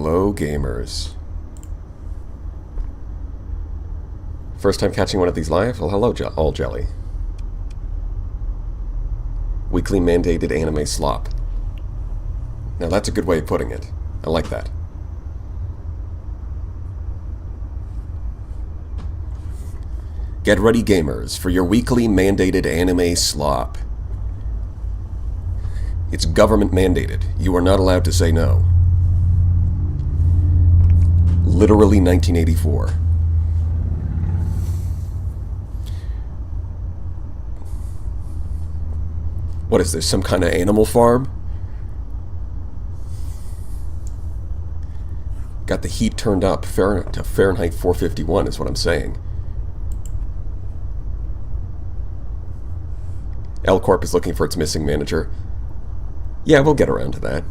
Hello, gamers. First time catching one of these live? Well, hello, all jelly. Weekly mandated anime slop. Now that's a good way of putting it. I like that. Get ready, gamers, for your weekly mandated anime slop. It's government mandated. You are not allowed to say no. Literally 1984. What is this, some kind of animal farm? Got the heat turned up to Fahrenheit 451 is what I'm saying. L Corp is looking for its missing manager. Yeah, we'll get around to that.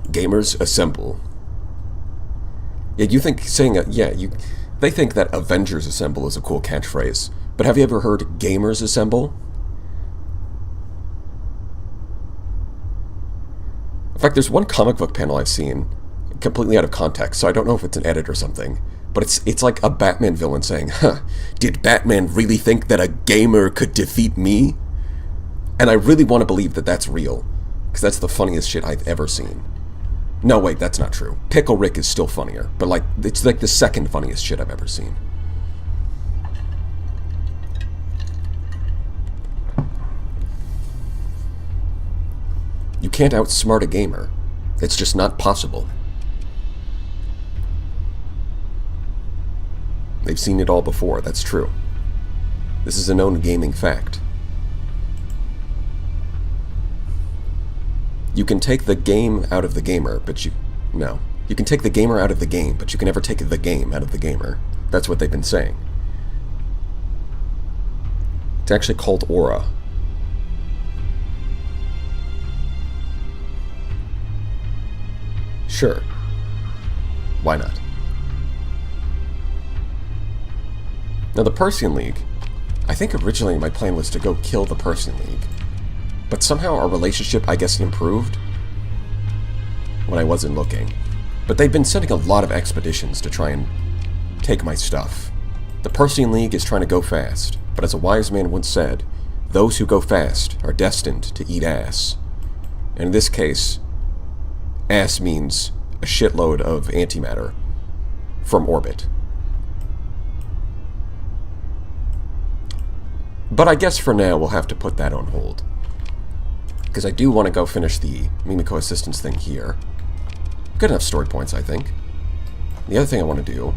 Gamers assemble. Yeah, you think saying they think that Avengers assemble is a cool catchphrase. But have you ever heard gamers assemble? In fact, there's one comic book panel I've seen, completely out of context, so I don't know if it's an edit or something. But it's like a Batman villain saying, "Huh, did Batman really think that a gamer could defeat me?" And I really want to believe that that's real, because that's the funniest shit I've ever seen. No, wait, that's not true. Pickle Rick is still funnier, but like it's like the second funniest shit I've ever seen. You can't outsmart a gamer. It's just not possible. They've seen it all before, that's true. This is a known gaming fact. You can take the game out of the gamer, but you can take the gamer out of the game, but you can never take the game out of the gamer. That's what they've been saying. It's actually called aura. Sure. Why not? Now the Persian League, I think originally my plan was to go kill the Persian League. But somehow our relationship, I guess, improved when I wasn't looking. But they've been sending a lot of expeditions to try and take my stuff. The Persian League is trying to go fast, but as a wise man once said, those who go fast are destined to eat ass. And in this case, ass means a shitload of antimatter from orbit. But I guess for now we'll have to put that on hold. Because I do want to go finish the Mimikko assistance thing here. Good enough story points, I think. The other thing I want to do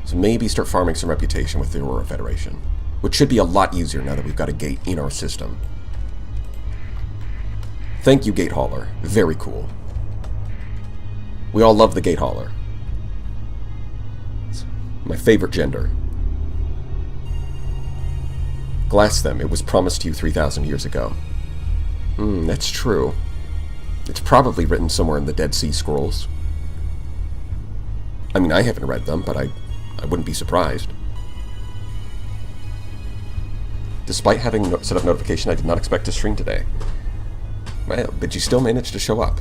is maybe start farming some reputation with the Aurora Federation. Which should be a lot easier now that we've got a gate in our system. Thank you, Gate Hauler. Very cool. We all love the Gate Hauler. It's my favorite gender. Glass them. It was promised to you 3,000 years ago. That's true. It's probably written somewhere in the Dead Sea Scrolls. I mean, I haven't read them, but I wouldn't be surprised. Despite having set up notification, I did not expect to stream today. Well, but you still managed to show up.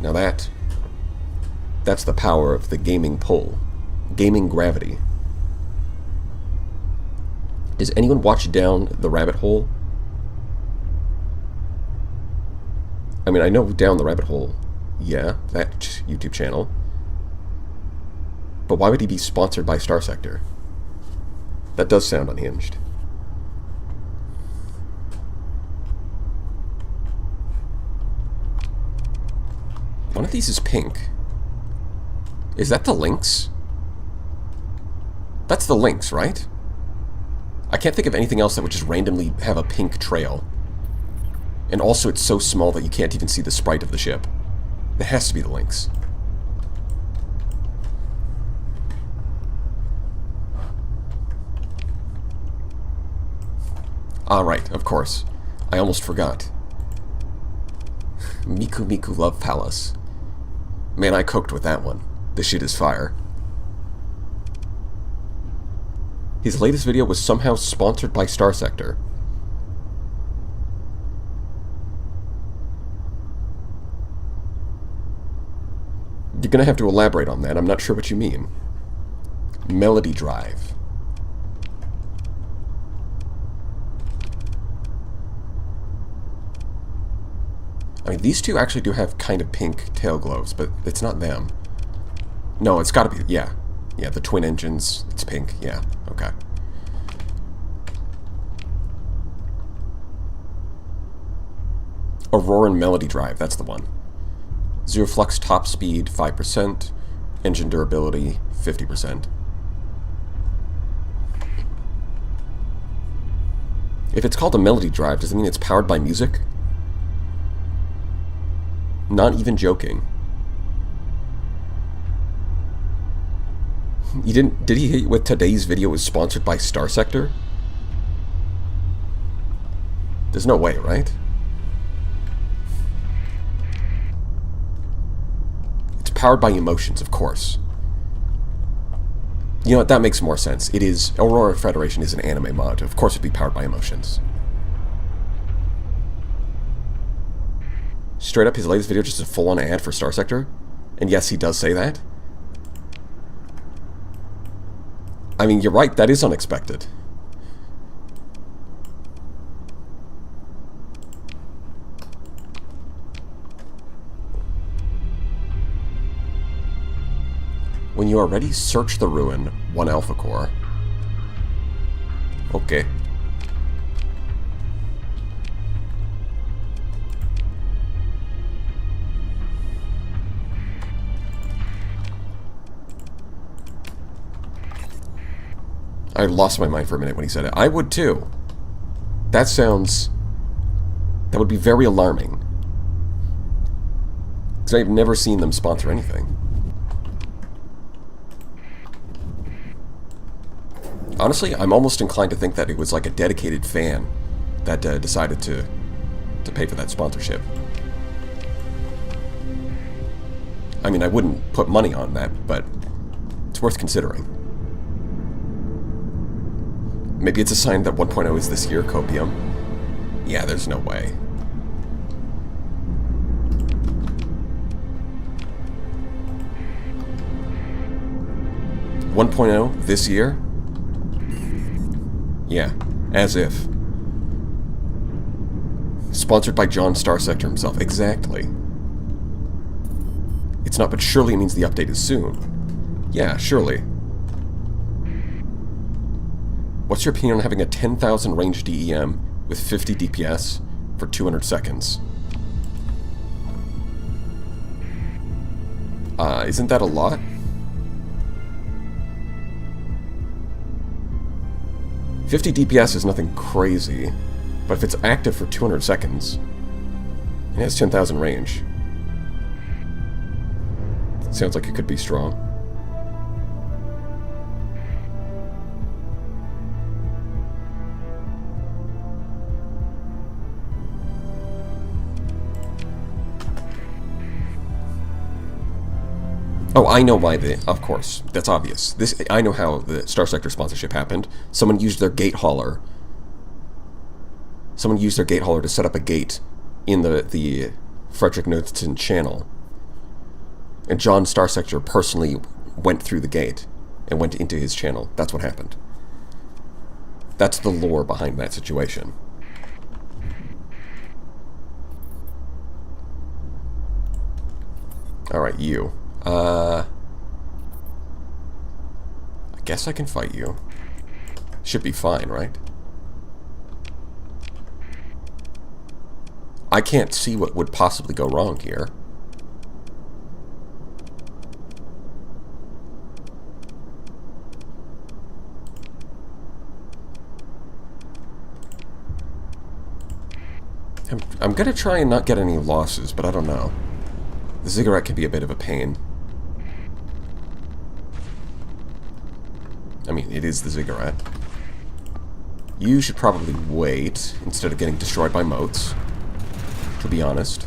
Now that's the power of the gaming pull. Gaming gravity. Does anyone watch Down the Rabbit Hole? I mean, I know Down the Rabbit Hole. Yeah, that YouTube channel. But why would he be sponsored by Star Sector? That does sound unhinged. One of these is pink. Is that the Lynx? That's the Lynx, right? I can't think of anything else that would just randomly have a pink trail. And also it's so small that you can't even see the sprite of the ship. It has to be the Lynx. Ah, right, of course. I almost forgot. Miku Miku Love Palace. Man, I cooked with that one. This shit is fire. His latest video was somehow sponsored by Star Sector. You're gonna have to elaborate on that. I'm not sure what you mean. Melody drive. I mean, these two actually do have kind of pink tail globes, but it's not them. No, it's gotta be, yeah. Yeah, the twin engines, it's pink, yeah, okay. Aurora Melody Drive, that's the one. Zero flux top speed, 5%. Engine durability, 50%. If it's called a Melody Drive, does it mean it's powered by music? Not even joking. You didn't... Did he hit you with today's video was sponsored by Star Sector? There's no way, right? It's powered by emotions, of course. You know what, that makes more sense. It is... Aurora Federation is an anime mod. Of course it'd be powered by emotions. Straight up, his latest video just a full-on ad for Star Sector? And yes, he does say that. I mean, you're right, that is unexpected. When you are ready, search the ruin, 1 alpha core. Okay. I lost my mind for a minute when he said it. I would too. That sounds... That would be very alarming. Because I've never seen them sponsor anything. Honestly, I'm almost inclined to think that it was like a dedicated fan that decided to pay for that sponsorship. I mean, I wouldn't put money on that, but it's worth considering. Maybe it's a sign that 1.0 is this year, Copium. Yeah, there's no way. .0 this year? Yeah, as if. Sponsored by John Star Sector himself. Exactly. It's not, but surely it means the update is soon. Yeah, surely. What's your opinion on having a 10,000 range DEM with 50 DPS for 200 seconds? Isn't that a lot? $50 DPS is nothing crazy, but if it's active for 200 seconds, it has 10,000 range. Sounds like it could be strong. Oh, I know why of course, that's obvious. I know how the Star Sector sponsorship happened. Someone used their gate hauler. Someone used their gate hauler to set up a gate in the Frederick Knudsen channel. And John Star Sector personally went through the gate and went into his channel. That's what happened. That's the lore behind that situation. Alright, you. I guess I can fight you. Should be fine, right? I can't see what would possibly go wrong here. I'm gonna try and not get any losses, but I don't know. The ziggurat can be a bit of a pain. I mean, it is the ziggurat. You should probably wait instead of getting destroyed by moats, to be honest.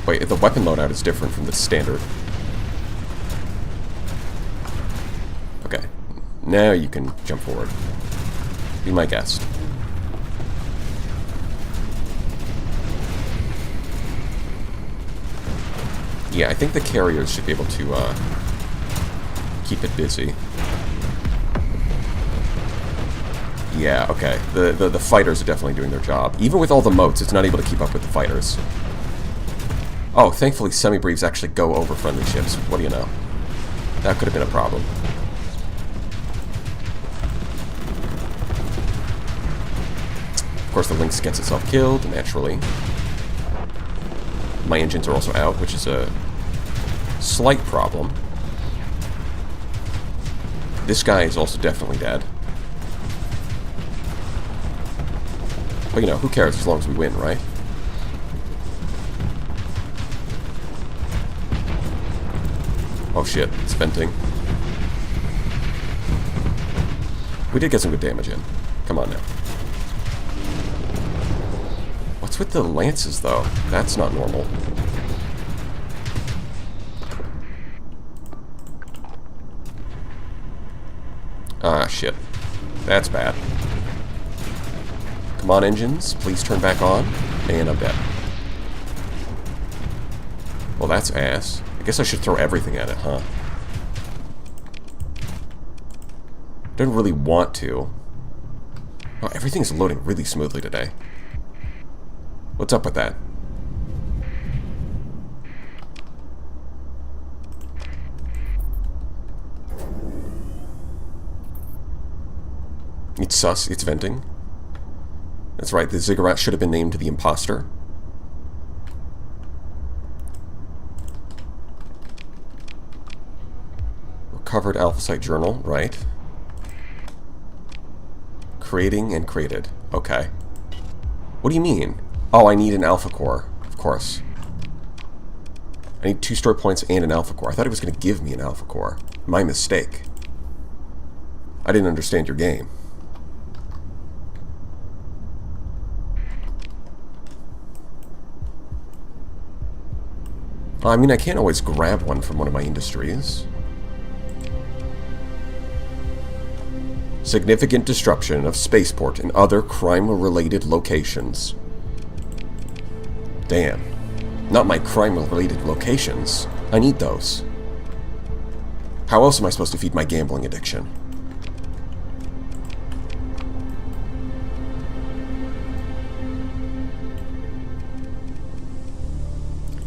Wait, the weapon loadout is different from the standard. Okay, now you can jump forward. Be my guest. Yeah, I think the carriers should be able to keep it busy. Yeah, okay. The fighters are definitely doing their job. Even with all the moats, it's not able to keep up with the fighters. Oh, thankfully semi-briefs actually go over friendly ships. What do you know? That could have been a problem. Of course, the Lynx gets itself killed, naturally. My engines are also out, which is a slight problem. This guy is also definitely dead. But, you know, who cares as long as we win, right? Oh shit, it's venting. We did get some good damage in. Come on now. What's with the lances, though? That's not normal. Ah, shit. That's bad. Come on, engines. Please turn back on. And I'm dead. Well, that's ass. I guess I should throw everything at it, huh? Don't really want to. Oh, everything's loading really smoothly today. What's up with that? It's sus. It's venting. That's right. The ziggurat should have been named the imposter. Recovered alpha site journal. Right. Creating and created. Okay. What do you mean? Oh, I need an alpha core. Of course. I need 2 story points and an alpha core. I thought it was going to give me an alpha core. My mistake. I didn't understand your game. I mean, I can't always grab one from one of my industries. Significant disruption of spaceport and other crime-related locations. Damn. Not my crime-related locations. I need those. How else am I supposed to feed my gambling addiction?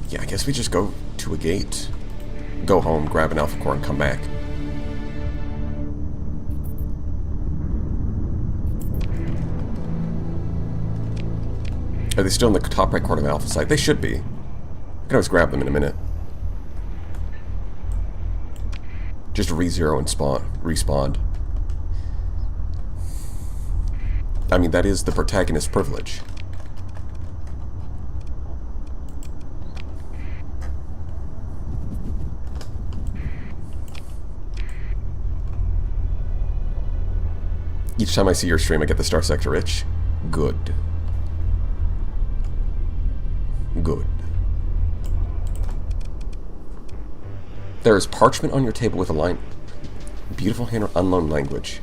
Yeah, I guess we just go to a gate. Go home, grab an alpha core, and come back. Are they still in the top right corner of the alpha site? They should be. I can always grab them in a minute. Just re-zero and respawn. I mean, that is the protagonist's privilege. Each time I see your stream, I get the Star Sector itch. Good. Good. There is parchment on your table with a line. Beautiful hand, unknown language.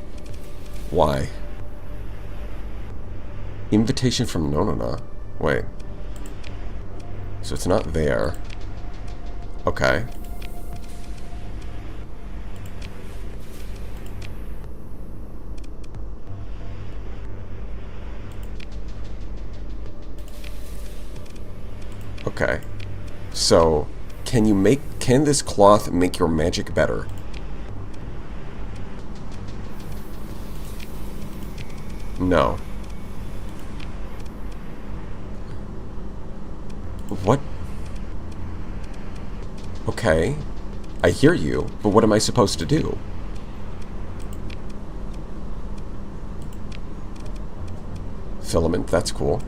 Why? Invitation from Nonona. Wait. So it's not there. Okay. Okay. So, can this cloth make your magic better? No. What? Okay. I hear you, but what am I supposed to do? Filament, that's cool.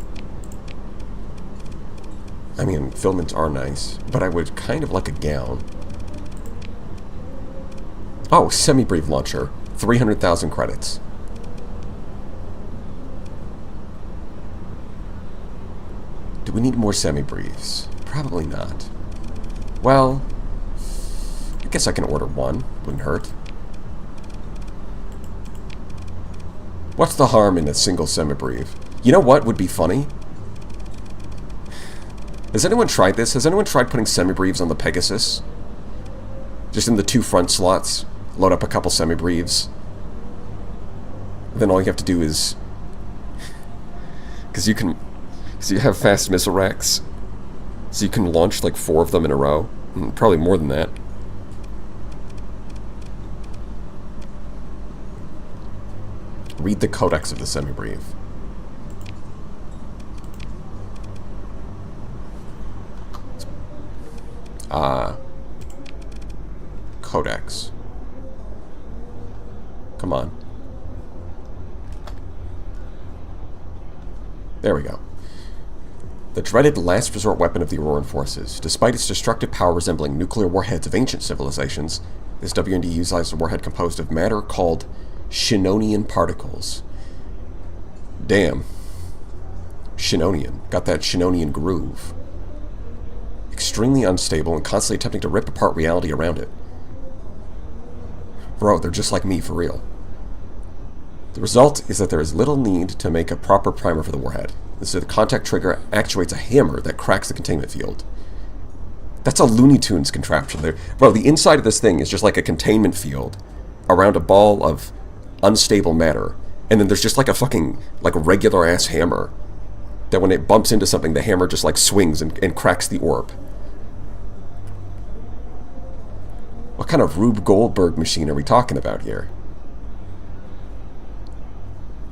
I mean, filaments are nice, but I would kind of like a gown. Oh, semi-brief launcher. 300,000 credits. Do we need more semi-briefs? Probably not. Well, I guess I can order one. Wouldn't hurt. What's the harm in a single semi-brief? You know what would be funny? Has anyone tried this? Has anyone tried putting semi-breves on the Pegasus? Just in the 2 front slots, load up a couple semi-breves. Then all you have to do is... Because you have fast missile racks. So you can launch like 4 of them in a row. Probably more than that. Read the codex of the semi-breve. Codex. Come on. There we go. The dreaded last resort weapon of the Auroran forces. Despite its destructive power resembling nuclear warheads of ancient civilizations, this WND utilized a warhead composed of matter called Shinonian particles. Damn. Shinonian. Got that Shinonian groove. Extremely unstable and constantly attempting to rip apart reality around it. Bro, they're just like me, for real. The result is that there is little need to make a proper primer for the warhead. So the contact trigger actuates a hammer that cracks the containment field. That's a Looney Tunes contraption there. Bro, the inside of this thing is just like a containment field around a ball of unstable matter. And then there's just like a fucking, like, regular-ass hammer that when it bumps into something, the hammer just, like, swings and cracks the orb. What kind of Rube Goldberg machine are we talking about here?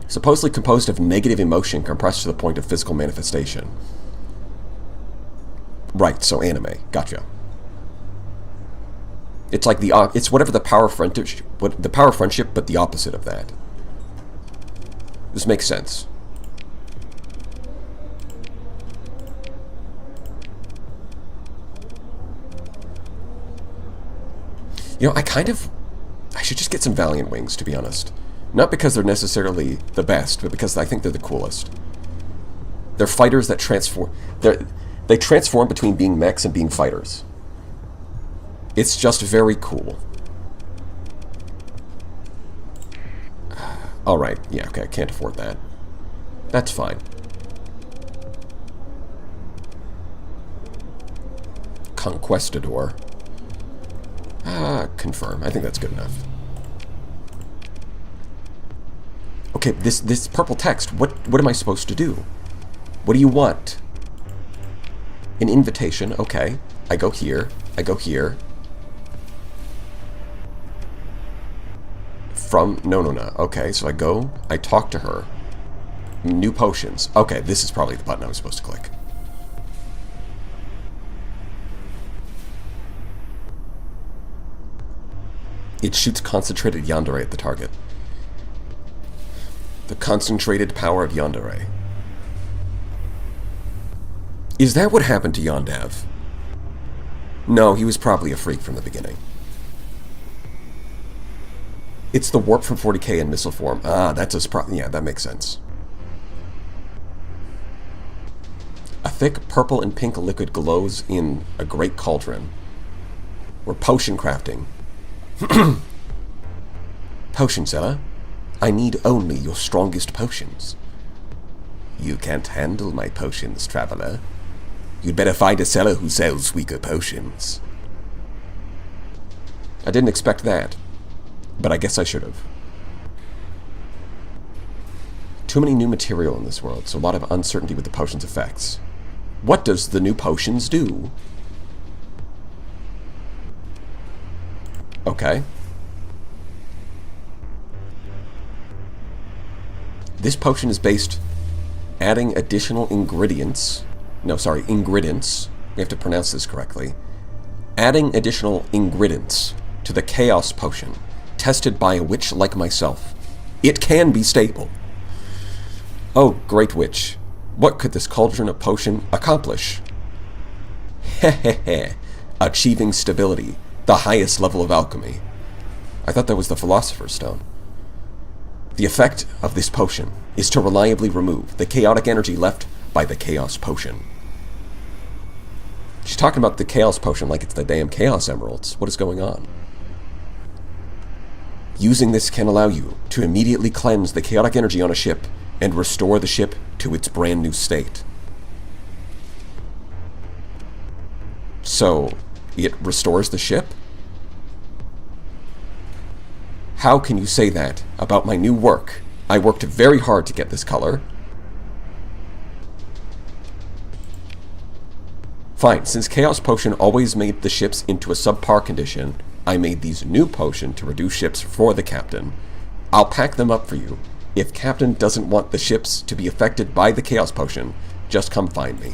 Supposedly composed of negative emotion compressed to the point of physical manifestation. Right, so anime. Gotcha. It's like it's whatever the power of friendship, but the opposite of that. This makes sense. You know, I should just get some Valiant wings, to be honest. Not because they're necessarily the best, but because I think they're the coolest. They're fighters that transform. They transform between being mechs and being fighters. It's just very cool. Alright, yeah, okay, I can't afford that. That's fine. Conquistador. Confirm. I think that's good enough. Okay, this purple text, what am I supposed to do? What do you want? An invitation, okay. I go here. I go here. No. Okay, so I talk to her. New potions. Okay, this is probably the button I was supposed to click. It shoots concentrated yandere at the target. The concentrated power of yandere. Is that what happened to Yondav? No, he was probably a freak from the beginning. It's the warp from 40k in missile form. That's yeah, that makes sense. A thick purple and pink liquid glows in a great cauldron. We're potion crafting. Potion seller, I need only your strongest potions. You can't handle my potions, traveler. You'd better find a seller who sells weaker potions. I didn't expect that, but I guess I should have. Too many new material in this world, so a lot of uncertainty with the potion's effects. What does the new potions do? Okay. This potion is based adding additional ingredients. No, sorry, ingredients. We have to pronounce this correctly. Adding additional ingredients to the Chaos Potion, tested by a witch like myself. It can be stable. Oh, great witch. What could this cauldron of potion accomplish? Hehehe. Achieving stability. The highest level of alchemy. I thought that was the Philosopher's Stone. The effect of this potion is to reliably remove the chaotic energy left by the Chaos Potion. She's talking about the Chaos Potion like it's the damn Chaos Emeralds. What is going on? Using this can allow you to immediately cleanse the chaotic energy on a ship and restore the ship to its brand new state. So, it restores the ship? How can you say that about my new work? I worked very hard to get this color. Fine, since Chaos Potion always made the ships into a subpar condition, I made these new potion to reduce ships for the captain. I'll pack them up for you. If Captain doesn't want the ships to be affected by the Chaos Potion, just come find me.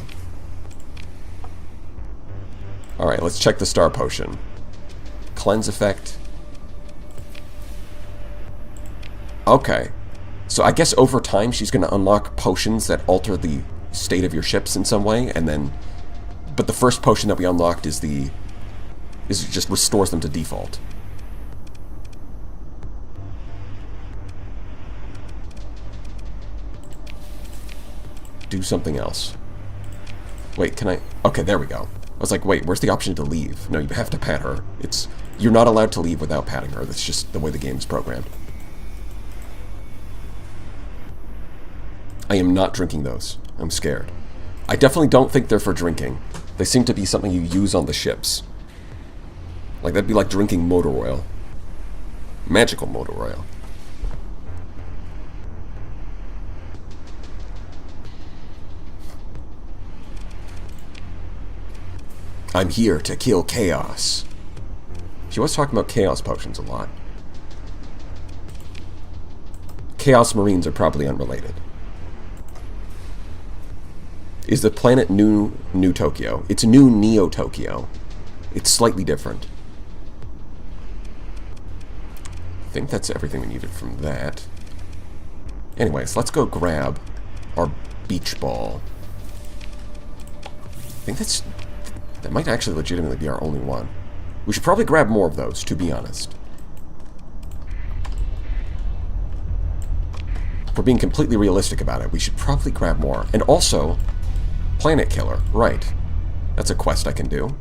Alright, let's check the Star Potion. Cleanse effect. Okay. So I guess over time she's going to unlock potions that alter the state of your ships in some way, and then... But the first potion that we unlocked is just restores them to default. Do something else. Wait, can I... Okay, there we go. I was like, wait, where's the option to leave? No, you have to pat her. You're not allowed to leave without patting her. That's just the way the game is programmed. I am not drinking those. I'm scared. I definitely don't think they're for drinking. They seem to be something you use on the ships. Like, that'd be like drinking motor oil. Magical motor oil. I'm here to kill chaos. She was talking about chaos potions a lot. Chaos Marines are probably unrelated. Is the planet New Tokyo? It's New Neo Tokyo. It's slightly different. I think that's everything we needed from that. Anyways, let's go grab our beach ball. I think that might actually legitimately be our only one. We should probably grab more of those, to be honest. If we're being completely realistic about it, we should probably grab more. And also, Planet Killer, right. That's a quest I can do.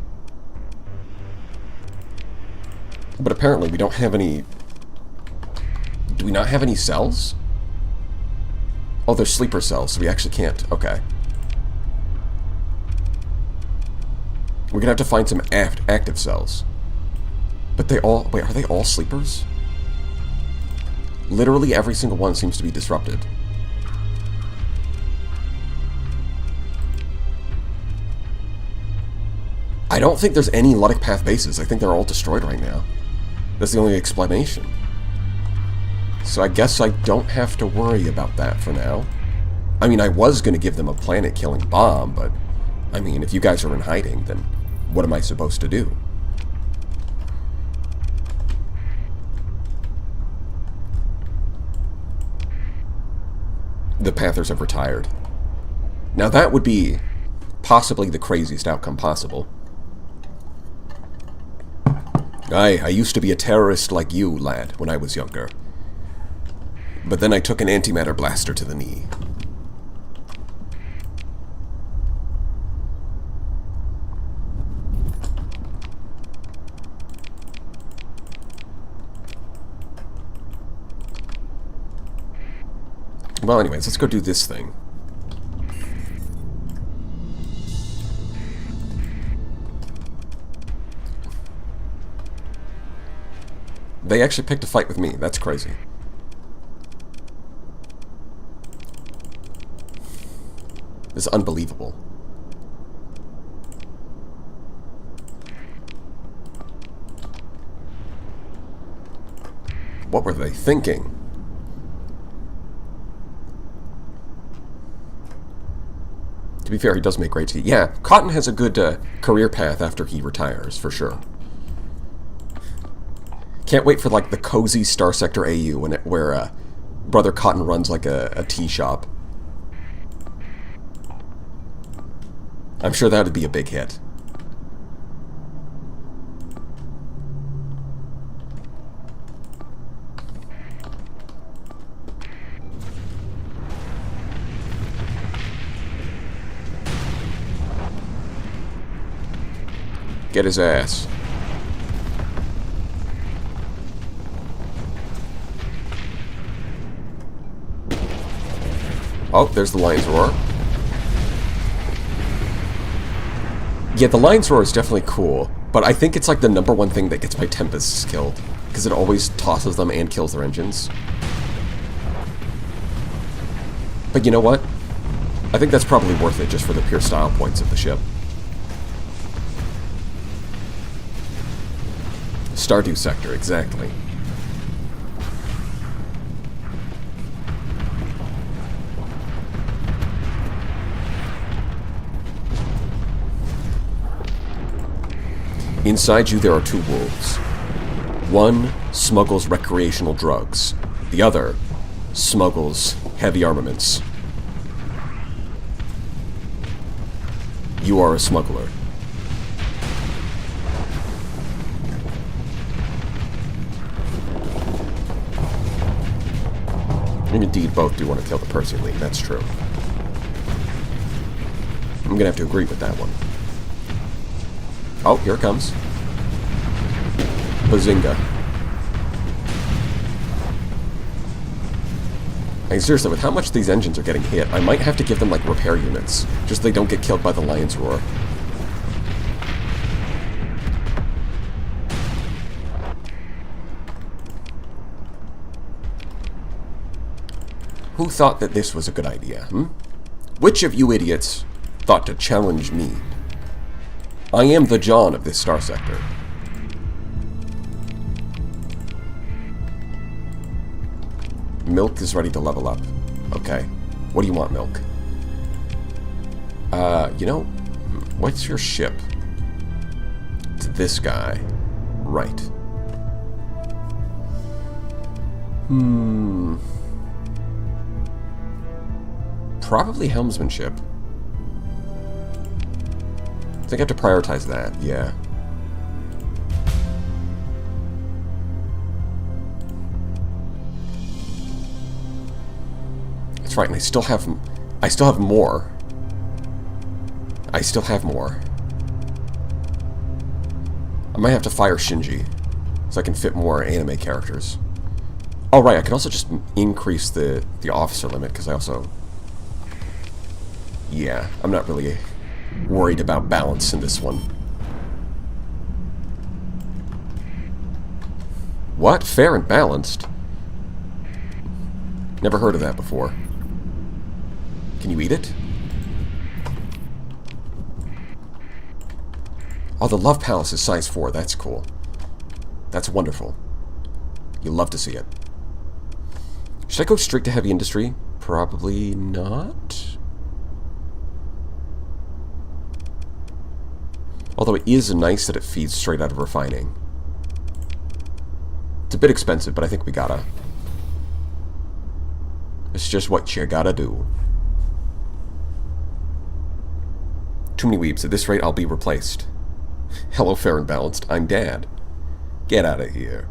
But apparently we don't have any... Do we not have any cells? Oh, they're sleeper cells, so we actually can't. Okay. We're gonna have to find some active cells. But they all... Wait, are they all sleepers? Literally every single one seems to be disrupted. I don't think there's any Luddic Path bases. I think they're all destroyed right now. That's the only explanation. So I guess I don't have to worry about that for now. I mean, I was going to give them a planet-killing bomb, but... I mean, if you guys are in hiding, then what am I supposed to do? The Panthers have retired. Now that would be possibly the craziest outcome possible. I used to be a terrorist like you, lad, when I was younger. But then I took an antimatter blaster to the knee. Well, anyways, let's go do this thing. They actually picked a fight with me. That's crazy. This is unbelievable. What were they thinking? To be fair, he does make great tea. Yeah, Cotton has a good career path after he retires, for sure. Can't wait for, like, the cozy Star Sector AU where Brother Cotton runs, like, a tea shop. I'm sure that would be a big hit. Get his ass. Oh, there's the Lion's Roar. Yeah, the lion's roar is definitely cool, but I think it's like the #1 thing that gets my Tempests killed, because it always tosses them and kills their engines. But you know what? I think that's probably worth it just for the pure style points of the ship. Stardew sector, exactly. Inside you there are 2 wolves. One smuggles recreational drugs. The other smuggles heavy armaments. You are a smuggler. And indeed, both do want to kill the Persian League, that's true. I'm gonna have to agree with that one. Oh, here it comes. Bazinga. Hey, seriously, with how much these engines are getting hit, I might have to give them, like, repair units, just so they don't get killed by the lion's roar. Who thought that this was a good idea, Which of you idiots thought to challenge me? I am the John of this star sector. Milk is ready to level up. Okay. What do you want, Milk? You know, what's your ship? It's this guy. Right. Probably helmsmanship. I think I have to prioritize that, yeah. That's right, and I still have more. I still have more. I might have to fire Shinji, so I can fit more anime characters. Oh right, I can also just increase the officer limit, because I also... Yeah, I'm not really worried about balance in this one. What? Fair and balanced? Never heard of that before. Can you eat it? Oh, the Love Palace is size 4. That's cool. That's wonderful. You'll love to see it. Should I go straight to heavy industry? Probably not. Although it is nice that it feeds straight out of refining. It's a bit expensive, but I think we gotta. It's just what you gotta do. Too many weeps. At this rate, I'll be replaced. Hello, fair and balanced. I'm Dad. Get out of here.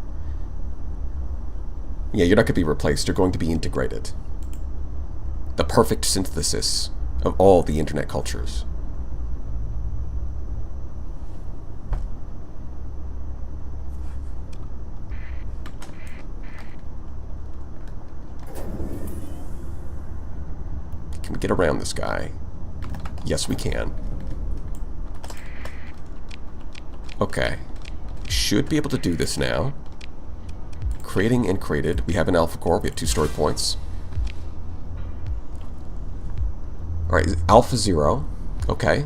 Yeah, you're not going to be replaced. You're going to be integrated. The perfect synthesis of all the internet cultures. Can we get around this guy? Yes, we can. Okay. Should be able to do this now. Creating and created. We have an alpha core. We have 2 story points. Alright, alpha 0. Okay.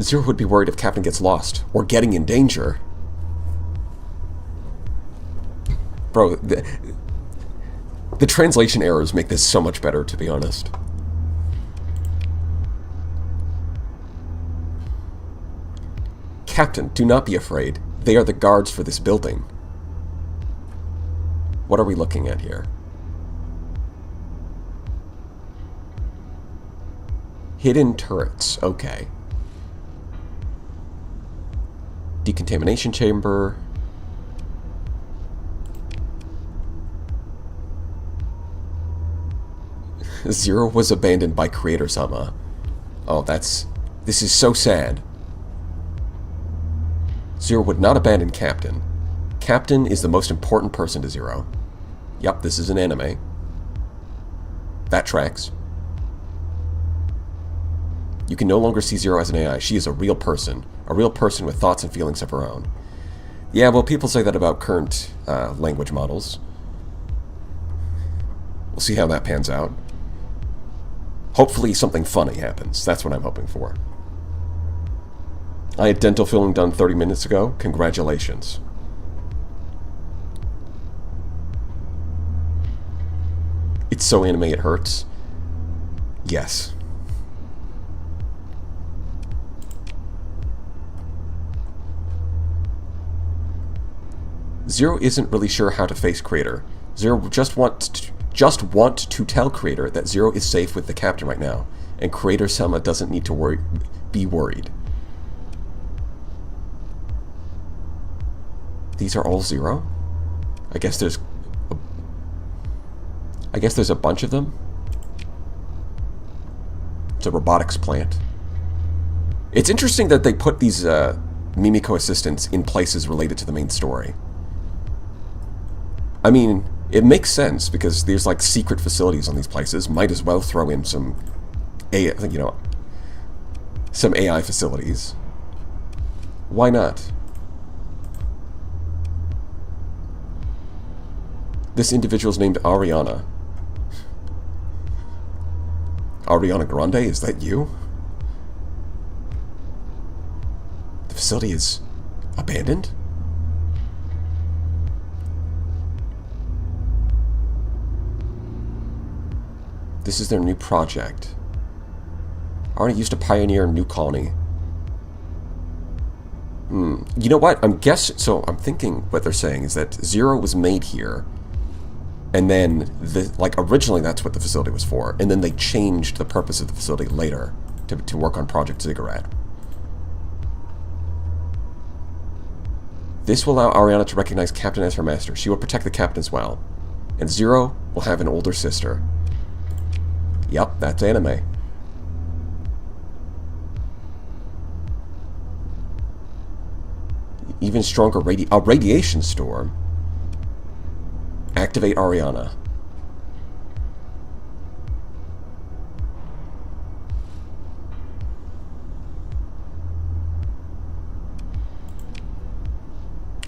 0 would be worried if Captain gets lost. Or getting in danger. Bro, the translation errors make this so much better, to be honest. Captain, do not be afraid. They are the guards for this building. What are we looking at here? Hidden turrets. Okay. Decontamination chamber. Zero was abandoned by creator Arma. Oh, this is so sad. Zero would not abandon Captain. Captain is the most important person to Zero. Yup, this is an anime. That tracks. You can no longer see Zero as an AI. She is a real person with thoughts and feelings of her own. Yeah, well, people say that about current language models. We'll see how that pans out. Hopefully something funny happens. That's what I'm hoping for. I had dental filling done 30 minutes ago. Congratulations. It's so anime it hurts. Yes. Zero isn't really sure how to face Creator. Zero just want to tell Creator that Zero is safe with the captain right now, and Creator Selma doesn't need to be worried. These are all Zero? I guess there's a bunch of them. It's a robotics plant. It's interesting that they put these Mimikko assistants in places related to the main story. I mean, it makes sense because there's like secret facilities on these places. Might as well throw in some some AI facilities. Why not? This individual's named Ariana. Ariana Grande, is that you? The facility is abandoned? This is their new project. Arna used to pioneer a new colony. You know what? I'm thinking what they're saying is that Zero was made here, and then originally that's what the facility was for, and then they changed the purpose of the facility later to work on Project Ziggurat. This will allow Ariana to recognize Captain as her master. She will protect the Captain as well, and Zero will have an older sister. Yep, that's anime. Even stronger radiation storm. Activate Ariana.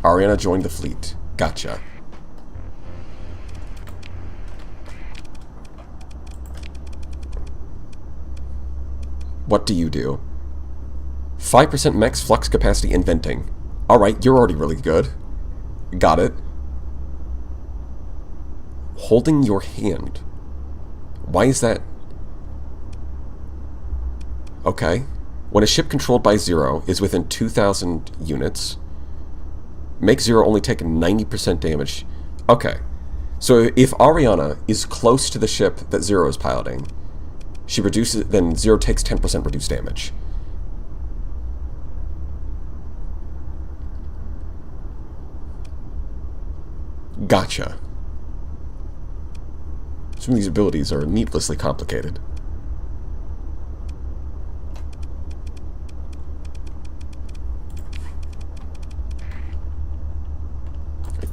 Ariana joined the fleet. Gotcha. What do you do? 5% max flux capacity in venting. Alright, you're already really good. Got it. Holding your hand. Why is that? Okay. When a ship controlled by Zero is within 2,000 units, make Zero only take 90% damage. Okay. So if Ariana is close to the ship that Zero is piloting, she reduces, then Zero takes 10% reduced damage. Gotcha. Some of these abilities are needlessly complicated.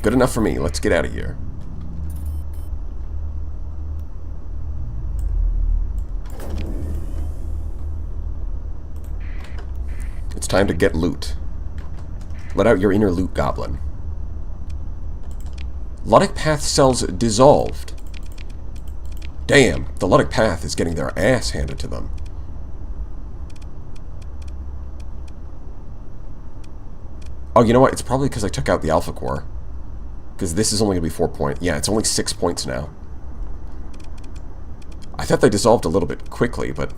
Good enough for me. Let's get out of here. It's time to get loot. Let out your inner loot goblin. Luddic Path cells dissolved. Damn, the Luddic Path is getting their ass handed to them. Oh, you know what? It's probably because I took out the Alpha Core. Because this is only going to be 4 points. Yeah, it's only 6 points now. I thought they dissolved a little bit quickly, but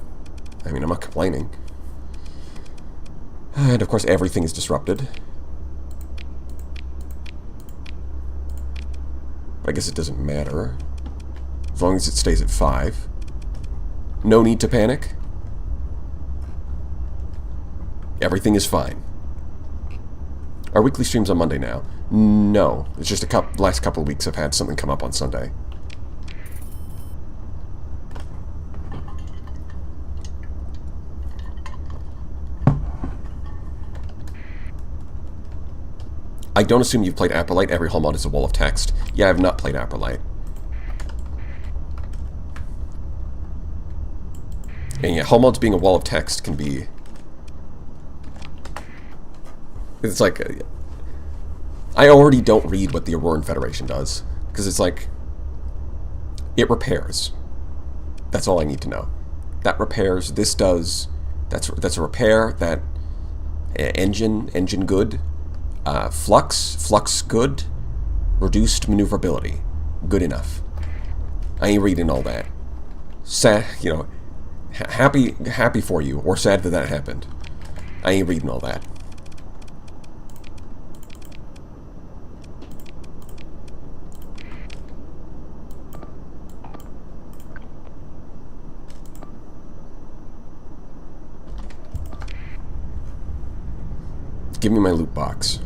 I mean, I'm not complaining. And of course, everything is disrupted. But I guess it doesn't matter. As long as it stays at 5. No need to panic. Everything is fine. Our weekly stream's on Monday now. No, it's just last couple of weeks I've had something come up on Sunday. I don't assume you've played Apperlight. Every hull mod is a wall of text. Yeah, I have not played Apperlight. And yeah, hull mods being a wall of text can be... It's like... I already don't read what the Auroran Federation does. Because it's like... It repairs. That's all I need to know. That repairs. This does... That's a repair. That... Engine good. Flux good. Reduced maneuverability. Good enough. I ain't reading all that. Sad, you know... Happy for you, or sad that happened. I ain't reading all that. Give me my loot box.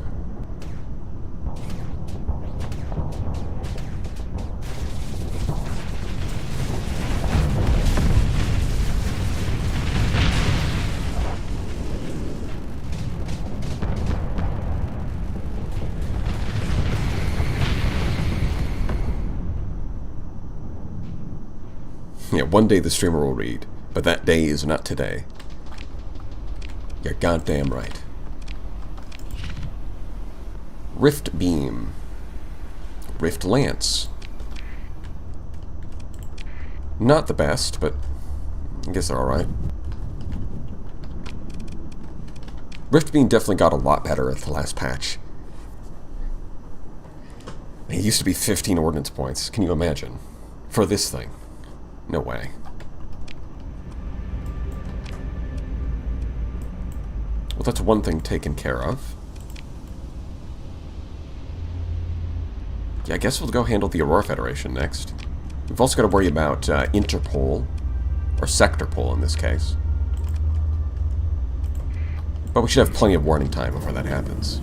Yeah, one day the streamer will read, but that day is not today. You're goddamn right. Rift Beam. Rift Lance. Not the best, but I guess they're alright. Rift Beam definitely got a lot better at the last patch. It used to be 15 ordnance points. Can you imagine? For this thing. No way. Well, that's one thing taken care of. Yeah, I guess we'll go handle the Aurora Federation next. We've also got to worry about Interpol, or Sectorpol in this case. But we should have plenty of warning time before that happens.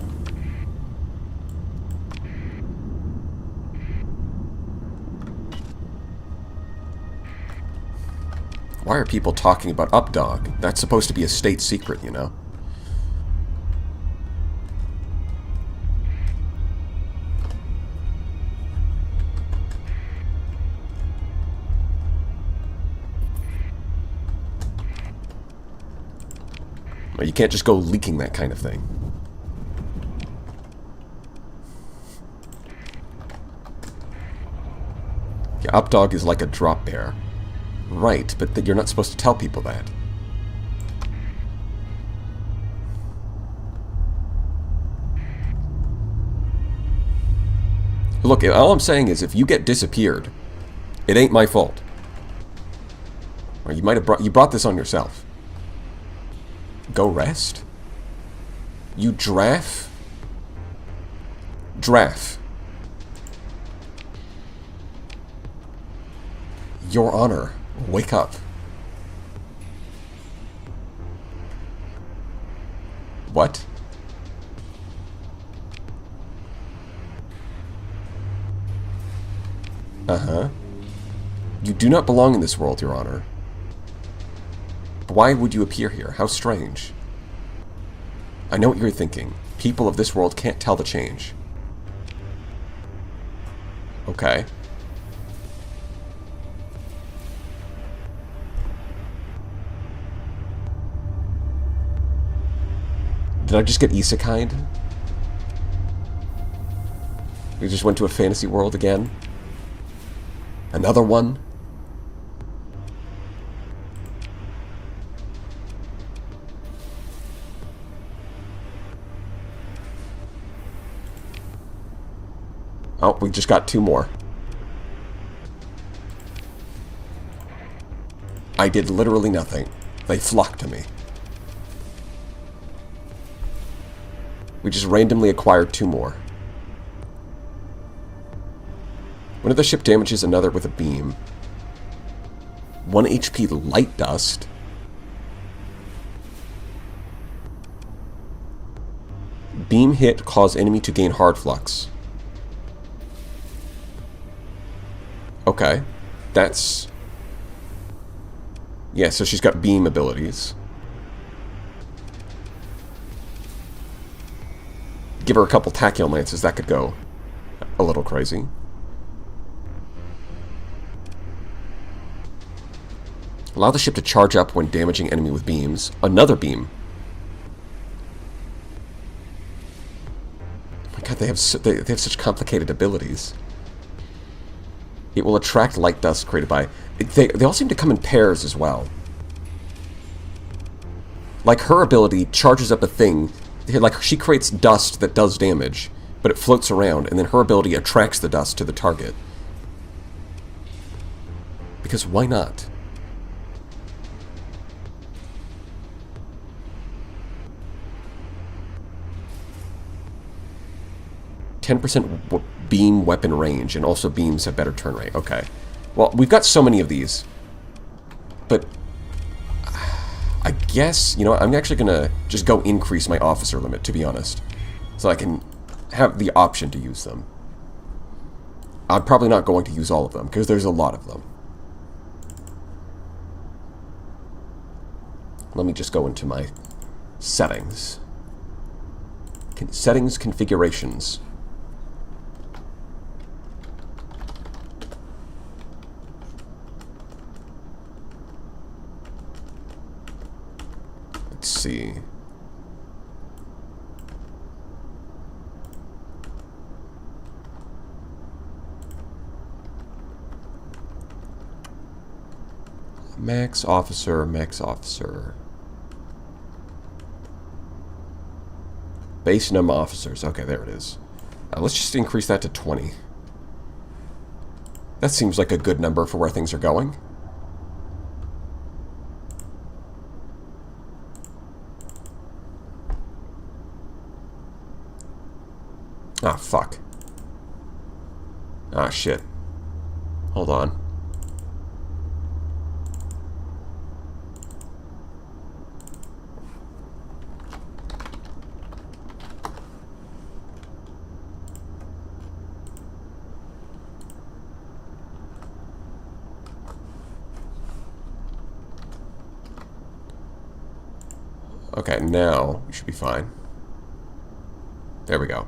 Why are people talking about Updog? That's supposed to be a state secret, you know? Well, you can't just go leaking that kind of thing. Yeah, Updog is like a drop bear. Right, but you're not supposed to tell people that. Look, all I'm saying is if you get disappeared, it ain't my fault. Or you might have you brought this on yourself. Go rest? You draff? Draff. Your Honor. Wake up. What? Uh-huh. You do not belong in this world, Your Honor. Why would you appear here? How strange. I know what you're thinking. People of this world can't tell the change. Okay. Did I just get isekai'd? We just went to a fantasy world again? Another one? Oh, we just got 2 more. I did literally nothing. They flocked to me. We just randomly acquired 2 more. One of the ship damages another with a beam. 1 HP light dust. Beam hit cause enemy to gain hard flux. Okay. That's... yeah, so she's got beam abilities. Give her a couple tachyon lances, that could go a little crazy. Allow the ship to charge up when damaging enemy with beams. Another beam. Oh my god, they have such complicated abilities. It will attract light dust created by... They all seem to come in pairs as well. Like, her ability charges up a thing. Like, she creates dust that does damage, but it floats around, and then her ability attracts the dust to the target. Because why not? %, beam weapon range, and also beams have better turn rate. Okay. Well, we've got so many of these. But I guess, you know what, I'm actually going to just go increase my officer limit, to be honest. So I can have the option to use them. I'm probably not going to use all of them, because there's a lot of them. Let me just go into my settings. Settings, configurations. Let's see. Max officer, max officer. Base number officers. Okay, there it is. Let's just increase that to 20. That seems like a good number for where things are going. Ah, fuck. Ah, shit. Hold on. Okay, now we should be fine. There we go.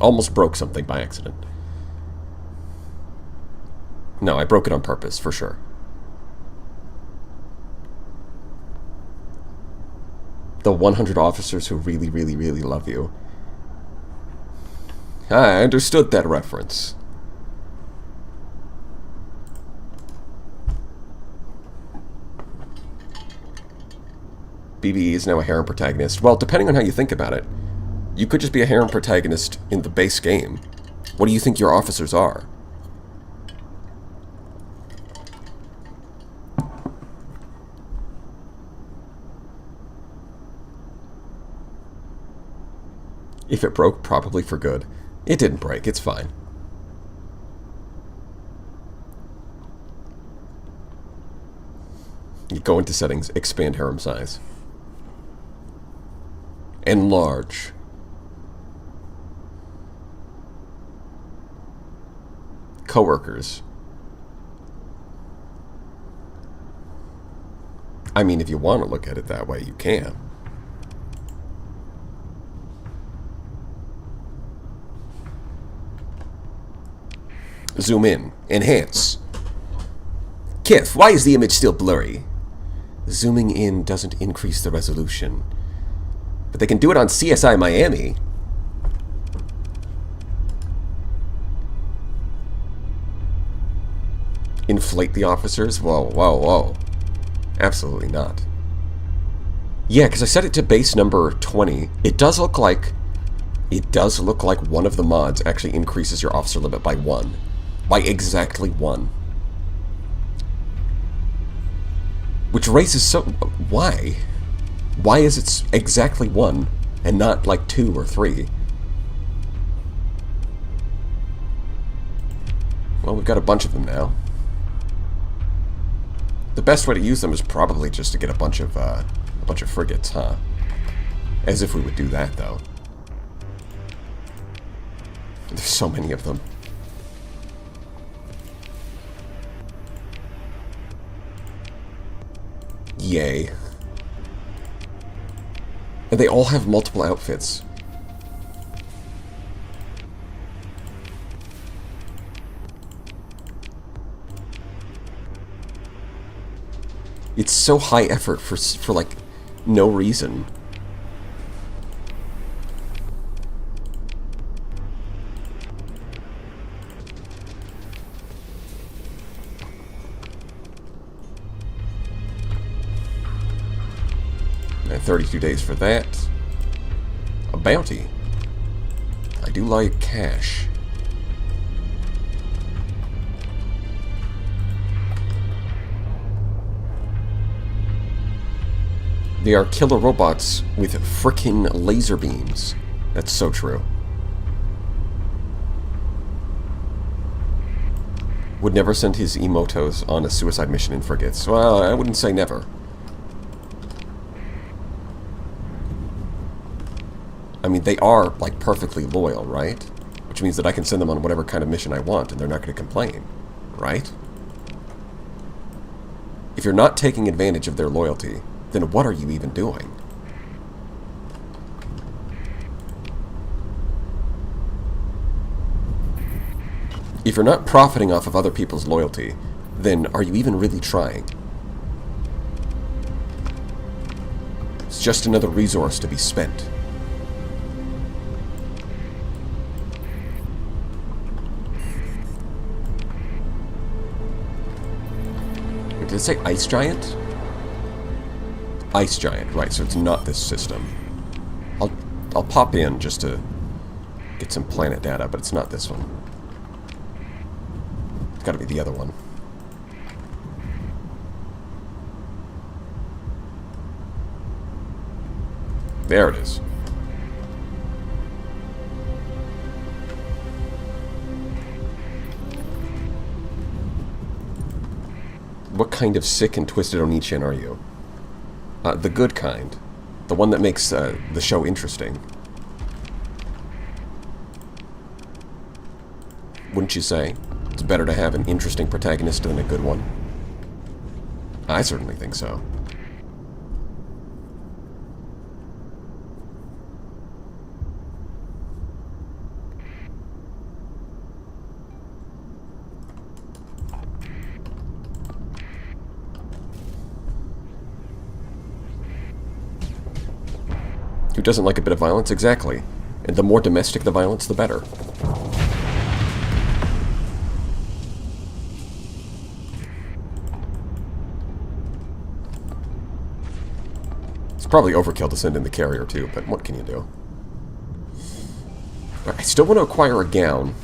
Almost broke something by accident. No, I broke it on purpose, for sure. The 100 officers who really, really, really love you. I understood that reference. BBE is now a harem protagonist. Well, depending on how you think about it, you could just be a harem protagonist in the base game. What do you think your officers are? If it broke, probably for good. It didn't break, it's fine. You go into settings, expand harem size. Enlarge. Coworkers. I mean, if you want to look at it that way, you can. Zoom in. Enhance. Kith, why is the image still blurry? Zooming in doesn't increase the resolution. But they can do it on CSI Miami. Inflate the officers? Whoa, whoa, whoa. Absolutely not. Yeah, because I set it to base number 20. It does look like one of the mods actually increases your officer limit by 1. By exactly 1. Which raises so... Why? Why is it exactly 1 and not like 2 or 3? Well, we've got a bunch of them now. The best way to use them is probably just to get a bunch of frigates, huh? As if we would do that, though. There's so many of them. Yay. And they all have multiple outfits. It's so high effort for like, no reason. And 32 days for that. A bounty. I do like cash. They are killer robots with frickin' laser beams. That's so true. Would never send his emotos on a suicide mission in frigates. Well, I wouldn't say never. I mean, they are, like, perfectly loyal, right? Which means that I can send them on whatever kind of mission I want, and they're not going to complain, right? If you're not taking advantage of their loyalty, then what are you even doing? If you're not profiting off of other people's loyalty, then are you even really trying? It's just another resource to be spent. Did it say Ice Giant? Ice Giant, right, so it's not this system. I'll pop in just to get some planet data, but it's not this one. It's gotta be the other one. There it is. What kind of sick and twisted Onichian are you? The good kind. The one that makes the show interesting. Wouldn't you say? It's better to have an interesting protagonist than a good one. I certainly think so. Who doesn't like a bit of violence? Exactly. And the more domestic the violence, the better. It's probably overkill to send in the carrier too, but what can you do? I still want to acquire a gown.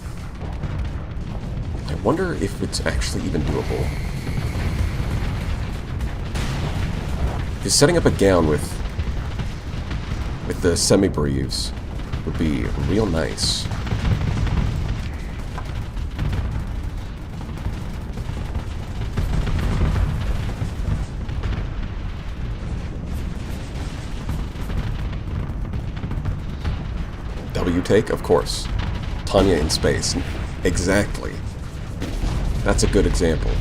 I wonder if it's actually even doable. Because setting up a gown with the semi-breves would be real nice. W take, of course. Tanya in space. Exactly. That's a good example.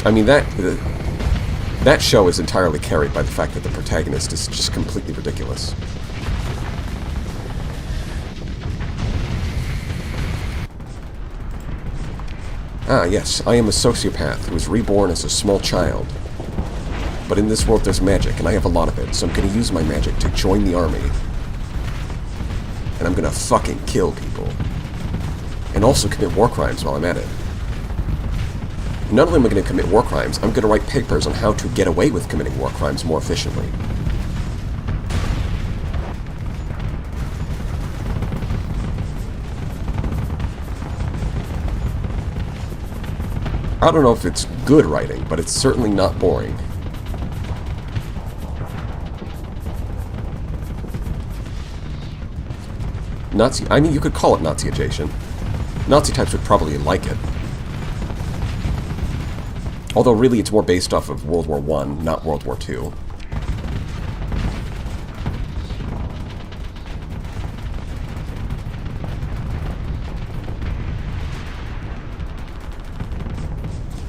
I mean, that show is entirely carried by the fact that the protagonist is just completely ridiculous. Ah, yes, I am a sociopath who was reborn as a small child. But in this world there's magic, and I have a lot of it, so I'm gonna use my magic to join the army. And I'm gonna fucking kill people. And also commit war crimes while I'm at it. Not only am I going to commit war crimes, I'm going to write papers on how to get away with committing war crimes more efficiently. I don't know if it's good writing, but it's certainly not boring. Nazi, I mean, you could call it Nazi adjacent. Nazi types would probably like it. Although really it's more based off of World War I, not World War II.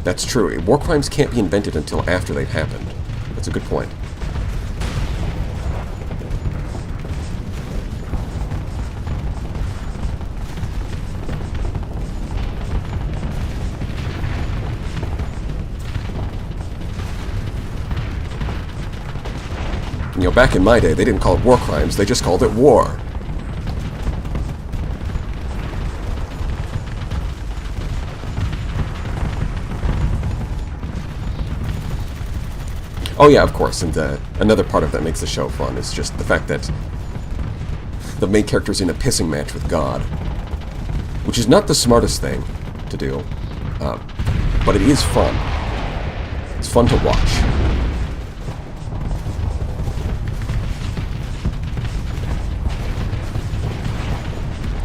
That's true. War crimes can't be invented until after they've happened. That's a good point. You know, back in my day, they didn't call it war crimes, they just called it war. Oh yeah, of course, and another part of that makes the show fun is just the fact that the main character's in a pissing match with God. Which is not the smartest thing to do, but it is fun. It's fun to watch.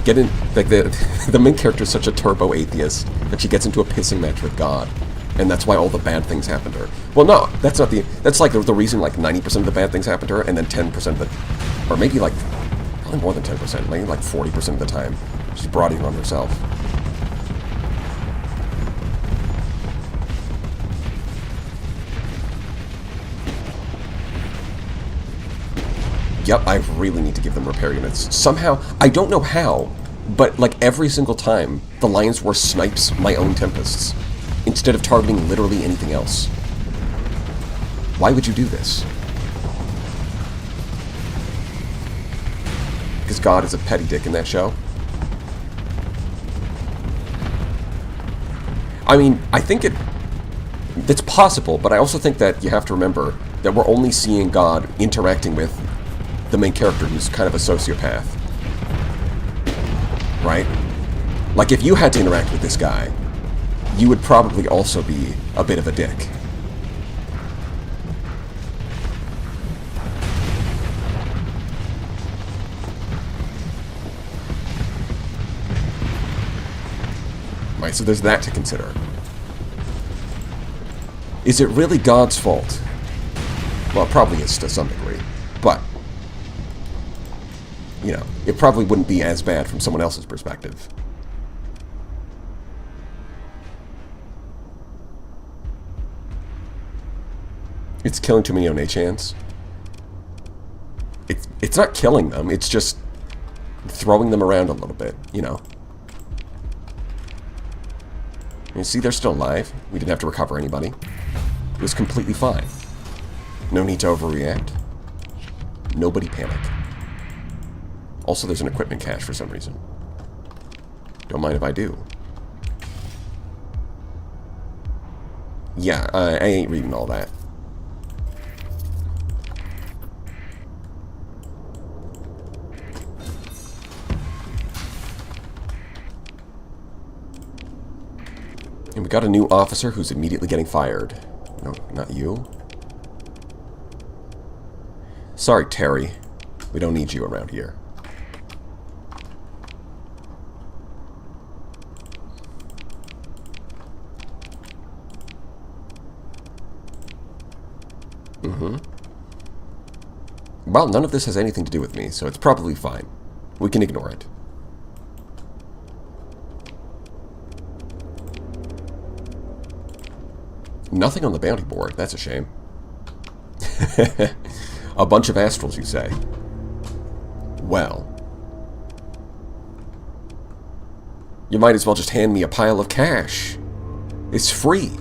Get in, like the main character is such a turbo atheist that she gets into a pissing match with God. And that's why all the bad things happen to her. Well, no, that's not that's like the reason like 90% of the bad things happen to her, and then 10% of the, or maybe like, probably more than 10%, maybe like 40% of the time, she's brooding on herself. Yep, I really need to give them repair units. Somehow, I don't know how, but like every single time, the Lion's War snipes my own Tempests, instead of targeting literally anything else. Why would you do this? Because God is a petty dick in that show? I mean, I think it's possible, but I also think that you have to remember that we're only seeing God interacting with the main character, who's kind of a sociopath. Right? Like, if you had to interact with this guy, you would probably also be a bit of a dick. Right, so there's that to consider. Is it really God's fault? Well, it probably is to some degree, but, you know, it probably wouldn't be as bad from someone else's perspective. It's killing too many Onechans. It's not killing them, it's just throwing them around a little bit, you know. You see, they're still alive. We didn't have to recover anybody. It was completely fine. No need to overreact. Nobody panic. Also, there's an equipment cache for some reason. Don't mind if I do. Yeah, I ain't reading all that. And we got a new officer who's immediately getting fired. No, not you. Sorry, Terry. We don't need you around here. Well, none of this has anything to do with me, so it's probably fine. We can ignore it. Nothing on the bounty board. That's a shame. A bunch of astrals, you say? Well, you might as well just hand me a pile of cash. It's free.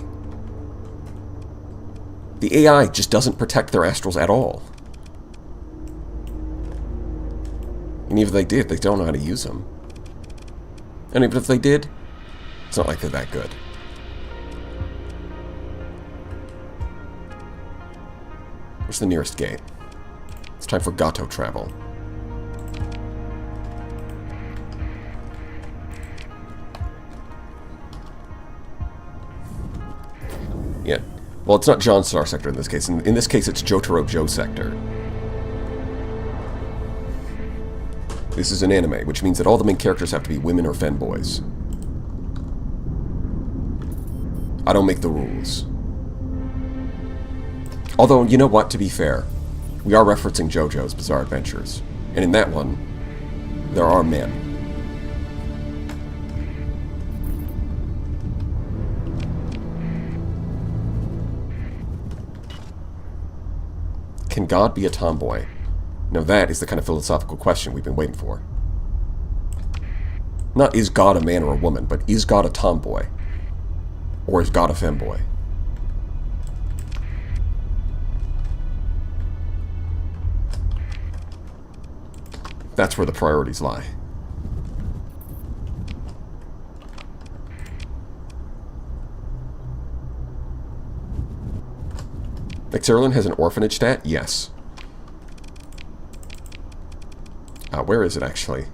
The AI just doesn't protect their astrals at all. And even if they did, they don't know how to use them. And even if they did, it's not like they're that good. Where's the nearest gate? It's time for Gato travel. Yeah. Well, it's not John Star sector in this case. In this case, it's Jotaro Joe sector. This is an anime, which means that all the main characters have to be women or femboys. I don't make the rules. Although, you know what, to be fair, we are referencing JoJo's Bizarre Adventures. And in that one, there are men. Can God be a tomboy? Now that is the kind of philosophical question we've been waiting for. Not is God a man or a woman, but is God a tomboy? Or is God a femboy? That's where the priorities lie. Nexerelin has an orphanage stat? Yes. Where is it actually?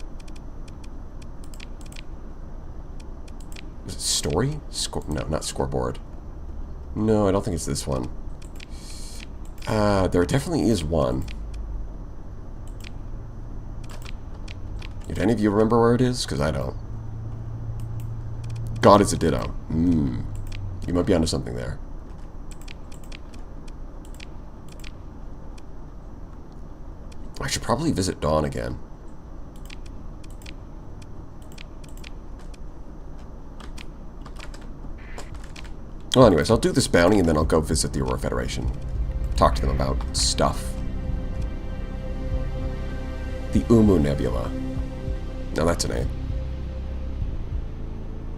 Is it story? No, not scoreboard. No, I don't think it's this one. There definitely is one. Did any of you remember where it is? Because I don't. God is a ditto. You might be onto something there. I should probably visit Dawn again. Well, anyways, I'll do this bounty and then I'll go visit the Aurora Federation. Talk to them about stuff. The Umu Nebula. Now that's a name.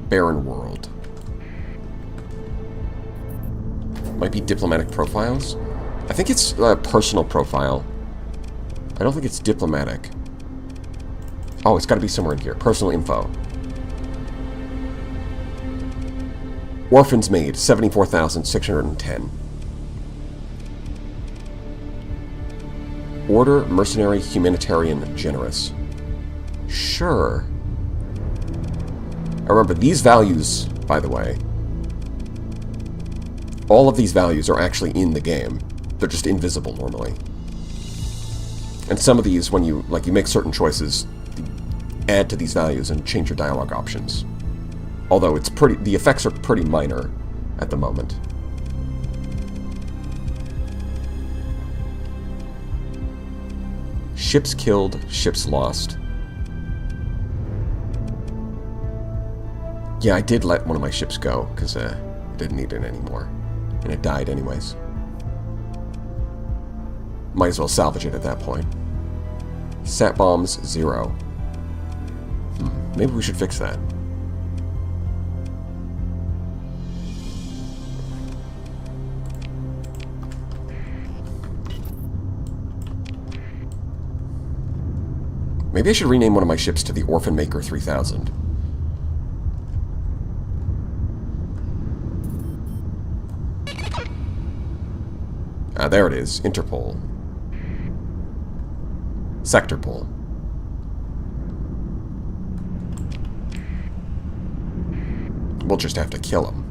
Barren World. Might be diplomatic profiles. I think it's a personal profile. I don't think it's diplomatic. Oh, it's got to be somewhere in here. Personal info. Orphans made, 74,610. Order, mercenary, humanitarian, generous. Sure. Remember, these values, by the way, all of these values are actually in the game. They're just invisible normally. And some of these, when you make certain choices, add to these values and change your dialogue options. Although the effects are pretty minor at the moment. Ships killed, ships lost. Yeah, I did let one of my ships go, because I didn't need it anymore. And it died anyways. Might as well salvage it at that point. Sat bombs, 0. Maybe we should fix that. Maybe I should rename one of my ships to the Orphan Maker 3000. There it is. Interpol. Sectorpol. We'll just have to kill him.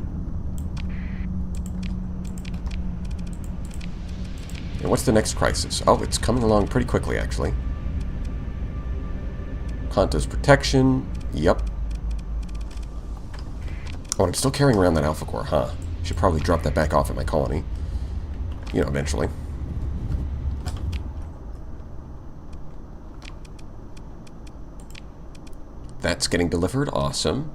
And what's the next crisis? Oh, it's coming along pretty quickly, actually. Kanto's protection. Yep. Oh, I'm still carrying around that alpha core, huh? Should probably drop that back off at my colony. You know, eventually. That's getting delivered. Awesome.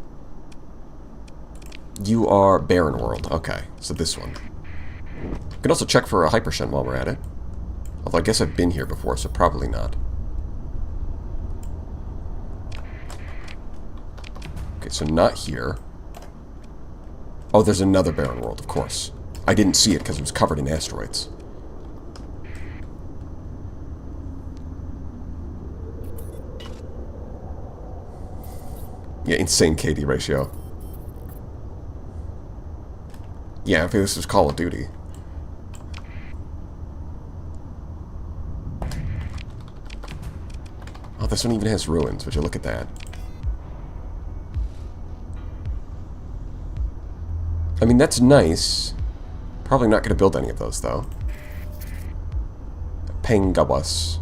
You are Barren World. Okay, so this one. We can also check for a Hypershunt while we're at it. Although I guess I've been here before, so probably not. Okay, so not here. Oh, there's another Barren World, of course. I didn't see it because it was covered in asteroids. Yeah, insane KD ratio. Yeah, if this was Call of Duty. Oh, this one even has ruins. Would you look at that? I mean, that's nice. Probably not going to build any of those, though. Pengawas.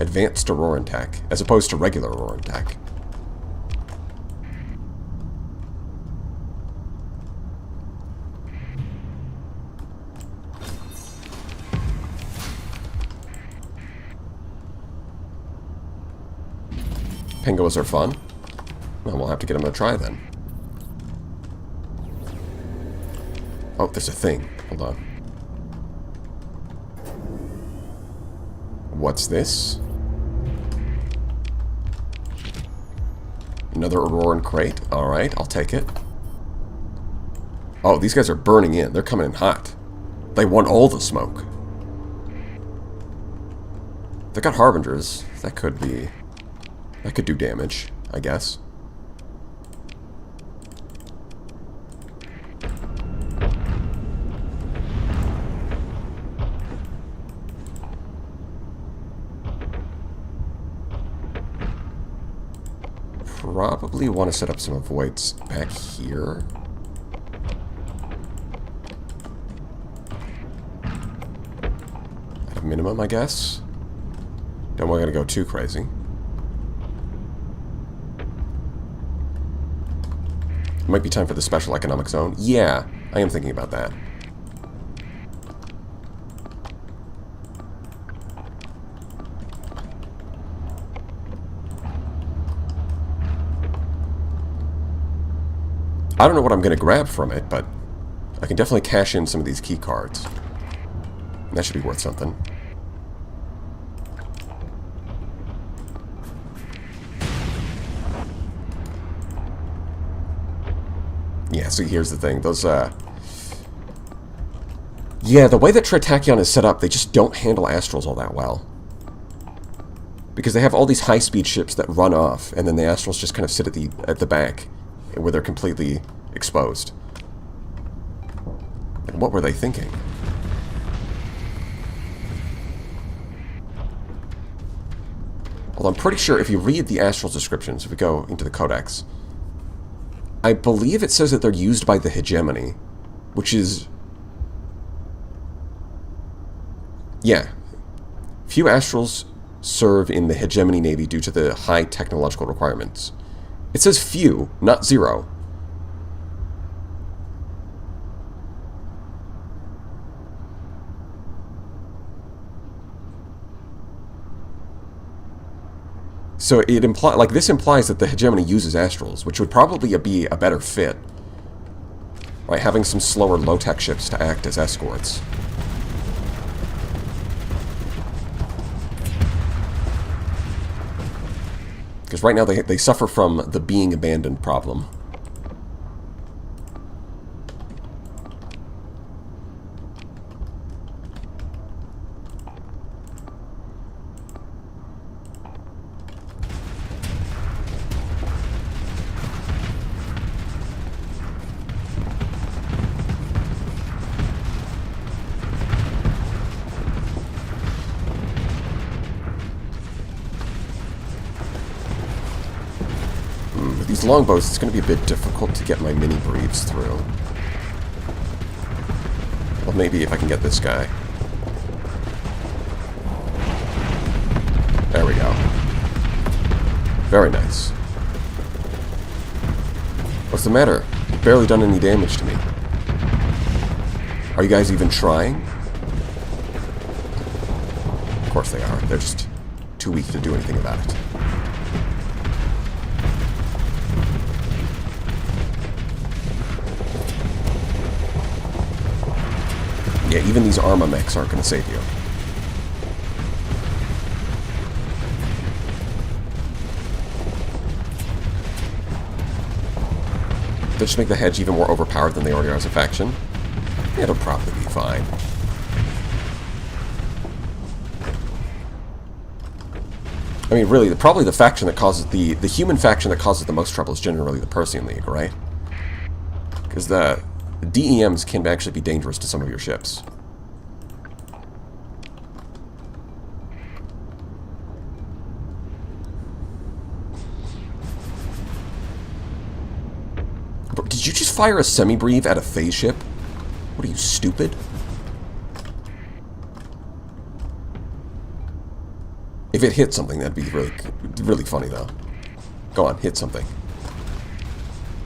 Advanced Auroran Tech, as opposed to regular Auroran Tech. Pengawas are fun. Well, we'll have to get them a try, then. Oh, there's a thing. Hold on. what's this? Another Auroran crate. Alright, I'll take it. Oh, these guys are burning in. They're coming in hot. They want all the smoke. They got Harbingers. That could be... That could do damage, I guess. Probably want to set up some avoids back here. At a minimum, I guess. Don't want to go too crazy. It might be time for the special economic zone. Yeah, I am thinking about that. I don't know what I'm going to grab from it, but I can definitely cash in some of these key cards. That should be worth something. Yeah, see, here's the thing. Those, yeah, the way that Tritachyon is set up, they just don't handle Astrals all that well. Because they have all these high-speed ships that run off, and then the Astrals just kind of sit at the back, where they're completely exposed. And what were they thinking? Well, I'm pretty sure if you read the Astral descriptions, if we go into the Codex, I believe it says that they're used by the Hegemony, which is... Yeah. Few Astrals serve in the Hegemony Navy due to the high technological requirements. It says few, not zero. So it implies, like, this implies that the Hegemony uses Astrals, which would probably be a better fit. Right, having some slower low-tech ships to act as escorts. Because right now they suffer from the being abandoned problem. These longbows, it's going to be a bit difficult to get my mini breeds through. Well, maybe if I can get this guy. There we go. Very nice. What's the matter? You've barely done any damage to me. Are you guys even trying? Of course they are. They're just too weak to do anything about it. Yeah, even these Arma mechs aren't going to save you. They just make the hedge even more overpowered than they already are as a faction. Yeah, it'll probably be fine. I mean, really, probably the faction that causes the human faction that causes the most trouble is generally the Persian League, right? Because the DEMs can actually be dangerous to some of your ships. But did you just fire a semi-breeve at a phase ship? What are you, stupid? If it hit something, that'd be really funny, though. Go on, hit something.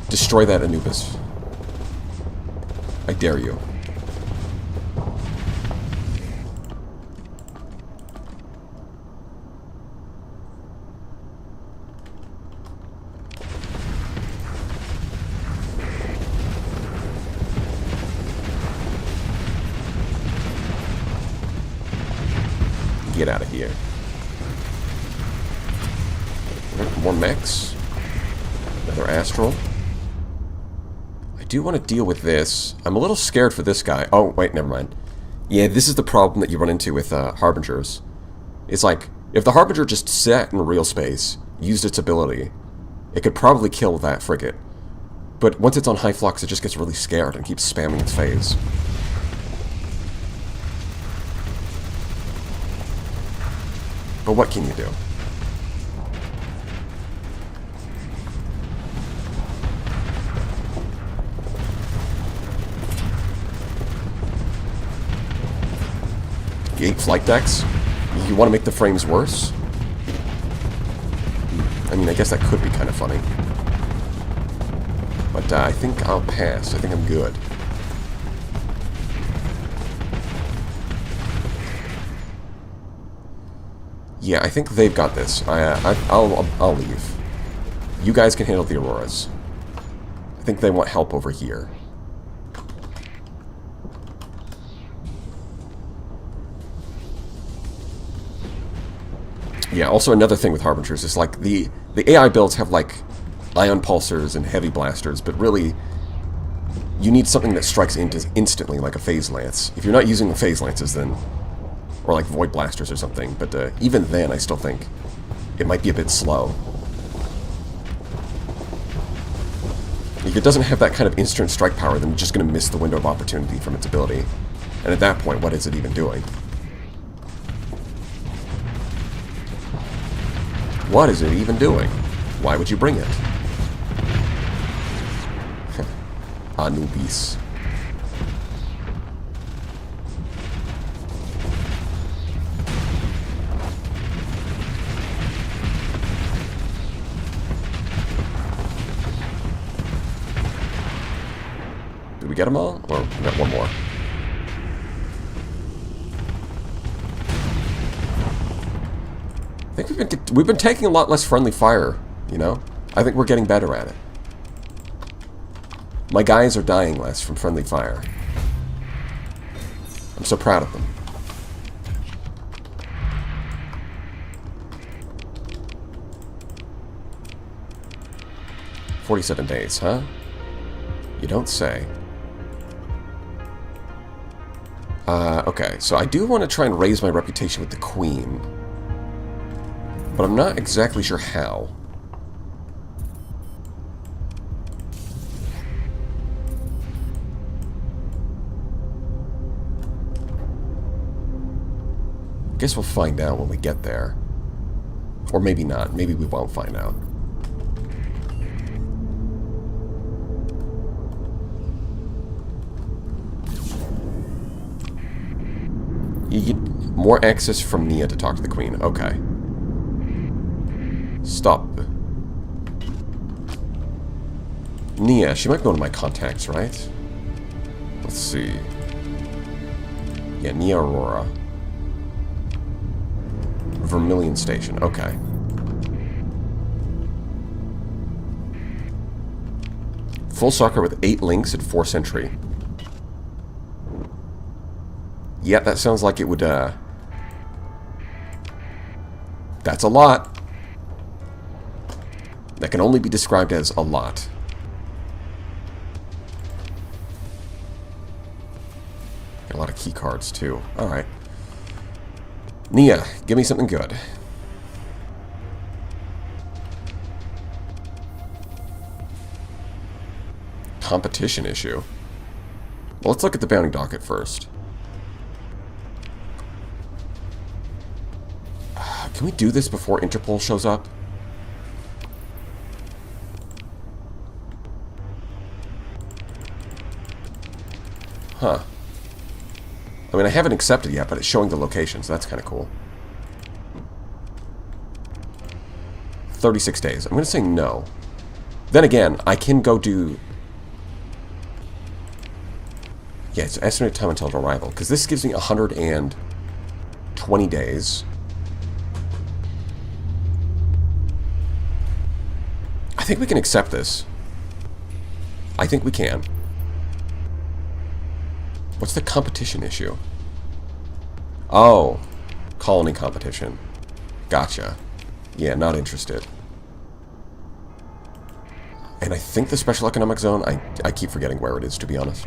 Destroy that Anubis. I dare you. Get out of here. More mechs. Another astral. I do want to deal with this. I'm a little scared for this guy. Oh, wait, never mind. Yeah, this is the problem that you run into with Harbingers. It's like, if the Harbinger just sat in real space, used its ability, it could probably kill that frigate. But once it's on high flux, it just gets really scared and keeps spamming its phase. But what can you do? The 8 flight decks? You want to make the frames worse? I mean, I guess that could be kind of funny. But I think I'll pass. I think I'm good. Yeah, I think they've got this. I'll leave. You guys can handle the Auroras. I think they want help over here. Yeah, also another thing with Harbingers is like the AI builds have like ion pulsers and heavy blasters, but really you need something that strikes instantly, like a phase lance. If you're not using the phase lances, then, or like void blasters or something, but even then I still think it might be a bit slow. If it doesn't have that kind of instant strike power, then you're just going to miss the window of opportunity from its ability. And at that point, what is it even doing? What is it even doing? Why would you bring it? Anubis. Did we get them all? Or we got one more? I think we've been taking a lot less friendly fire, you know? I think we're getting better at it. My guys are dying less from friendly fire. I'm so proud of them. "47 days, huh? You don't say." Okay, so I do want to try and raise my reputation with the Queen. But I'm not exactly sure how. Guess we'll find out when we get there. Or maybe not. Maybe we won't find out. You get more access from Nia to talk to the Queen. Okay. Stop. Nia, she might be one of my contacts, right? Let's see. Yeah, Nia Aurora. Vermilion Station, okay. Full soccer with 8 links at 4 Sentry. Yeah, that sounds like it would, that's a lot. That can only be described as a lot. Got a lot of key cards, too. Alright. Nia, give me something good. Competition issue. Well, let's look at the bounty docket first. Can we do this before Interpol shows up? Huh. I mean, I haven't accepted yet, but it's showing the location, so that's kind of cool. 36 days. I'm going to say no. Then again, I can go do... Yeah, it's estimated time until arrival, because this gives me 120 days. I think we can accept this. I think we can. What's the competition issue? Oh, colony competition. Gotcha. Yeah, not interested. And I think the special economic zone, I keep forgetting where it is, to be honest.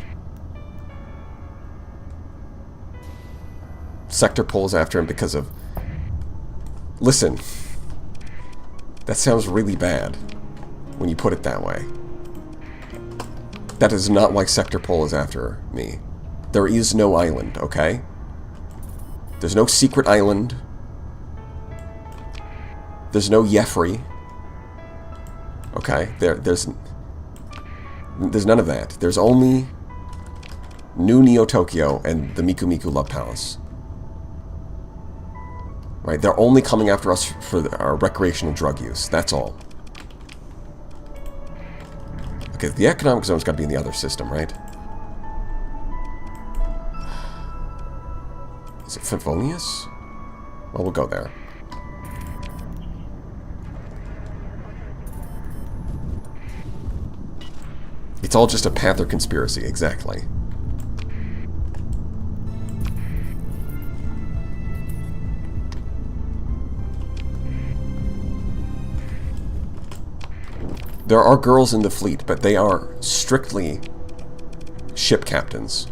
Sector pulls after him because of... Listen. That sounds really bad when you put it that way. That is not why Sector Pole is after me. There is no island, okay? There's no secret island. There's no Jeffrey. Okay? There's none of that. There's only New Neo Tokyo and the Miku Miku Love Palace. Right? They're only coming after us for our recreational drug use. That's all. Okay, the economic zone's got to be in the other system, right? Is it Favonius? Well, we'll go there. It's all just a Panther conspiracy, exactly. There are girls in the fleet, but they are strictly ship captains.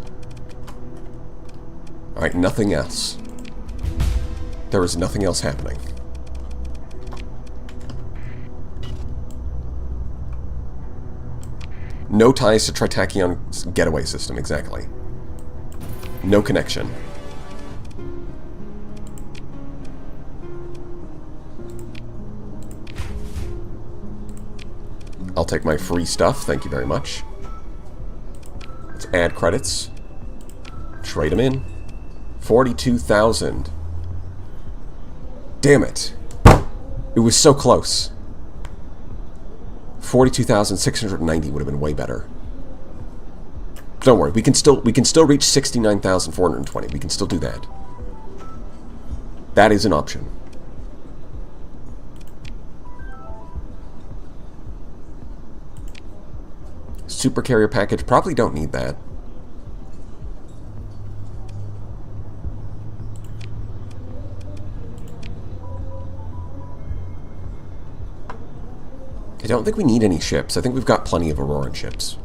Alright, nothing else. There is nothing else happening. No ties to Tritachion's getaway system, exactly. No connection. I'll take my free stuff, thank you very much. Let's add credits. Trade them in. 42,000. Damn it. It was so close. 42,690 would have been way better. Don't worry, we can still reach 69,420. We can still do that. That is an option. Super carrier package, probably don't need that. I don't think we need any ships. I think we've got plenty of Auroran ships.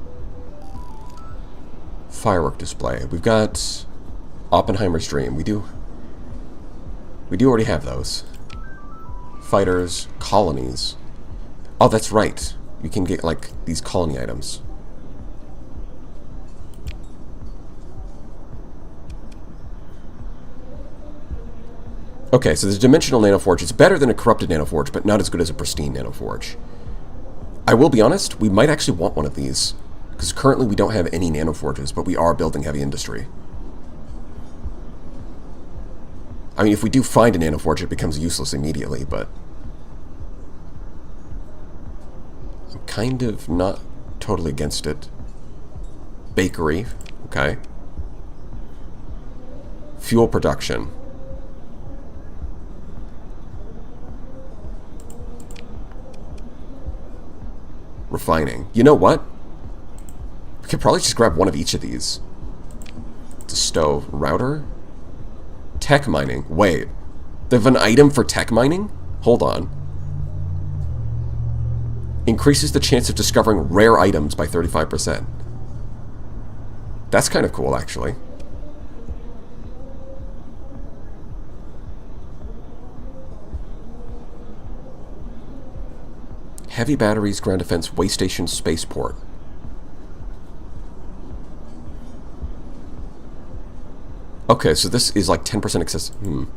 Firework display. We've got Oppenheimer's Dream. We do already have those. Fighters, colonies. Oh, that's right. You can get, like, these colony items. Okay, so there's a dimensional nanoforge. It's better than a corrupted nanoforge, but not as good as a pristine nanoforge. I will be honest, we might actually want one of these, because currently we don't have any nanoforges, but we are building heavy industry. I mean, if we do find a nanoforge, it becomes useless immediately, but... I'm kind of not totally against it. Bakery, okay. Fuel production. Refining. You know what? We could probably just grab one of each of these. It's a stove. Router? Tech mining. Wait. They have an item for tech mining? Hold on. Increases the chance of discovering rare items by 35%. That's kind of cool, actually. Heavy batteries, ground defense, way station, spaceport. Okay, so this is like 10%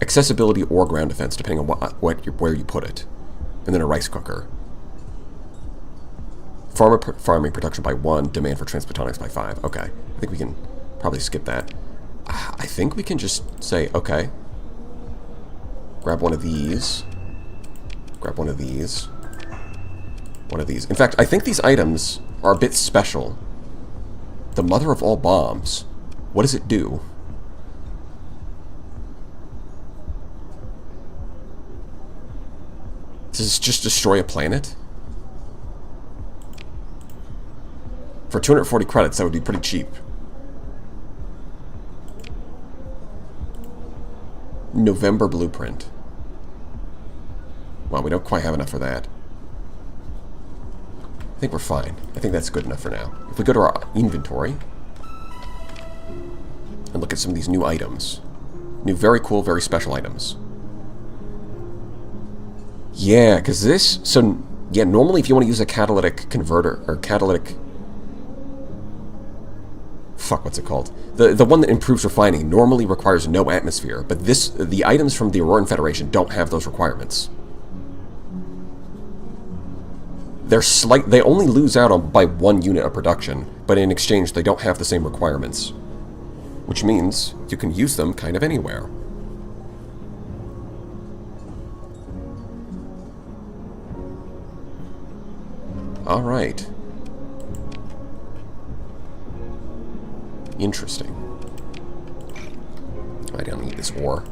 accessibility or ground defense, depending on where you put it. And then a rice cooker. Farming production by 1, demand for transphotonics by 5. Okay, I think we can probably skip that. I think we can just say, okay. Grab one of these. Grab one of these. One of these. In fact, I think these items are a bit special. The mother of all bombs. What does it do? Does this just destroy a planet? For 240 credits, that would be pretty cheap. November blueprint. Well, we don't quite have enough for that. think we're fine. I think that's good enough for now. If we go to our inventory and look at some of these new items. New, very cool, very special items. Yeah, because this... So, yeah, normally if you want to use a catalytic converter, or catalytic... Fuck, what's it called? The one that improves refining normally requires no atmosphere, but the items from the Auroran Federation don't have those requirements. They only lose out by 1 unit of production, but in exchange they don't have the same requirements. Which means you can use them kind of anywhere. Alright. Interesting. I don't need this ore.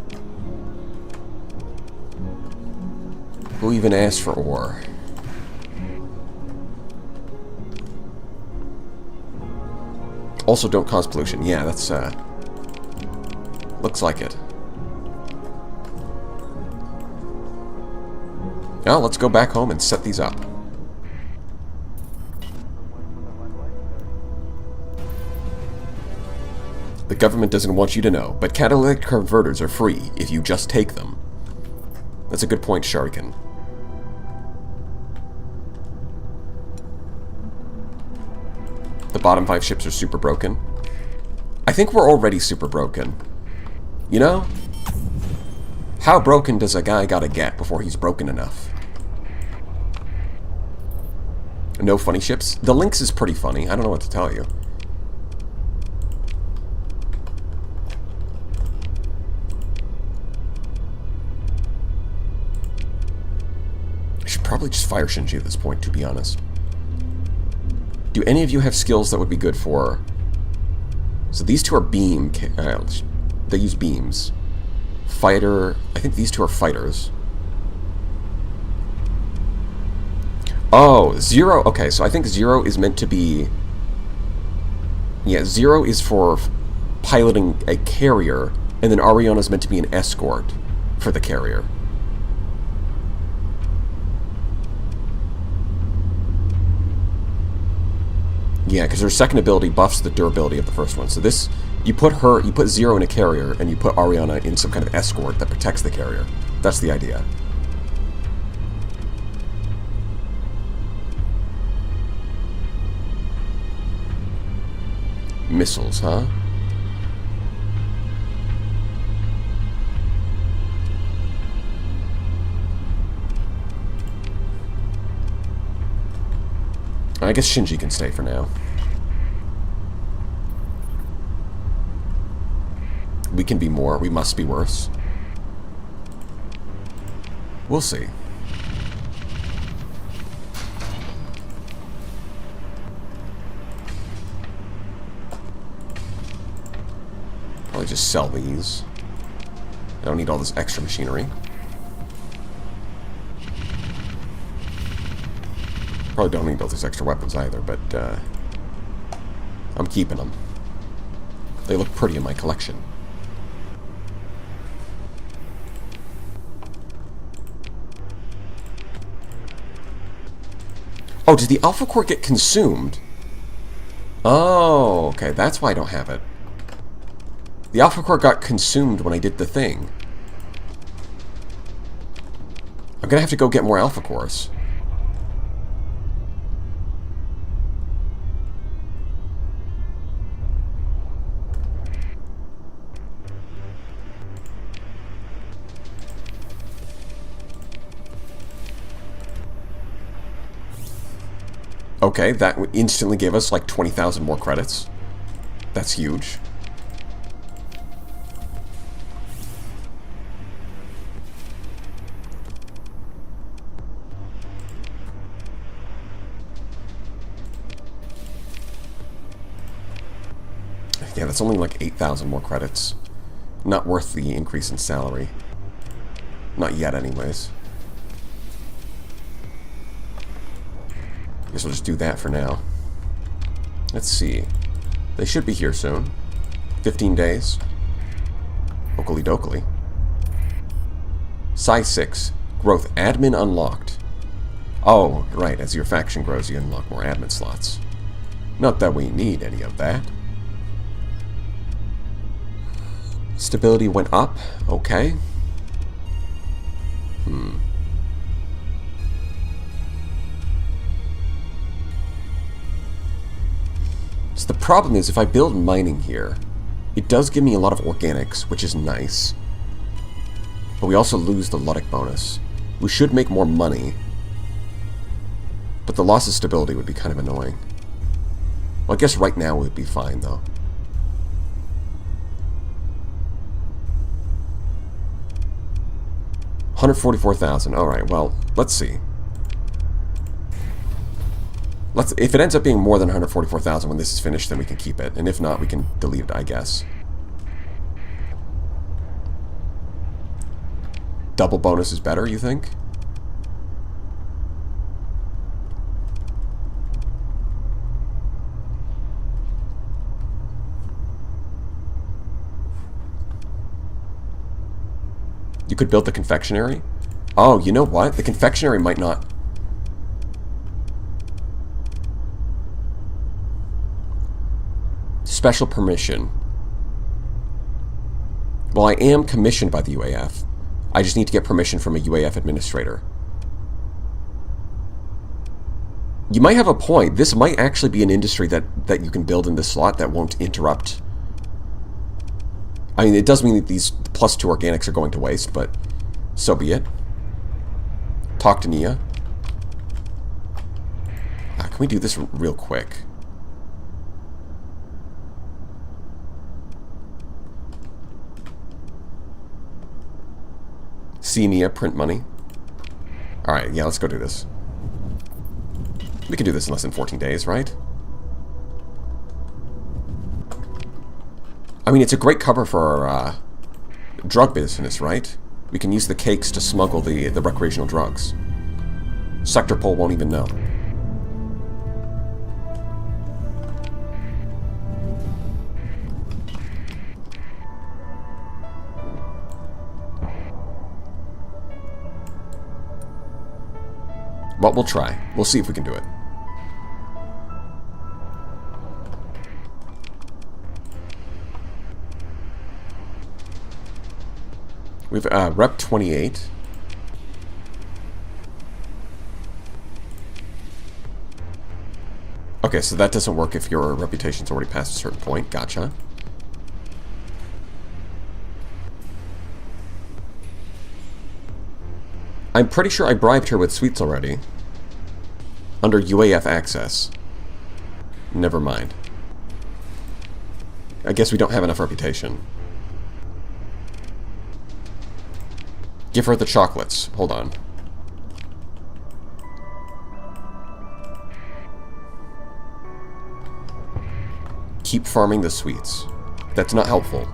Who even asked for ore? Also, don't cause pollution. Yeah, that's, looks like it. Now, let's go back home and set these up. The government doesn't want you to know, but catalytic converters are free if you just take them. That's a good point, Shuriken. The bottom 5 ships are super broken. I think we're already super broken. You know? How broken does a guy gotta get before he's broken enough? No funny ships? The Lynx is pretty funny. I don't know what to tell you. I should probably just fire Shinji at this point, to be honest. Do any of you have skills that would be good for... So these two are beam... they use beams. Fighter... I think these two are fighters. Oh, 0... Okay, so I think 0 is meant to be... Yeah, 0 is for piloting a carrier, and then Ariana is meant to be an escort for the carrier. Yeah, because her second ability buffs the durability of the first one. So this, you put 0 in a carrier, and you put Ariana in some kind of escort that protects the carrier. That's the idea. Missiles, huh? I guess Shinji can stay for now. We can be more. We must be worse. We'll see. Probably just sell these. I don't need all this extra machinery. Probably don't need all these extra weapons either, but I'm keeping them. They look pretty in my collection. Oh, did the Alpha Core get consumed? Oh, okay, that's why I don't have it. The Alpha Core got consumed when I did the thing. I'm gonna have to go get more Alpha Cores. Okay, that instantly gave us like 20,000 more credits. That's huge. Yeah, that's only like 8,000 more credits. Not worth the increase in salary. Not yet, anyways. Guess we'll just do that for now. Let's see. They should be here soon. 15 days. Oakley dokley. Size 6. Growth admin unlocked. Oh, right, as your faction grows, you unlock more admin slots. Not that we need any of that. Stability went up. Okay. So the problem is, if I build mining here, it does give me a lot of organics, which is nice. But we also lose the Ludic bonus. We should make more money. But the loss of stability would be kind of annoying. Well, I guess right now it would be fine, though. $144,000. Alright, well, let's see. If it ends up being more than 144,000 when this is finished, then we can keep it. And if not, we can delete it, I guess. Double bonus is better, you think? You could build the confectionery? Oh, you know what? The confectionery might not... Special permission. Well, I am commissioned by the UAF. I just need to get permission from a UAF administrator. You might have a point. This might actually be an industry that you can build in this slot that won't interrupt. I mean, it does mean that these +2 organics are going to waste, but so be it. Talk to Nia. Can we do this real quick? See Nia, print money. Alright, yeah, let's go do this. We can do this in less than 14 days, right? I mean, it's a great cover for our drug business, right? We can use the cakes to smuggle the recreational drugs. Sector Pole won't even know. But we'll try. We'll see if we can do it. We've rep 28. Okay, so that doesn't work if your reputation's already past a certain point. Gotcha. I'm pretty sure I bribed her with sweets already. Under UAF access. Never mind. I guess we don't have enough reputation. Give her the chocolates. Hold on. Keep farming the sweets. That's not helpful.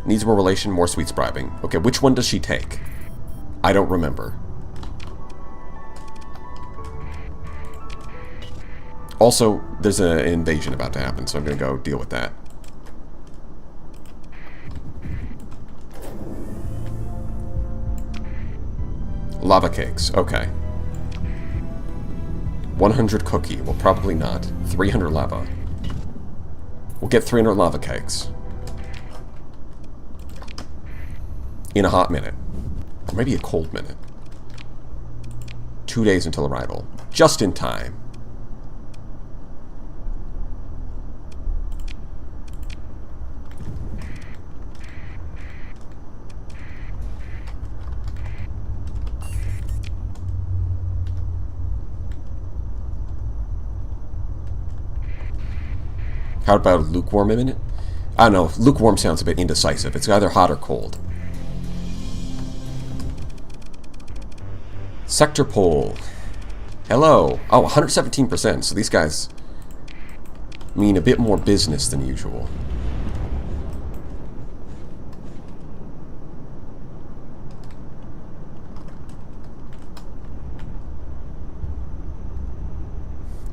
Needs more relation, more sweets bribing. Okay, which one does she take? I don't remember. Also, there's an invasion about to happen, so I'm going to go deal with that. Lava cakes, okay. 100 cookie, well probably not. 300 lava. We'll get 300 lava cakes. In a hot minute. Or maybe a cold minute. 2 days until arrival. Just in time. How about a lukewarm minute? I don't know, lukewarm sounds a bit indecisive. It's either hot or cold. Sector Pole. Hello. Oh, 117%. So these guys mean a bit more business than usual.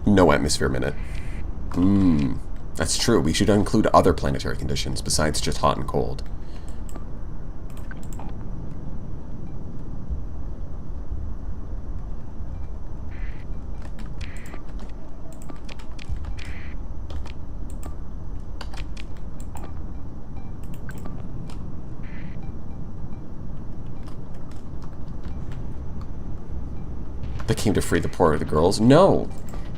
No atmosphere minute. That's true. We should include other planetary conditions besides just hot and cold. They came to free the poor of the girls. No!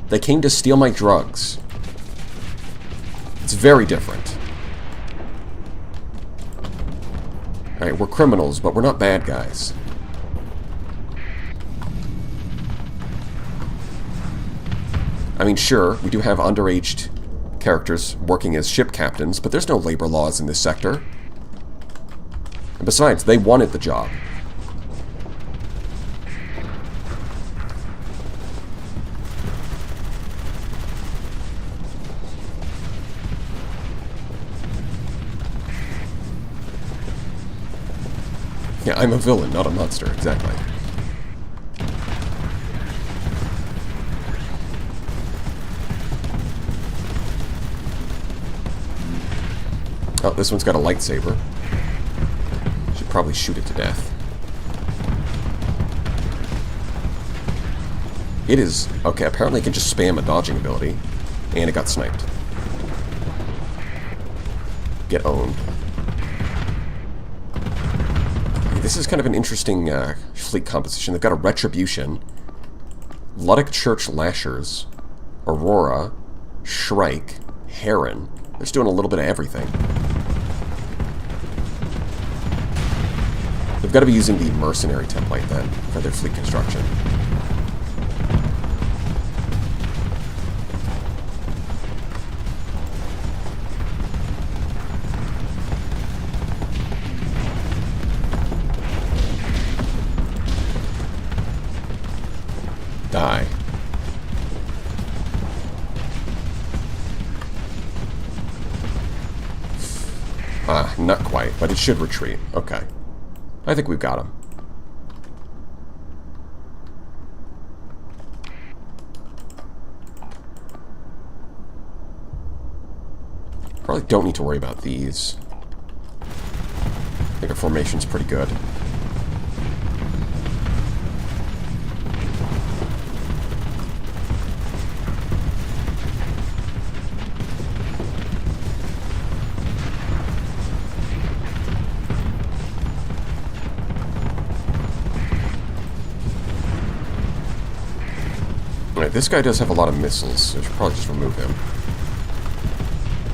They came to steal my drugs. It's very different. Alright, we're criminals, but we're not bad guys. I mean, sure, we do have underaged characters working as ship captains, but there's no labor laws in this sector. And besides, they wanted the job. Yeah, I'm a villain, not a monster, exactly. Oh, this one's got a lightsaber. Should probably shoot it to death. It is... Okay, apparently it can just spam a dodging ability. And it got sniped. Get owned. This is kind of an interesting fleet composition. They've got a Retribution, Luddic Church Lashers, Aurora, Shrike, Heron. They're just doing a little bit of everything. They've got to be using the mercenary template then for their fleet construction. Die. Ah, not quite, but it should retreat. Okay. I think we've got him. Probably don't need to worry about these. I think our formation's pretty good. Alright, this guy does have a lot of missiles, so we should probably just remove him.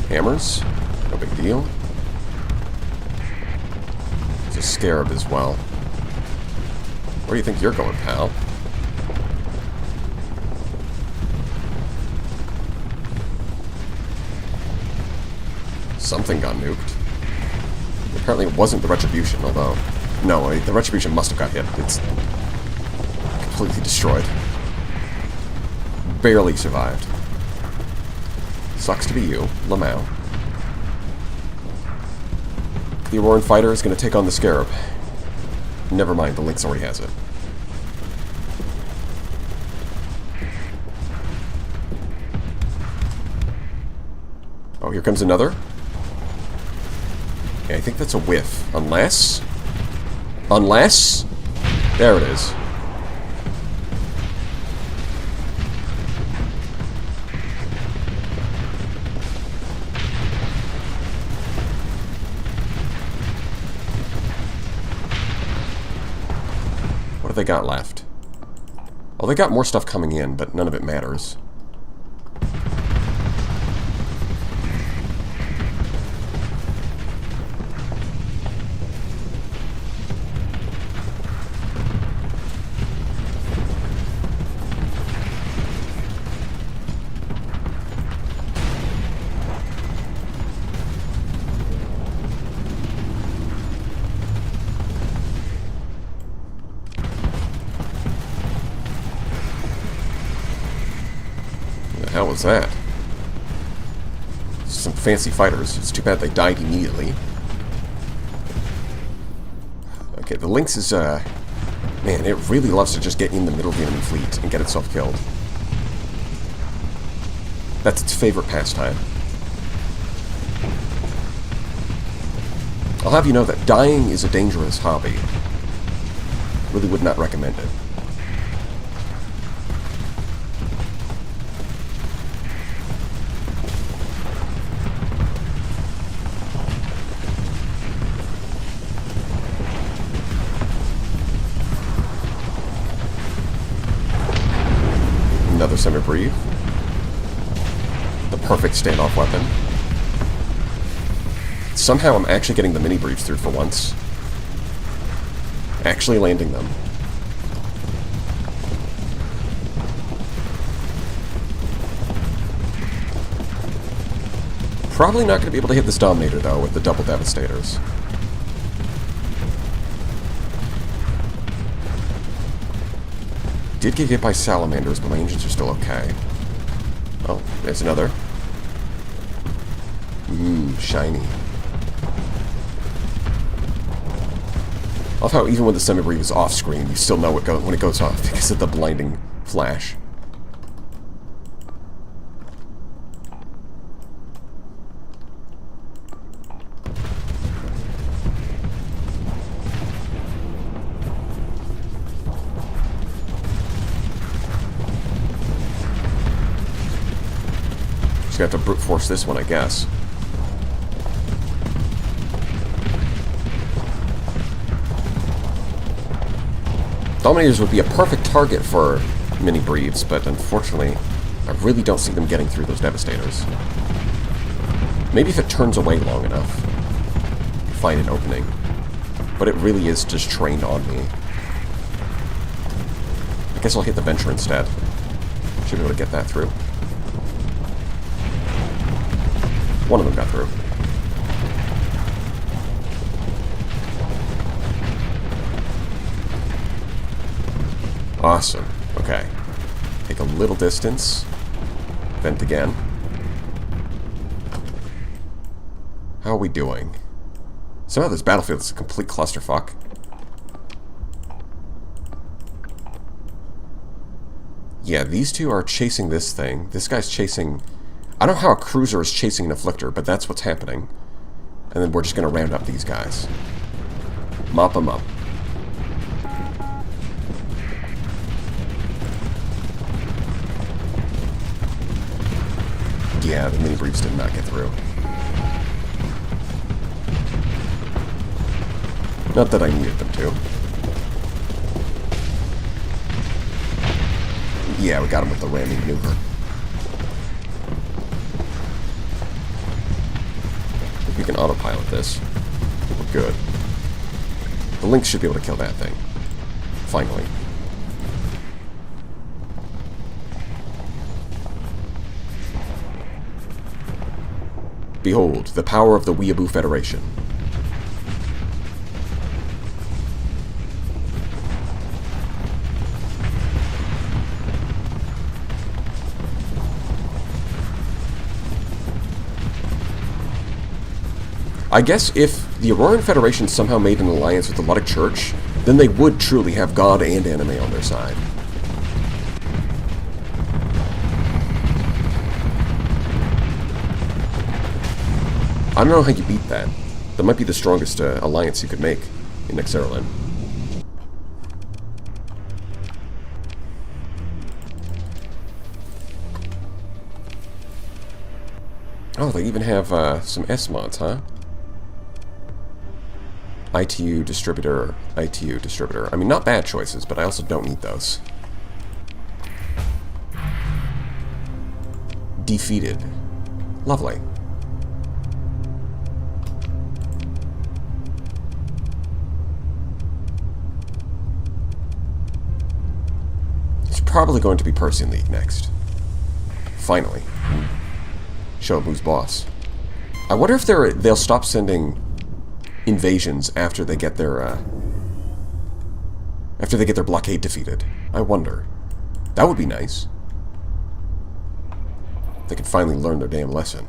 Hammers? No big deal. It's a scarab as well. Where do you think you're going, pal? Something got nuked. Apparently it wasn't the Retribution, although... No, the Retribution must have got hit. It's completely destroyed. Barely survived. Sucks to be you, Lamau. The Auroran fighter is going to take on the Scarab. Never mind, the Lynx already has it. Oh, here comes another. Okay, I think that's a whiff. Unless... There it is. What have they got left? Well, they got more stuff coming in, but none of it matters. The hell was that? Some fancy fighters. It's too bad they died immediately. Okay, the Lynx is, man, it really loves to just get in the middle of the enemy fleet and get itself killed. That's its favorite pastime. I'll have you know that dying is a dangerous hobby. Really would not recommend it. semi-brief. The perfect standoff weapon. Somehow I'm actually getting the mini-briefs through for once. Actually landing them. Probably not going to be able to hit this Dominator, though, with the double Devastators. Did get hit by Salamanders, but my engines are still okay. Oh, there's another. Shiny. I love how even when the semi-brief is off-screen, you still know when it goes off because of the blinding flash. Just have to brute force this one, I guess. Dominators would be a perfect target for mini-briefs, but unfortunately, I really don't see them getting through those Devastators. Maybe if it turns away long enough, find an opening. But it really is just trained on me. I guess I'll hit the Venture instead. Should be able to get that through. One of them got through. Awesome. Okay. Take a little distance. Vent again. How are we doing? Somehow this battlefield is a complete clusterfuck. Yeah, these two are chasing this thing. This guy's chasing... I don't know how a cruiser is chasing an Afflictor, but that's what's happening. And then we're just going to round up these guys. Mop them up. Yeah, the mini-briefs did not get through. Not that I needed them to. Yeah, we got him with the ramming maneuver. If we can autopilot this, we're good. The Lynx should be able to kill that thing. Finally. Behold, the power of the Weeaboo Federation. I guess if the Auroran Federation somehow made an alliance with the Ludic Church, then they would truly have God and anime on their side. I don't know how you beat that. That might be the strongest alliance you could make in Nexerelin. Oh, they even have some S-mods, huh? ITU distributor, ITU distributor. I mean, not bad choices, but I also don't need those. Defeated. Lovely. It's probably going to be Persian League next. Finally. Show them who's boss. I wonder if they'll stop sending invasions after they get their blockade defeated. I wonder. That would be nice. They can finally learn their damn lesson.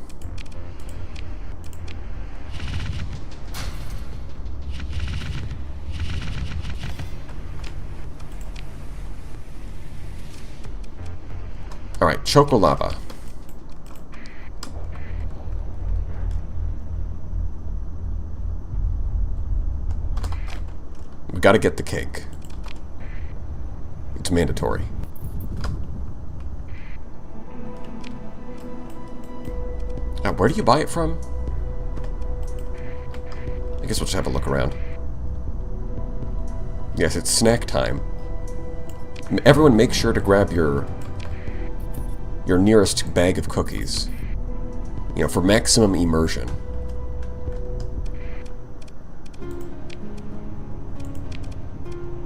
Alright, Chocolava. We gotta get the cake. It's mandatory. Now, where do you buy it from? I guess we'll just have a look around. Yes, it's snack time. Everyone make sure to grab your your nearest bag of cookies. You know, for maximum immersion.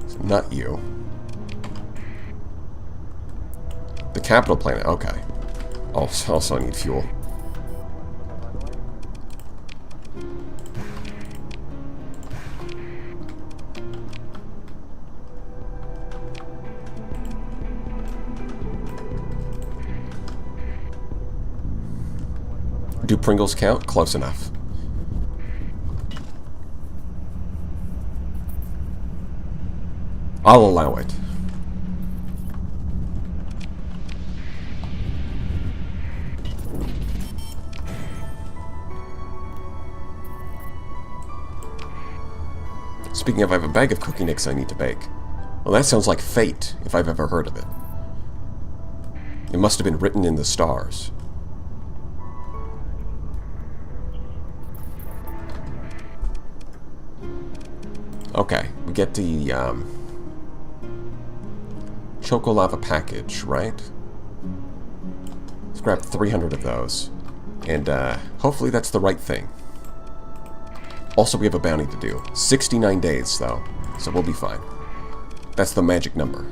So not you. The capital planet, okay. Also need fuel. Do Pringles count? Close enough. I'll allow it. Speaking of, I have a bag of cookie nicks I need to bake. Well, that sounds like fate, if I've ever heard of it. It must have been written in the stars. Okay, we get the Chocolava package, right? Let's grab 300 of those. And hopefully that's the right thing. Also, we have a bounty to do. 69 days, though, so we'll be fine. That's the magic number.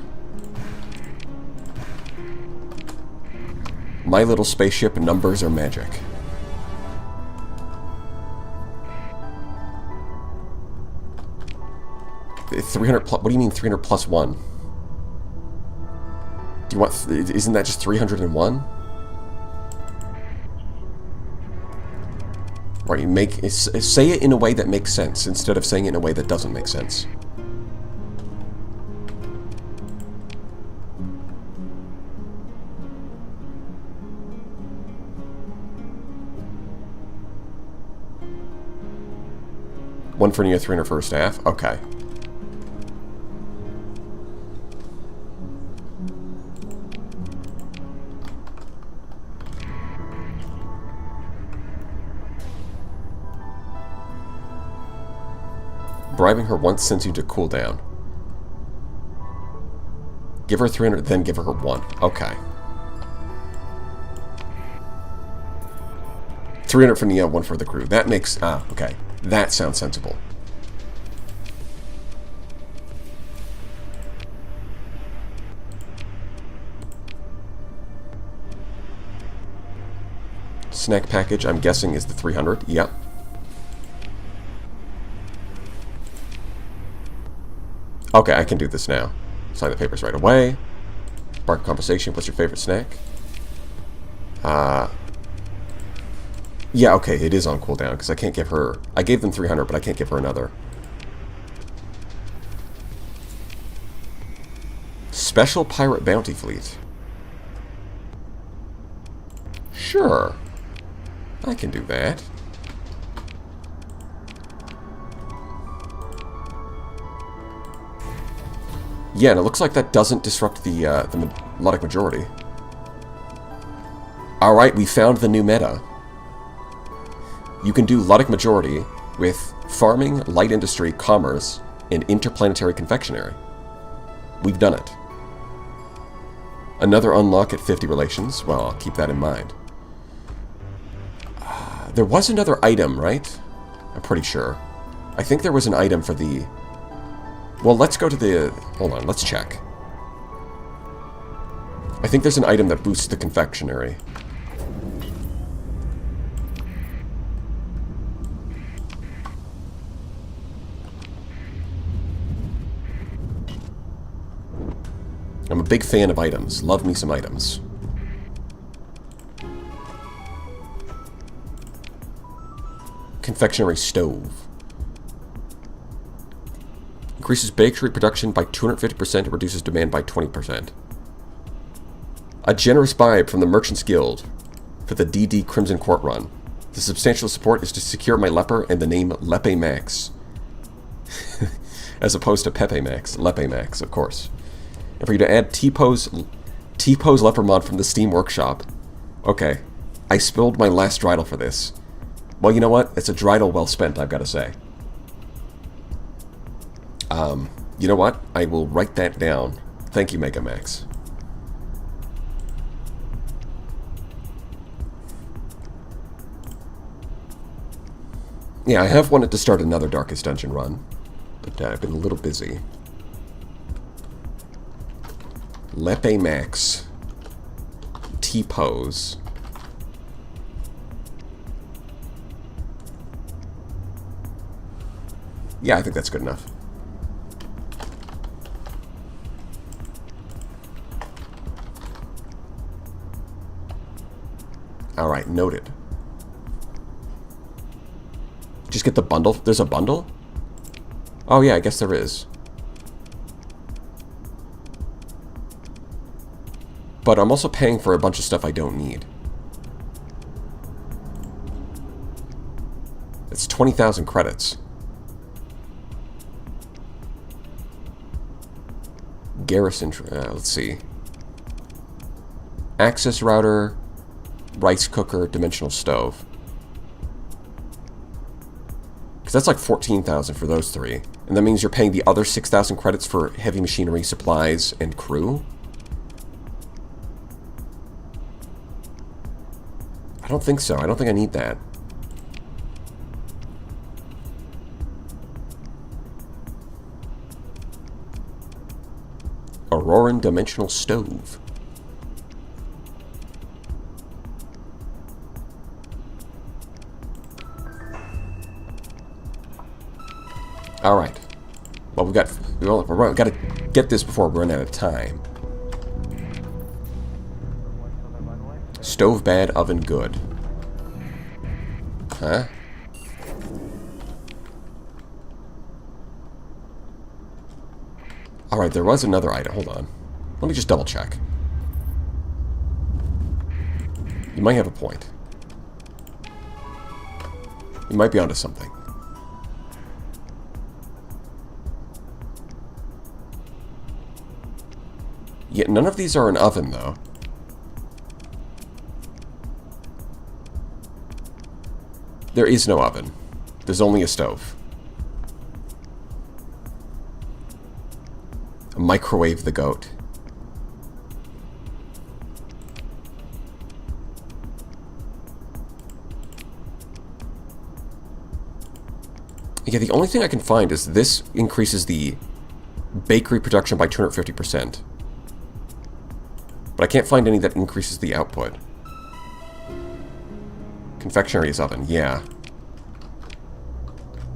My little spaceship, numbers are magic. What do you mean 300 plus 1? Do you want... Isn't that just 301? Right, you say it in a way that makes sense, instead of saying it in a way that doesn't make sense. One for near 300 for staff? Okay. Bribing her once sends you to cooldown. Give her 300, then give her 1. Okay. 300 for Neo, 1 for the crew. That makes... okay. That sounds sensible. Snack package, I'm guessing, is the 300. Yep. Okay, I can do this now. Sign the papers right away. Spark conversation. What's your favorite snack? Yeah, okay, it is on cooldown, because I can't give her... I gave them 300, but I can't give her another. Special Pirate Bounty Fleet. Sure. I can do that. Yeah, and it looks like that doesn't disrupt the melodic majority. Alright, we found the new meta. You can do melodic majority with farming, light industry, commerce, and interplanetary confectionery. We've done it. Another unlock at 50 relations. Well, I'll keep that in mind. There was another item, right? I'm pretty sure. I think there was an item for the... Well, let's go to the... Hold on, let's check. I think there's an item that boosts the confectionery. I'm a big fan of items. Love me some items. Confectionery stove. Increases bakery production by 250% and reduces demand by 20%. A generous bribe from the Merchants Guild for the DD Crimson Court run. The substantial support is to secure my leper and the name Lepe Max. As opposed to Pepe Max. Lepe Max, of course. And for you to add T-Pose leper mod from the Steam Workshop. Okay. I spilled my last dreidel for this. Well, you know what? It's a dreidel well spent, I've got to say. You know what? I will write that down. Thank you, Mega Max. Yeah, I have wanted to start another Darkest Dungeon run, but I've been a little busy. Lepe Max. T-Pose. Yeah, I think that's good enough. Alright, noted. Just get the bundle. There's a bundle? Oh yeah, I guess there is. But I'm also paying for a bunch of stuff I don't need. It's 20,000 credits. Garrison, let's see. Access router, rice cooker, dimensional stove. Because that's like 14,000 for those three. And that means you're paying the other 6,000 credits for heavy machinery, supplies, and crew? I don't think so. I don't think I need that. Auroran dimensional stove. All right. Well, we've got to get this before we run out of time. Stove bad, oven good. Huh? Alright, there was another item. Hold on. Let me just double check. You might have a point. You might be onto something. Yet none of these are an oven, though. There is no oven. There's only a stove. Microwave the goat. Yeah, the only thing I can find is this increases the bakery production by 250%. But I can't find any that increases the output. Confectionery is oven, yeah.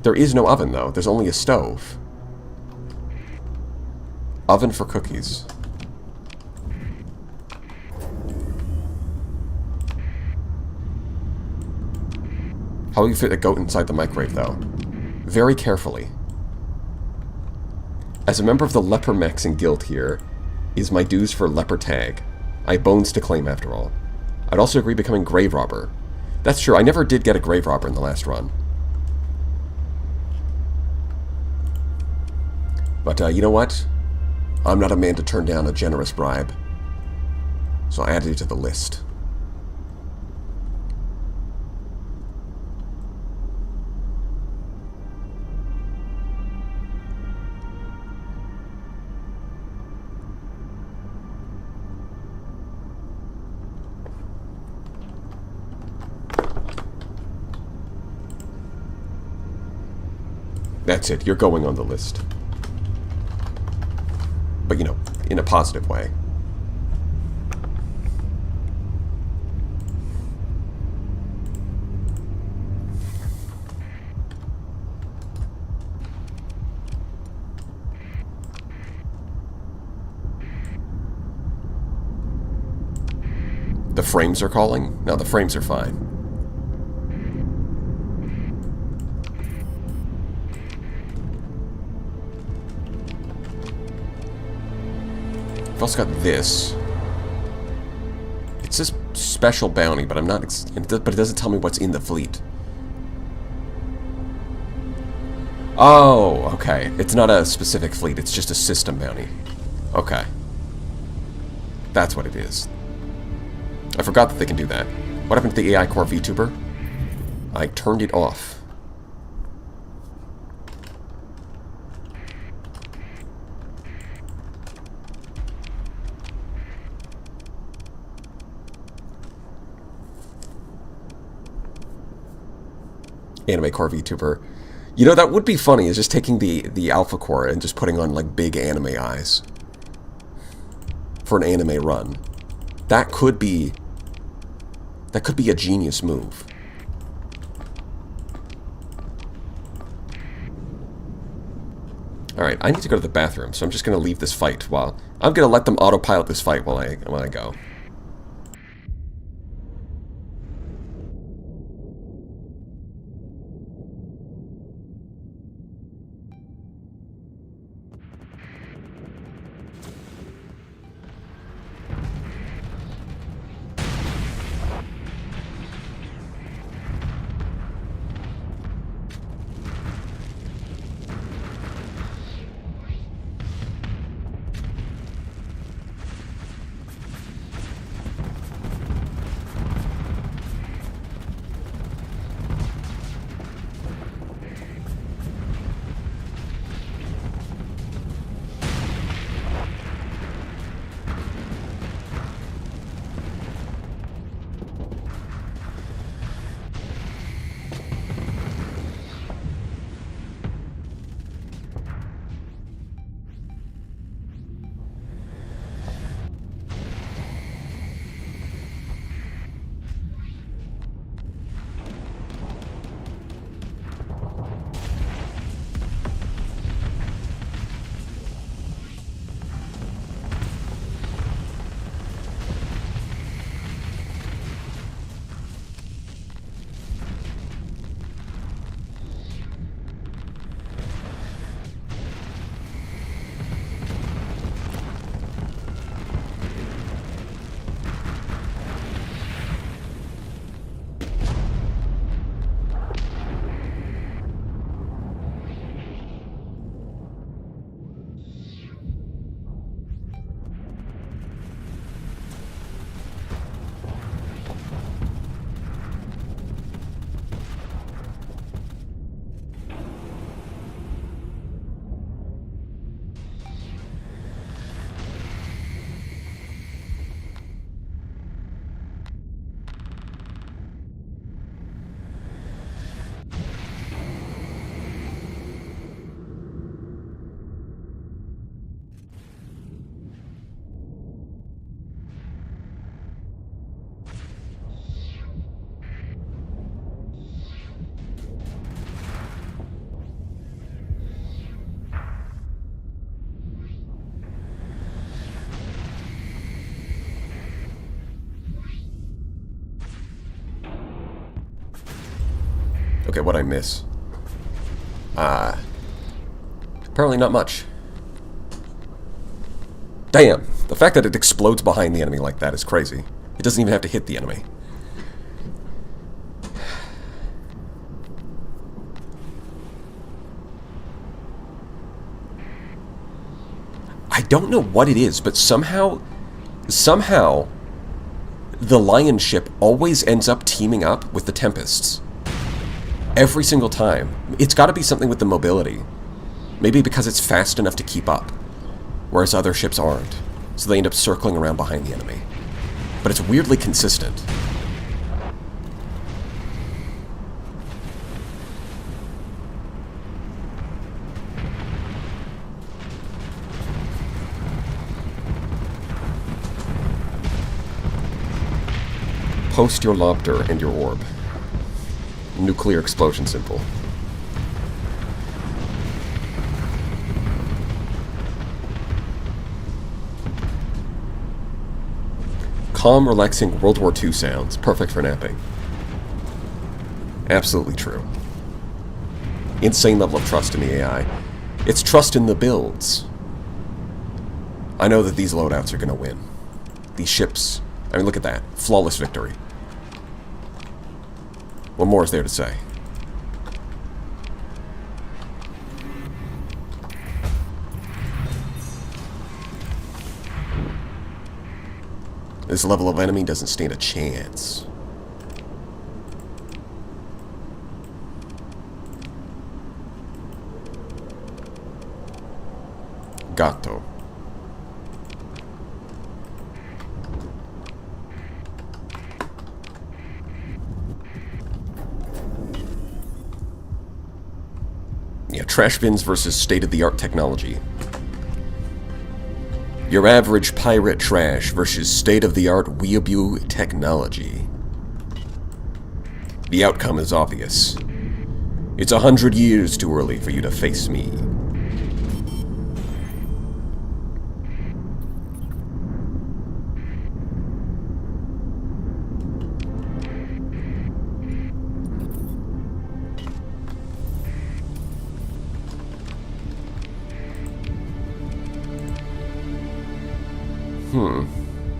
There is no oven, though. There's only a stove. Oven for cookies. How will you fit a goat inside the microwave, though? Very carefully. As a member of the Leper Maxing Guild here, is my dues for Leper Tag. I have bones to claim, after all. I'd also agree becoming Grave Robber. That's true, I never did get a Grave Robber in the last run. But, you know what? I'm not a man to turn down a generous bribe. So I added it to the list. That's it, you're going on the list. But, you know, in a positive way. The frames are calling? No, the frames are fine. I've also got this. It says special bounty, but I'm not. But it doesn't tell me what's in the fleet. Oh, okay. It's not a specific fleet. It's just a system bounty. Okay. That's what it is. I forgot that they can do that. What happened to the AI Core VTuber? I turned it off. anime core VTuber. You know, that would be funny, is just taking the alpha core and just putting on, like, big anime eyes for an anime run. That could be a genius move. Alright, I need to go to the bathroom, so I'm just going to leave this fight while... I'm going to let them autopilot this fight while I go. Okay, what'd I miss? Apparently not much. Damn! The fact that it explodes behind the enemy like that is crazy. It doesn't even have to hit the enemy. I don't know what it is, but somehow, the Lion ship always ends up teaming up with the Tempests. Every single time. It's got to be something with the mobility. Maybe because it's fast enough to keep up, whereas other ships aren't. So they end up circling around behind the enemy. But it's weirdly consistent. Post your lobster and your orb. Nuclear explosion symbol. Calm, relaxing World War II sounds. Perfect for napping. Absolutely true. Insane level of trust in the AI. It's trust in the builds. I know that these loadouts are going to win. These ships... I mean, look at that. Flawless victory. What more is there to say? This level of enemy doesn't stand a chance. Gatto. Trash bins versus state-of-the-art technology. Your average pirate trash versus state-of-the-art Weeb technology. The outcome is obvious. It's 100 years too early for you to face me.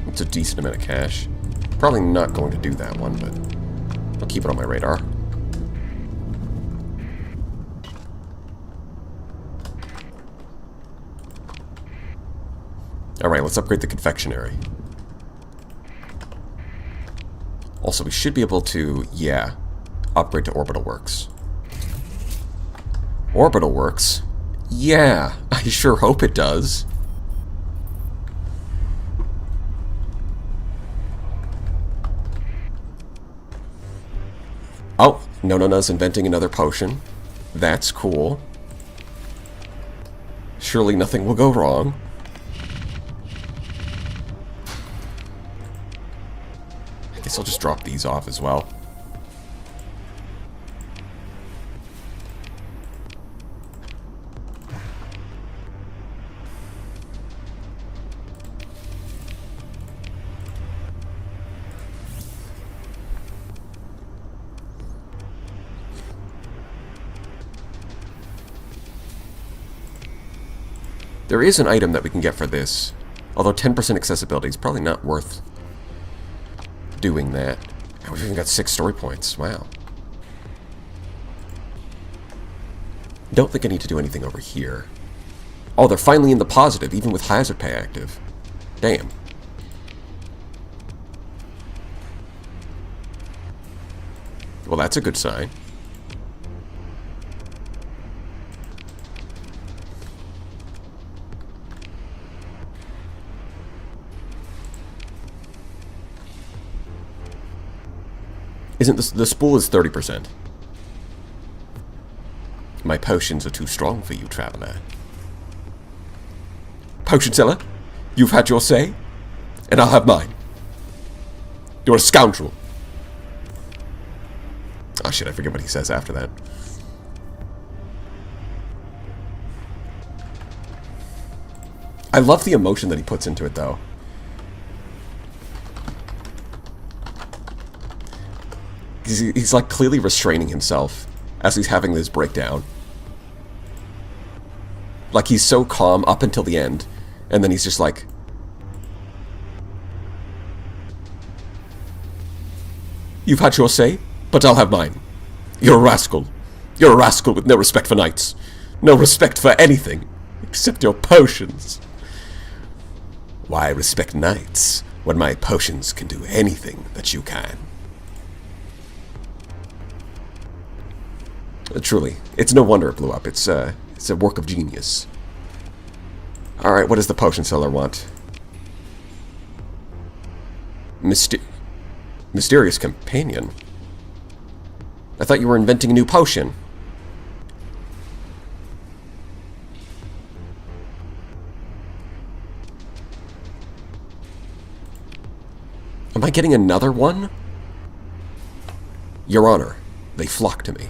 It's a decent amount of cash. Probably not going to do that one, but I'll keep it on my radar. Alright, let's upgrade the confectionery. Also, we should be able to, yeah, upgrade to Orbital Works. Orbital Works? Yeah, I sure hope it does. Oh, Nonona's inventing another potion. That's cool. Surely nothing will go wrong. I guess I'll just drop these off as well. There is an item that we can get for this, although 10% accessibility is probably not worth doing that. And we've even got 6 story points. Wow. Don't think I need to do anything over here. Oh, they're finally in the positive, even with hazard pay active. Damn. Well, that's a good sign. Isn't the spool is 30%. My potions are too strong for you, traveler. Potion seller, you've had your say, and I'll have mine. You're a scoundrel. Oh shit, I forget what he says after that. I love the emotion that he puts into it, though. He's like clearly restraining himself as he's having this breakdown. Like he's so calm up until the end, and then he's just like, "You've had your say, but I'll have mine. You're a rascal. You're a rascal with no respect for knights. No respect for anything, except your potions. Why respect knights when my potions can do anything that you can?" Truly, it's no wonder it blew up. It's a work of genius. Alright, what does the potion seller want? Mysterious companion? I thought you were inventing a new potion. Am I getting another one? Your Honor, they flock to me.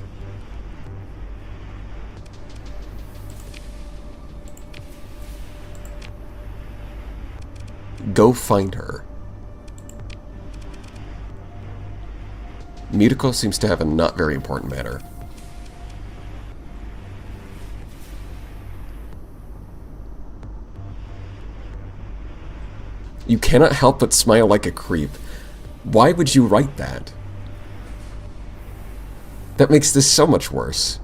Go find her. Mimikko seems to have a not very important matter. You cannot help but smile like a creep. Why would you write that? That makes this so much worse.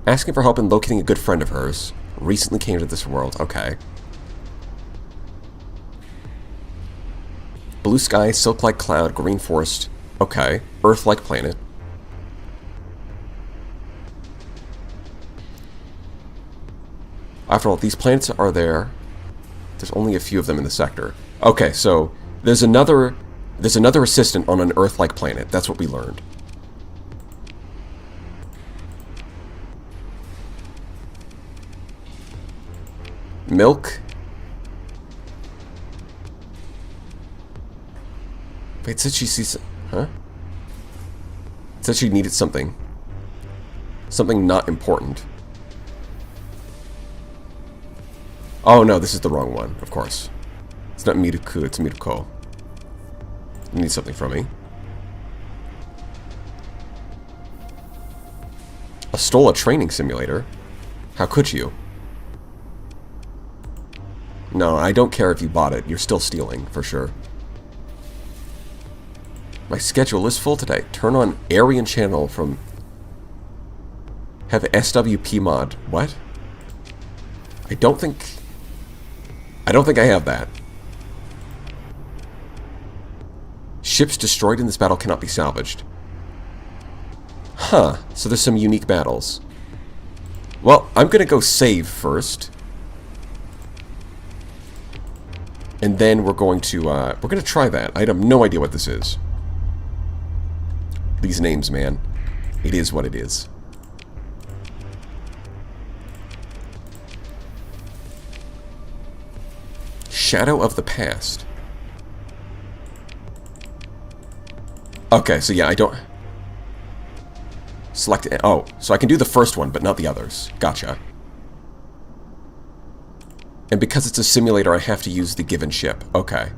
Asking for help in locating a good friend of hers. Recently came to this world. Okay. Blue sky, silk-like cloud, green forest. Okay. Earth-like planet. After all, these planets are there. There's only a few of them in the sector. Okay, so There's another assistant on an Earth-like planet. That's what we learned. Milk. Wait, it said she sees... Huh? It said she needed something. Something not important. Oh, no, this is the wrong one, of course. It's not Mimikko, it's Mimikko. You need something from me. Stole a training simulator? How could you? No, I don't care if you bought it. You're still stealing, for sure. My schedule is full today. Turn on Aryan channel from... Have SWP mod. What? I don't think I have that. Ships destroyed in this battle cannot be salvaged. Huh. So there's some unique battles. Well, I'm gonna go save first. And then we're going to try that. I have no idea what this is. These names, man. It is what it is. Shadow of the Past. Okay, so yeah, I don't... Select... Oh, so I can do the first one, but not the others. Gotcha. And because it's a simulator, I have to use the given ship. Okay.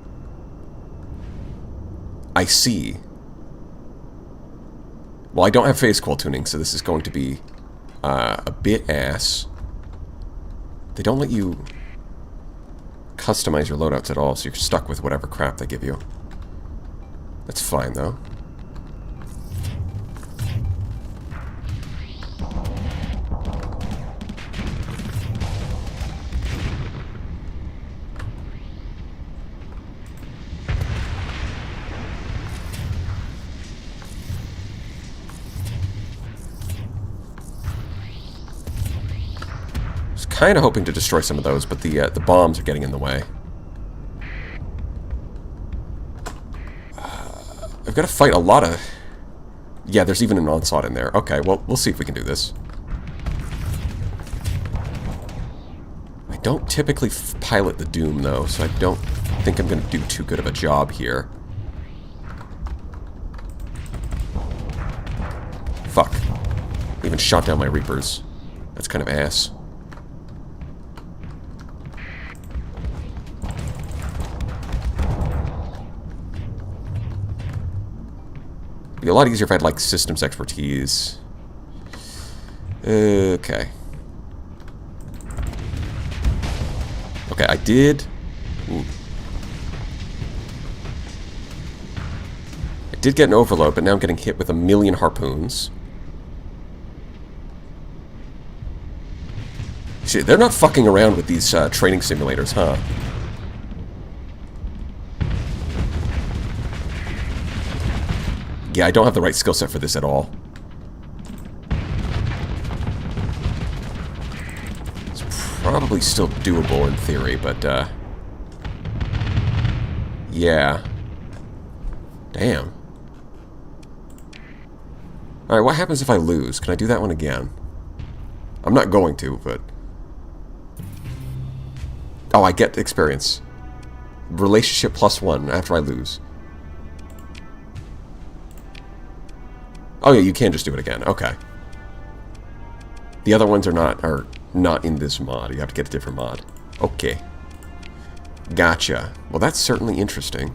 I see. Well, I don't have phase coil tuning, so this is going to be a bit ass. They don't let you customize your loadouts at all, so you're stuck with whatever crap they give you. That's fine, though. Kind of hoping to destroy some of those, but the bombs are getting in the way. I've got to fight a lot of... Yeah, there's even an onslaught in there. Okay, well, we'll see if we can do this. I don't typically pilot the Doom, though, so I don't think I'm going to do too good of a job here. Fuck. I even shot down my Reapers. That's kind of ass. It'd be a lot easier if I had, like, systems expertise. Okay. Okay, I did... Ooh. I did get an overload, but now I'm getting hit with 1,000,000 harpoons. See, they're not fucking around with these training simulators, huh? Yeah, I don't have the right skill set for this at all. It's probably still doable in theory, but, yeah. Damn. Alright, what happens if I lose? Can I do that one again? I'm not going to, but... Oh, I get experience. Relationship +1 after I lose. Oh yeah, you can just do it again. Okay. The other ones are not in this mod. You have to get a different mod. Okay. Gotcha. Well, that's certainly interesting.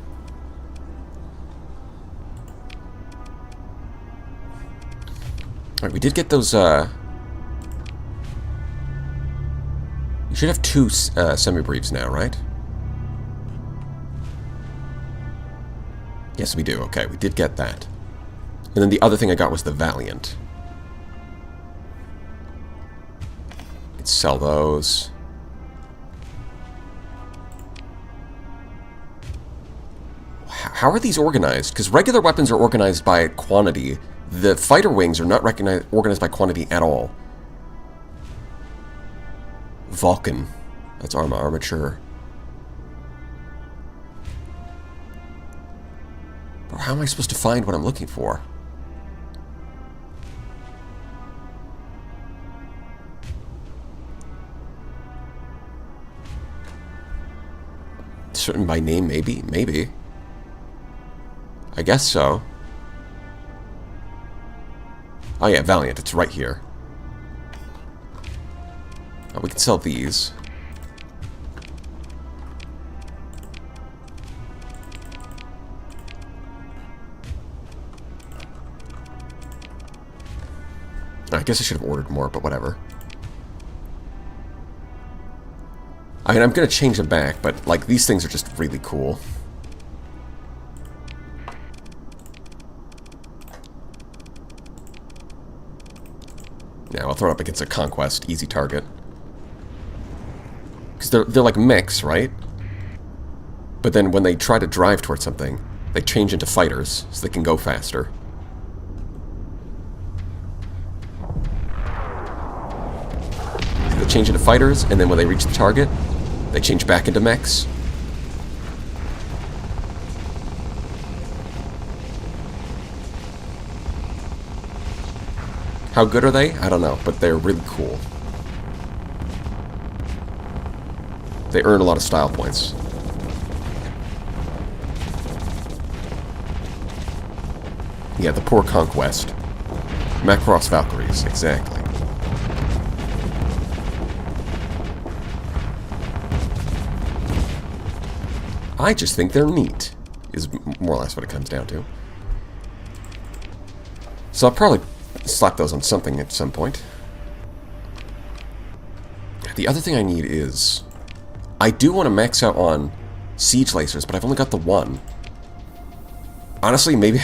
Alright, we did get those, You should have 2 semi-briefs now, right? Yes, we do. Okay, we did get that. And then the other thing I got was the Valiant. Let's sell those. How are these organized? Because regular weapons are organized by quantity. The fighter wings are not organized by quantity at all. Vulcan. That's Arma, armature. How am I supposed to find what I'm looking for? Certain by name, maybe? Maybe. I guess so. Oh yeah, Valiant, it's right here. Oh, we can sell these. I guess I should have ordered more, but whatever. I mean, I'm going to change them back, but, like, these things are just really cool. Yeah, I'll throw it up against a Conquest, easy target. Because they're like mechs, right? But then when they try to drive towards something, they change into fighters, so they can go faster. They change into fighters, and then when they reach the target, they change back into mechs. How good are they? I don't know, but they're really cool. They earn a lot of style points. Yeah, the poor Conquest. Macross Valkyries, exactly. I just think they're neat, is more or less what it comes down to. So I'll probably slap those on something at some point. The other thing I need is... I do want to max out on siege lasers, but I've only got the one. Honestly, maybe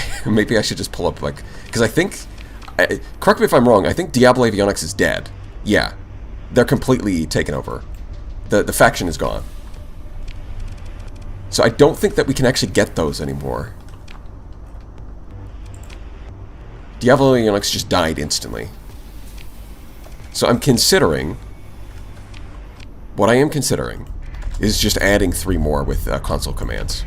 I should just pull up, like... Because I think... correct me if I'm wrong, I think Diable Avionics is dead. Yeah. They're completely taken over. The faction is gone. So I don't think that we can actually get those anymore. Diable Avionics just died instantly. So I'm considering... What I am considering is just adding 3 more with console commands.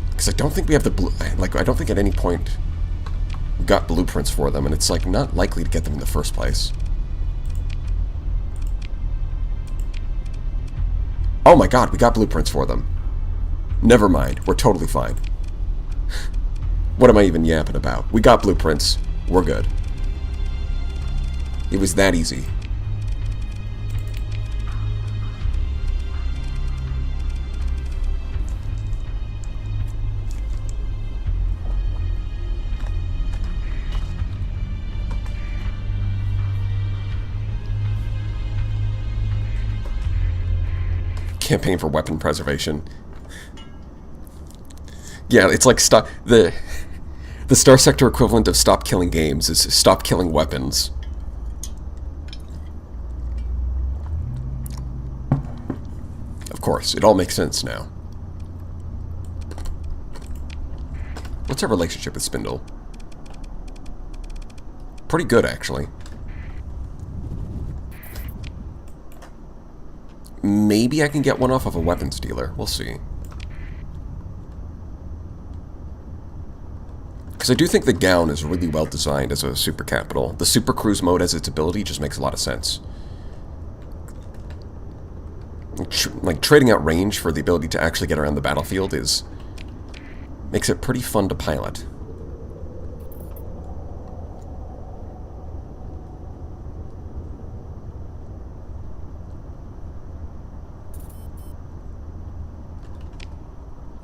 Because I don't think we have the I don't think at any point we got blueprints for them, and it's like not likely to get them in the first place. Oh my god, we got blueprints for them. Never mind, we're totally fine. What am I even yapping about? We got blueprints, we're good. It was that easy. Campaign for weapon preservation. Yeah, it's like the Star Sector equivalent of stop killing games is stop killing weapons. Of course, it all makes sense now. What's our relationship with Spindle? Pretty good, actually. Maybe I can get one off of a weapons dealer. We'll see. Because I do think the gown is really well designed as a super capital. The super cruise mode as its ability just makes a lot of sense. Like, trading out range for the ability to actually get around the battlefield makes it pretty fun to pilot.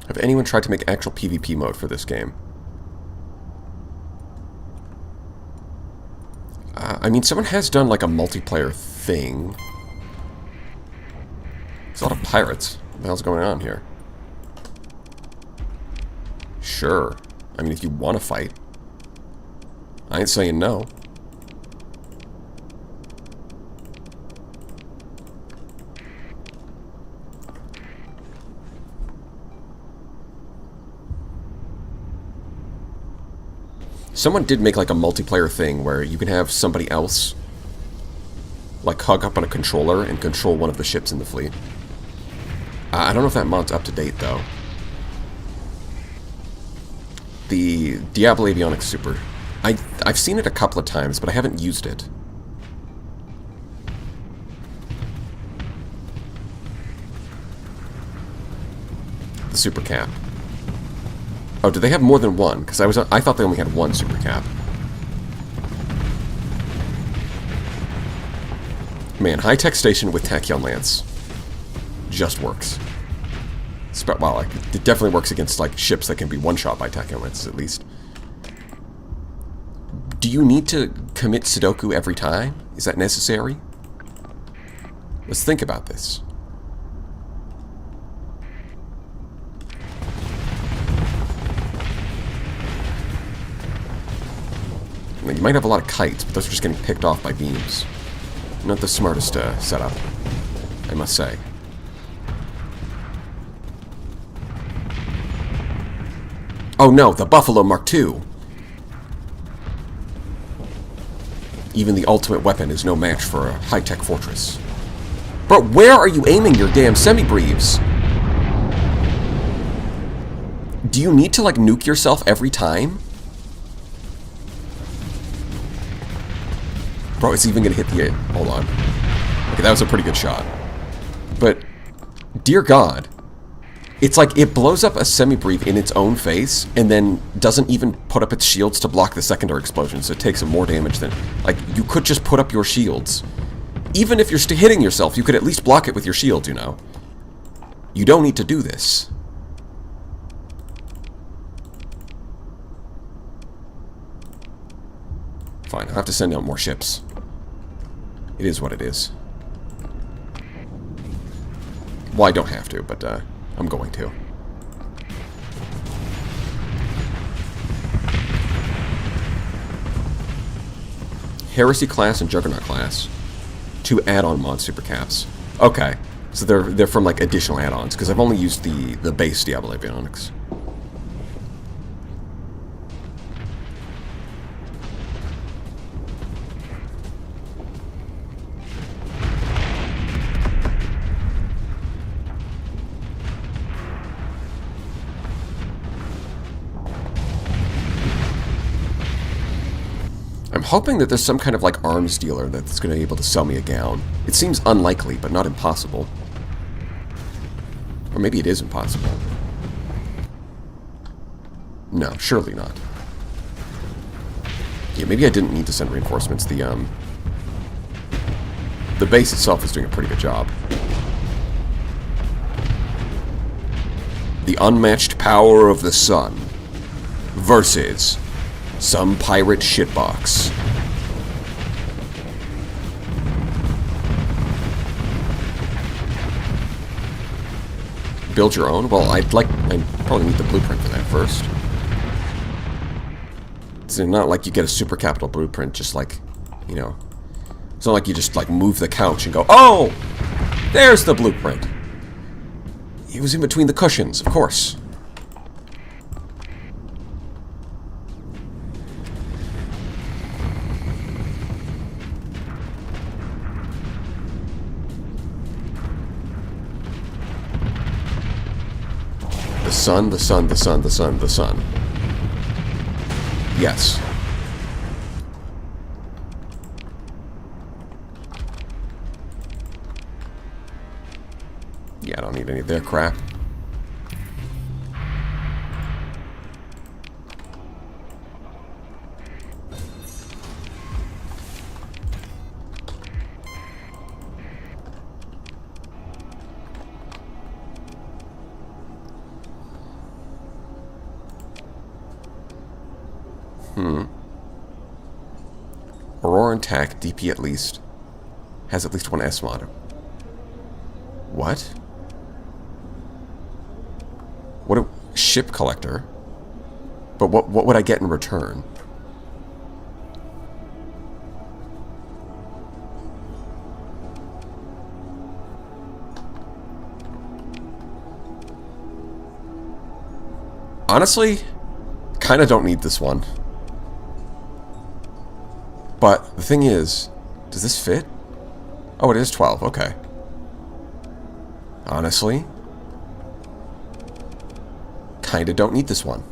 Have anyone tried to make actual PvP mode for this game? I mean, someone has done like a multiplayer thing. There's a lot of pirates. What the hell's going on here? Sure. I mean, if you want to fight. I ain't saying no. Someone did make like a multiplayer thing where you can have somebody else like hug up on a controller and control one of the ships in the fleet. I don't know if that mod's up to date, though. The Diable Avionics Super. I've seen it a couple of times, but I haven't used it. The Super Cap. Oh, do they have more than one? Because I thought they only had one Super Cap. Man, high-tech station with tachyon lance just works. Well, like, it definitely works against like ships that can be one-shot by tachyon lances, at least. Do you need to commit Sudoku every time? Is that necessary? Let's think about this. You might have a lot of kites, but those are just getting picked off by beams. Not the smartest setup, I must say. Oh no, the Buffalo Mark II! Even the ultimate weapon is no match for a high-tech fortress. Bro, where are you aiming your damn semi-breves? Do you need to, like, nuke yourself every time? Bro, it's even gonna hit the... Hold on. Okay, that was a pretty good shot. But, dear God, it's like it blows up a semi-breve in its own face and then doesn't even put up its shields to block the secondary explosion, so it takes more damage than... Like, you could just put up your shields. Even if you're hitting yourself, you could at least block it with your shield, you know. You don't need to do this. Fine, I'll have to send out more ships. It is what it is. Well, I don't have to, but I'm going to. Heresy class and Juggernaut class. 2 add-on mod super caps. Okay, so they're from like additional add-ons because I've only used the base Diable Avionics. I'm hoping that there's some kind of like arms dealer that's going to be able to sell me a gown. It seems unlikely, but not impossible. Or maybe it is impossible. No, surely not. Yeah, maybe I didn't need to send reinforcements. The base itself is doing a pretty good job. The unmatched power of the sun versus some pirate shitbox. Build your own? Well, I'd probably need the blueprint for that first. It's not like you get a super capital blueprint just like, you know. It's not like you just like move the couch and go, oh, there's the blueprint. It was in between the cushions, of course. The sun, the sun, the sun, the sun, the sun. Yes. Yeah, I don't need any of their crap. Aurora Tac, DP at least. Has at least one S mod. What? What a ship collector? But what would I get in return? Honestly, kinda don't need this one. But the thing is, does this fit? Oh, it is 12, okay. Honestly, kinda don't need this one.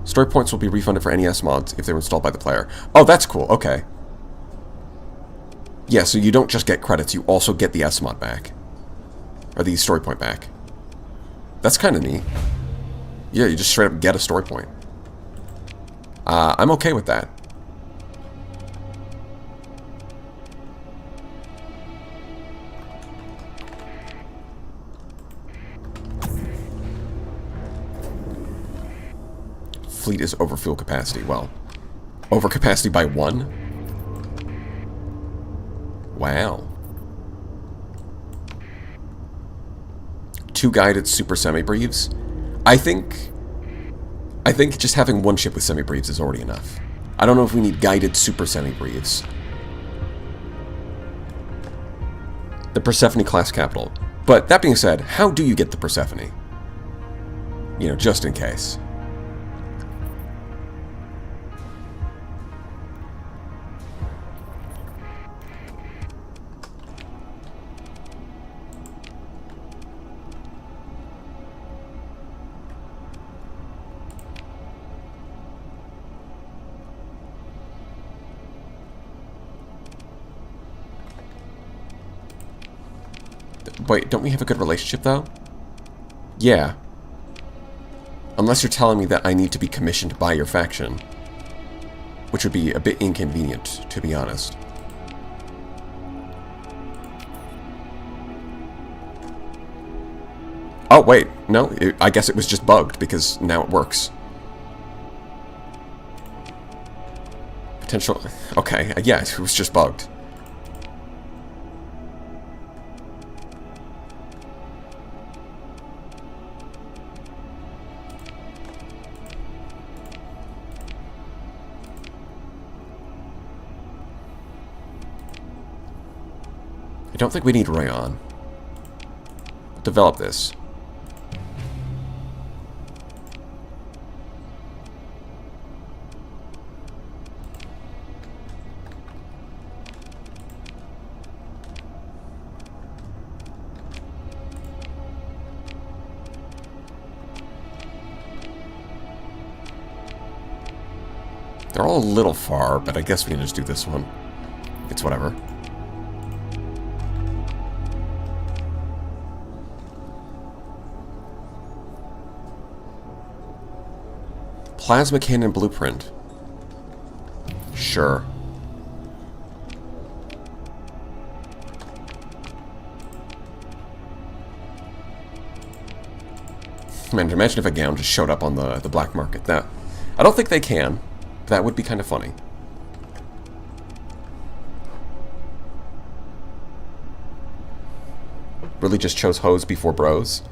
Story points will be refunded for NES mods if they were installed by the player. Oh, that's cool. Okay. Yeah, so you don't just get credits, you also get the S mod back. Or the story point back. That's kind of neat. Yeah, you just straight up get a story point. I'm okay with that. Fleet is over fuel capacity. Well, over capacity by 1? Wow. 2 guided super semi-breves. I think just having 1 ship with semi-breves is already enough. I don't know if we need guided super semi-breves. The Persephone class capital. But that being said, how do you get the Persephone? You know, just in case. Wait, don't we have a good relationship, though? Yeah. Unless you're telling me that I need to be commissioned by your faction. Which would be a bit inconvenient, to be honest. Oh, wait. No, I guess it was just bugged, because now it works. Potential... Okay, yeah, it was just bugged. I don't think we need rayon. Develop this. They're all a little far, but I guess we can just do this one. It's whatever. Plasma cannon blueprint. Sure. Man, imagine if a gown just showed up on the black market. That, I don't think they can. That would be kind of funny. Really just chose hoes before bros?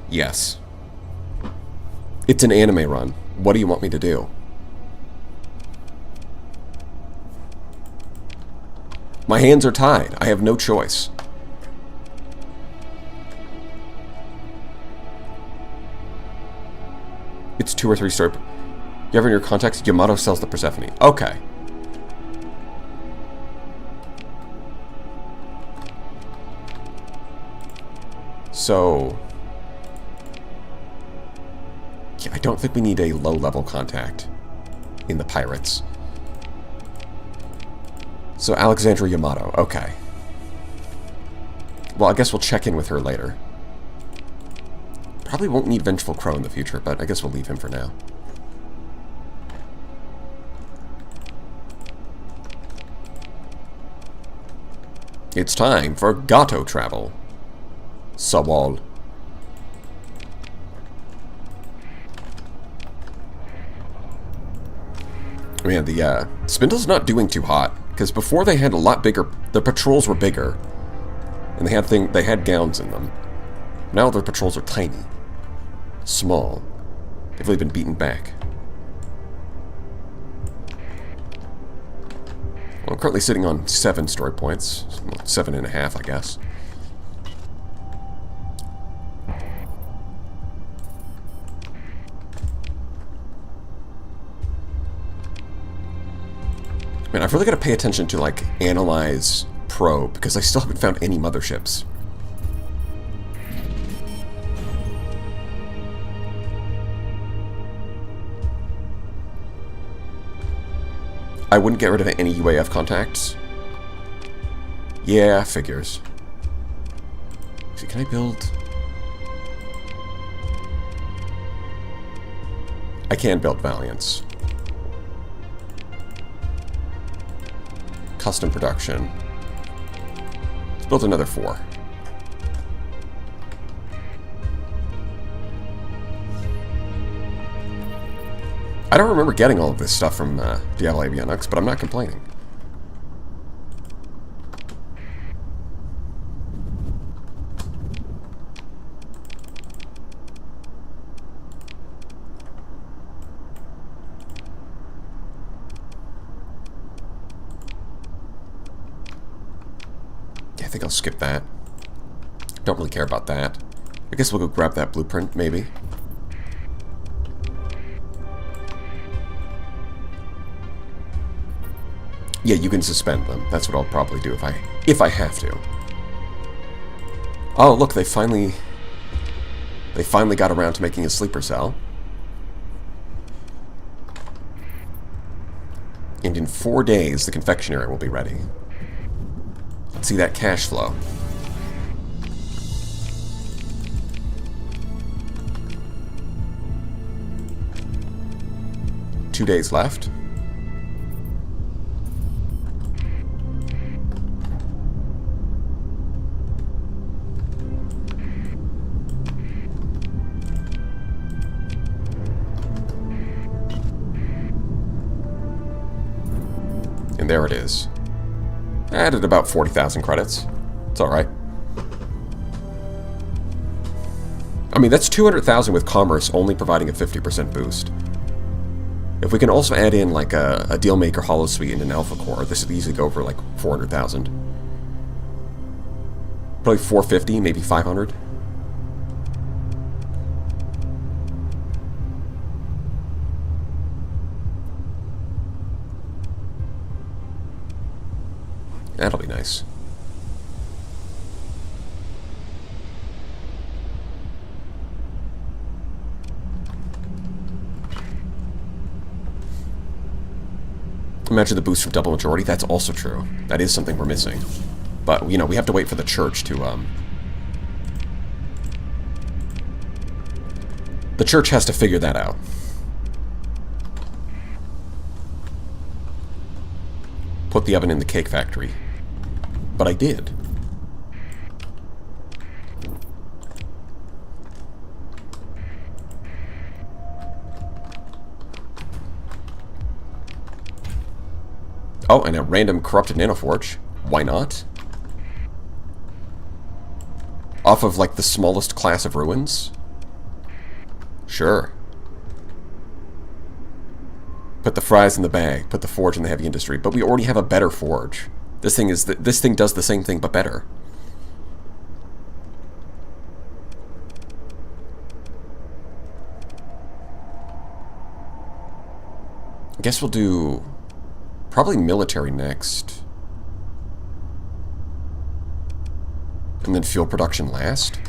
Yes. It's an anime run. What do you want me to do? My hands are tied. I have no choice. It's 2 or 3 story... You have in your contacts, Yamato sells the Persephone. Okay. So... I don't think we need a low-level contact in the pirates. So Alexandra Yamato, okay. Well, I guess we'll check in with her later. Probably won't need Vengeful Crow in the future, but I guess we'll leave him for now. It's time for Gato travel. Sawal. Man, the Spindle's not doing too hot, because before they had a lot bigger, the patrols were bigger, and they had gowns in them. Now their patrols are tiny, small. They've really been beaten back. Well, I'm currently sitting on 7 story points, 7.5, I guess. Man, I've really got to pay attention to, like, analyze probe, because I still haven't found any motherships. I wouldn't get rid of any UAF contacts. Yeah, figures. See, can I build... I can build Valiants. Custom production. Let's build another 4. I don't remember getting all of this stuff from Diable Avionics, but I'm not complaining. Yeah, I think I'll skip that. Don't really care about that. I guess we'll go grab that blueprint, maybe. Yeah, you can suspend them. That's what I'll probably do if I have to. Oh, look, they finally got around to making a sleeper cell. And in 4 days, the confectionery will be ready. Let's see that cash flow. Two days left. And there it is. Added about 40,000 credits. It's alright. I mean, that's 200,000 with commerce only providing a 50% boost. If we can also add in like a Dealmaker Hollow Suite and an Alpha Core, this would easily go for like 400,000. Probably 450, maybe 500. That'll be nice. Imagine the boost from double majority. That's also true. That is something we're missing. But, you know, we have to wait for the church to, The church has to figure that out. Put the oven in the cake factory. But I did. Oh, and a random corrupted nanoforge. Why not? Off of, like, the smallest class of ruins? Sure. Put the fries in the bag. Put the forge in the heavy industry. But we already have a better forge. This thing does the same thing, but better. I guess we'll do probably military next. And then fuel production last.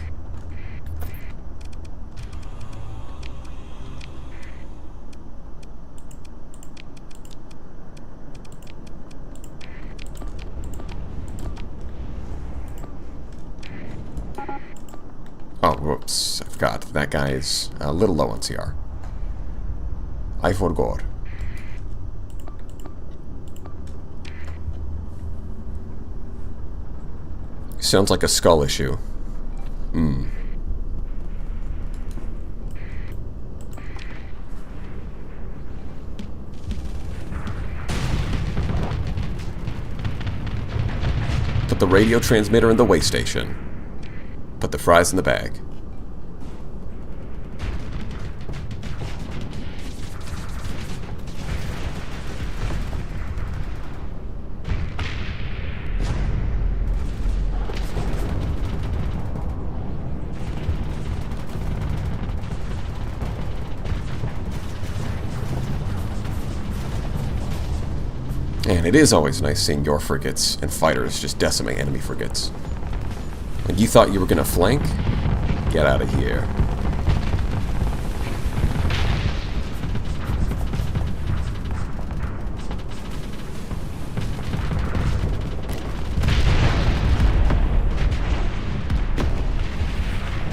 Oh, whoops. I forgot. That guy's a little low on CR. I forgot. Sounds like a skull issue. Hmm. Put the radio transmitter in the way station. Put the fries in the bag. Man, it is always nice seeing your frigates and fighters just decimate enemy frigates. And you thought you were gonna flank? Get out of here.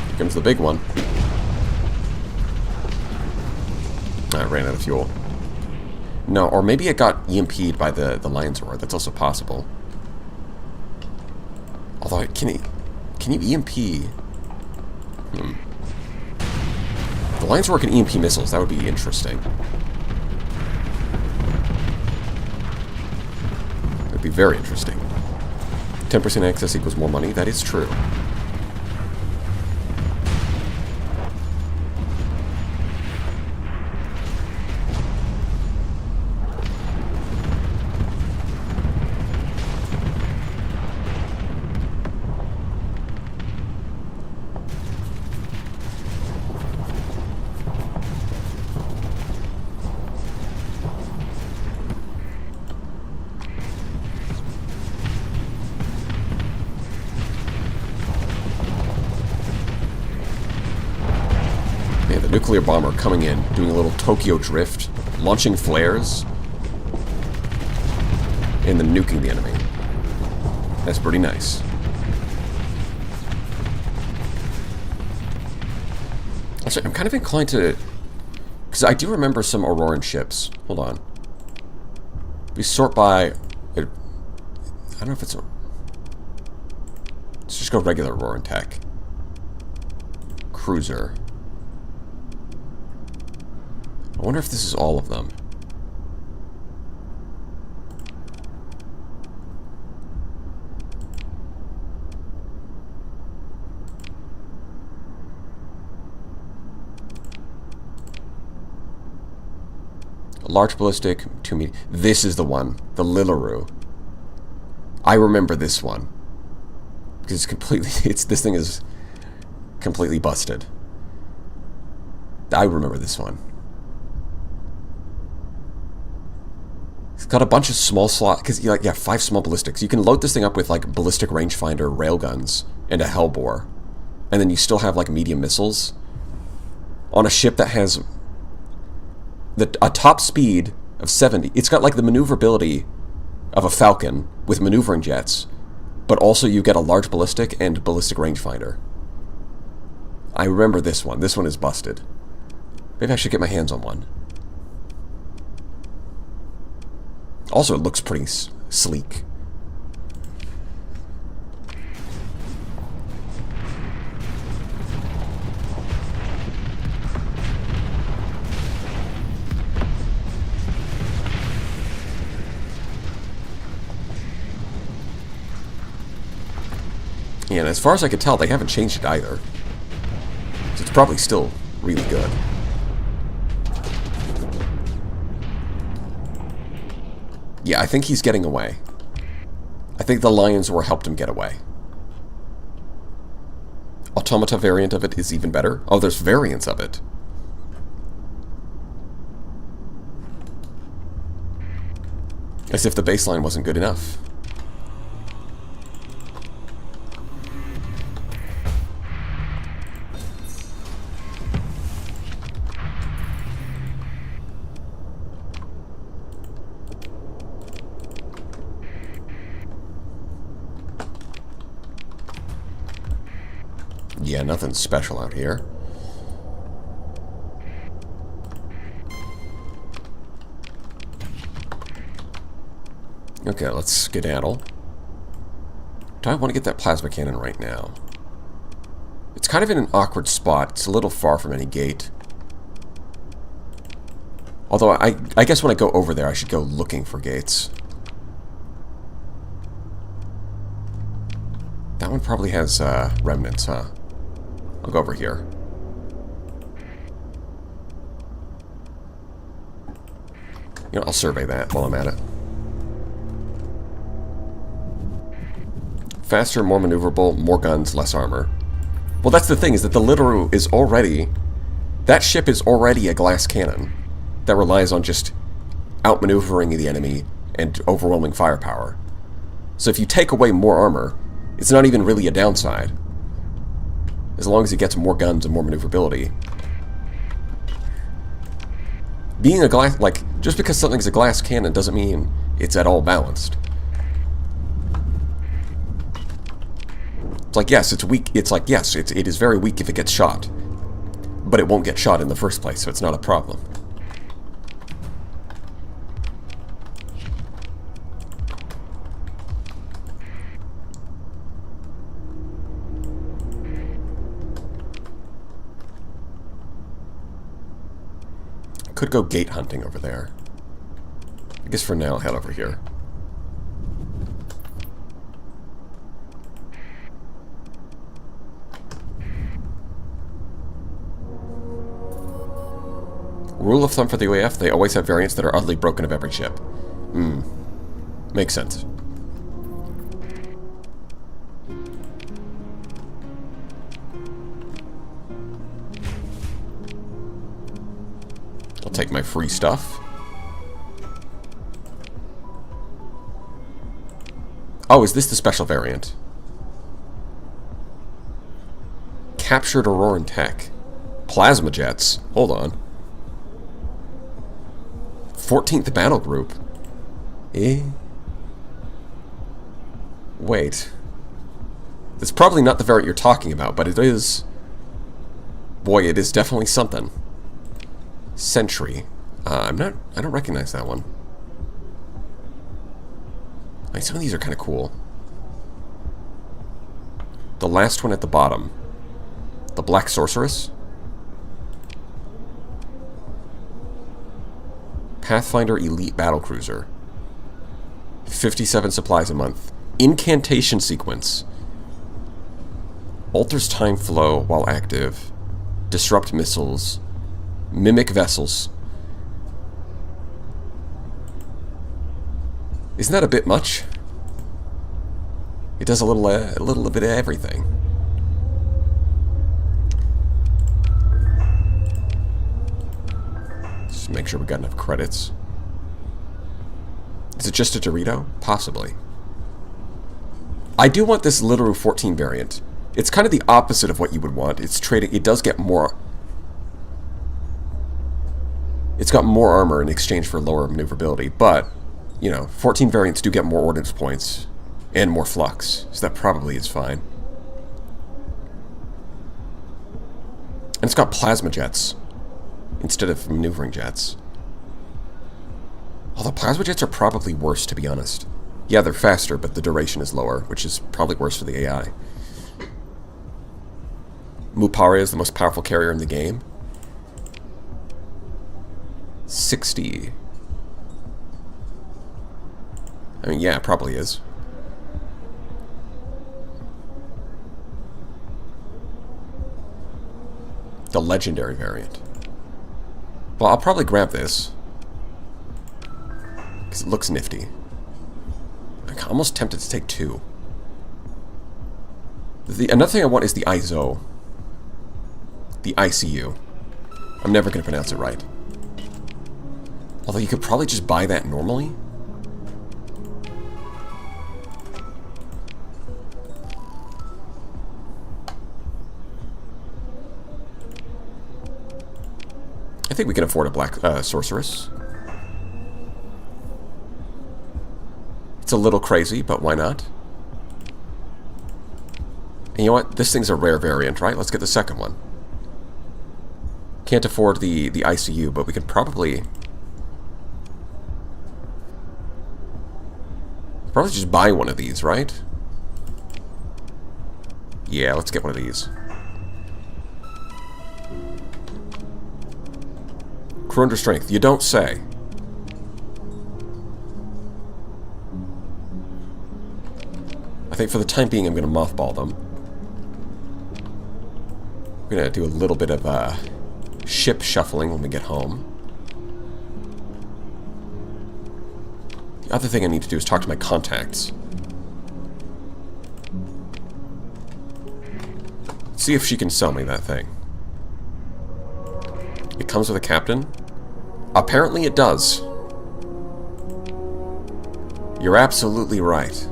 Here comes the big one. I ran out of fuel. No, or maybe it got EMP'd by the lion's roar. That's also possible. Although, can you EMP? The lion's roar can EMP missiles. That would be interesting. That would be very interesting. 10% access equals more money. That is true. Nuclear bomber coming in, doing a little Tokyo drift, launching flares, and then nuking the enemy. That's pretty nice. Actually, I'm kind of inclined to... because I do remember some Auroran ships. Hold on. We sort by... I don't know if it's... let's just go regular Auroran tech. Cruiser. I wonder if this is all of them. A large ballistic, 2 medium. This is the one. The Lilaroo. I remember this one. Because it's completely... this thing is completely busted. I remember this one. It's got a bunch of small slot, because yeah, 5 small ballistics. You can load this thing up with like ballistic rangefinder railguns and a Hellbore, and then you still have like medium missiles on a ship that has a top speed of 70. It's got like the maneuverability of a Falcon with maneuvering jets, but also you get a large ballistic and ballistic rangefinder. I remember this one. This one is busted. Maybe I should get my hands on one. Also, it looks pretty sleek. And as far as I could tell, they haven't changed it either. So it's probably still really good. Yeah, I think he's getting away. I think the Lion's Roar helped him get away. Automata variant of it is even better. Oh, there's variants of it. As if the baseline wasn't good enough. Yeah, nothing special out here. Okay, let's skedaddle. Do I want to get that plasma cannon right now? It's kind of in an awkward spot. It's a little far from any gate. Although, I guess when I go over there, I should go looking for gates. That one probably has remnants, huh? I'll go over here. You know, I'll survey that while I'm at it. Faster, more maneuverable, more guns, less armor. Well, that's the thing, is that the Lilaroo is already... that ship is already a glass cannon that relies on just outmaneuvering the enemy and overwhelming firepower. So if you take away more armor, it's not even really a downside. As long as it gets more guns and more maneuverability. Being a glass... Like, just because something's a glass cannon doesn't mean it's at all balanced. It's like, yes, it's weak. It's like, yes, it is very weak if it gets shot. But it won't get shot in the first place, so it's not a problem. Could go gate hunting over there. I guess for now I'll head over here. Rule of thumb for the UAF, they always have variants that are utterly broken of every ship. Makes sense. I'll take my free stuff. Oh, is this the special variant? Captured Auroran tech. Plasma jets. Hold on. 14th battle group. Wait. It's probably not the variant you're talking about, but it is... Boy, it is definitely something. Sentry. I don't recognize that one. Like, some of these are kind of cool. The last one at the bottom. The Black Sorceress. Pathfinder Elite Battlecruiser. 57 supplies a month. Incantation sequence. Alters time flow while active. Disrupt missiles. Mimic vessels. Isn't that a bit much? It does a little bit of everything. Just make sure we got enough credits. Is it just a Dorito? Possibly. I do want this Literu 14 variant. It's kind of the opposite of what you would want. It's trading. It does get more. It's got more armor in exchange for lower maneuverability, but, you know, 14 variants do get more ordnance points and more flux, so that probably is fine. And it's got plasma jets instead of maneuvering jets. Although plasma jets are probably worse, to be honest. Yeah, they're faster, but the duration is lower, which is probably worse for the AI. Mupara is the most powerful carrier in the game. 60. I mean, yeah, it probably is. The legendary variant. Well, I'll probably grab this. Because it looks nifty. I'm almost tempted to take two. Another thing I want is the ISO. The ICU. I'm never going to pronounce it right. Although you could probably just buy that normally. I think we can afford a Black Sorceress. It's a little crazy, but why not? And you know what? This thing's a rare variant, right? Let's get the second one. Can't afford the ICU, but we could probably just buy one of these, right? Yeah, let's get one of these. Crew under strength. You don't say. I think for the time being, I'm going to mothball them. We're going to do a little bit of ship shuffling when we get home. The other thing I need to do is talk to my contacts. See if she can sell me that thing. It comes with a captain? Apparently it does. You're absolutely right.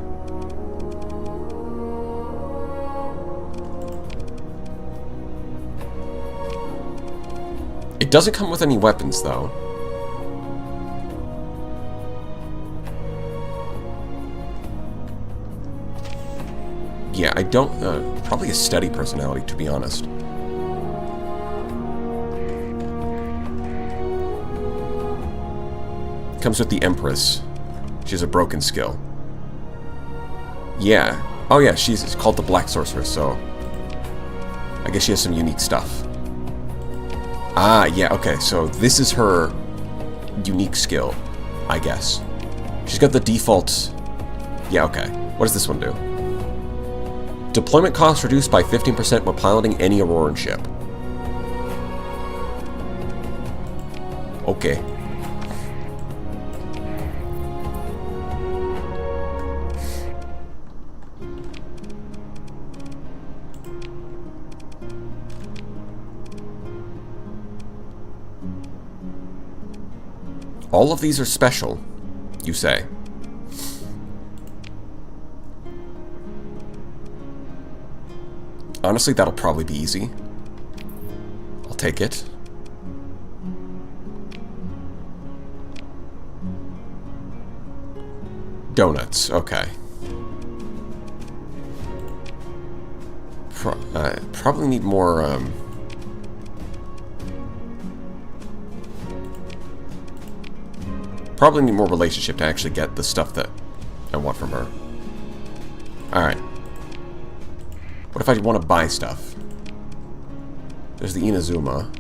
It doesn't come with any weapons, though. Yeah, I don't... probably a steady personality, to be honest. Comes with the Empress. She has a broken skill. Yeah. Oh yeah, she's called the Black Sorceress, so... I guess she has some unique stuff. Ah, yeah, okay, so this is her unique skill, I guess. She's got the default... Yeah, okay. What does this one do? Deployment cost reduced by 15% when piloting any Auroran ship. Okay. All of these are special, you say. Honestly, that'll probably be easy. I'll take it. Donuts, okay. Probably need more, Probably need more relationship to actually get the stuff that I want from her. Alright. What if I want to buy stuff? There's the Inazuma.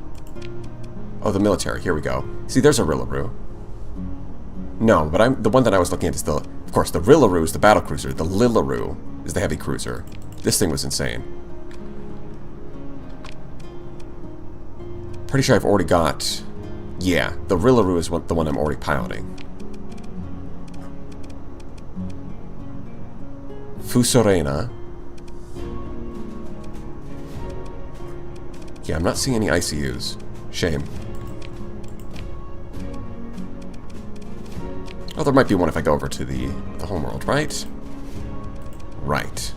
Oh, the military. Here we go. See, there's a Rillaroo. No, but the one that I was looking at is the... Of course, the Rillaroo is the battlecruiser. The Lillaroo is the heavy cruiser. This thing was insane. Pretty sure I've already got... Yeah, the Rillaroo is the one I'm already piloting. Fusorena. Yeah, I'm not seeing any ICUs. Shame. Oh, there might be one if I go over to the homeworld, right? Right.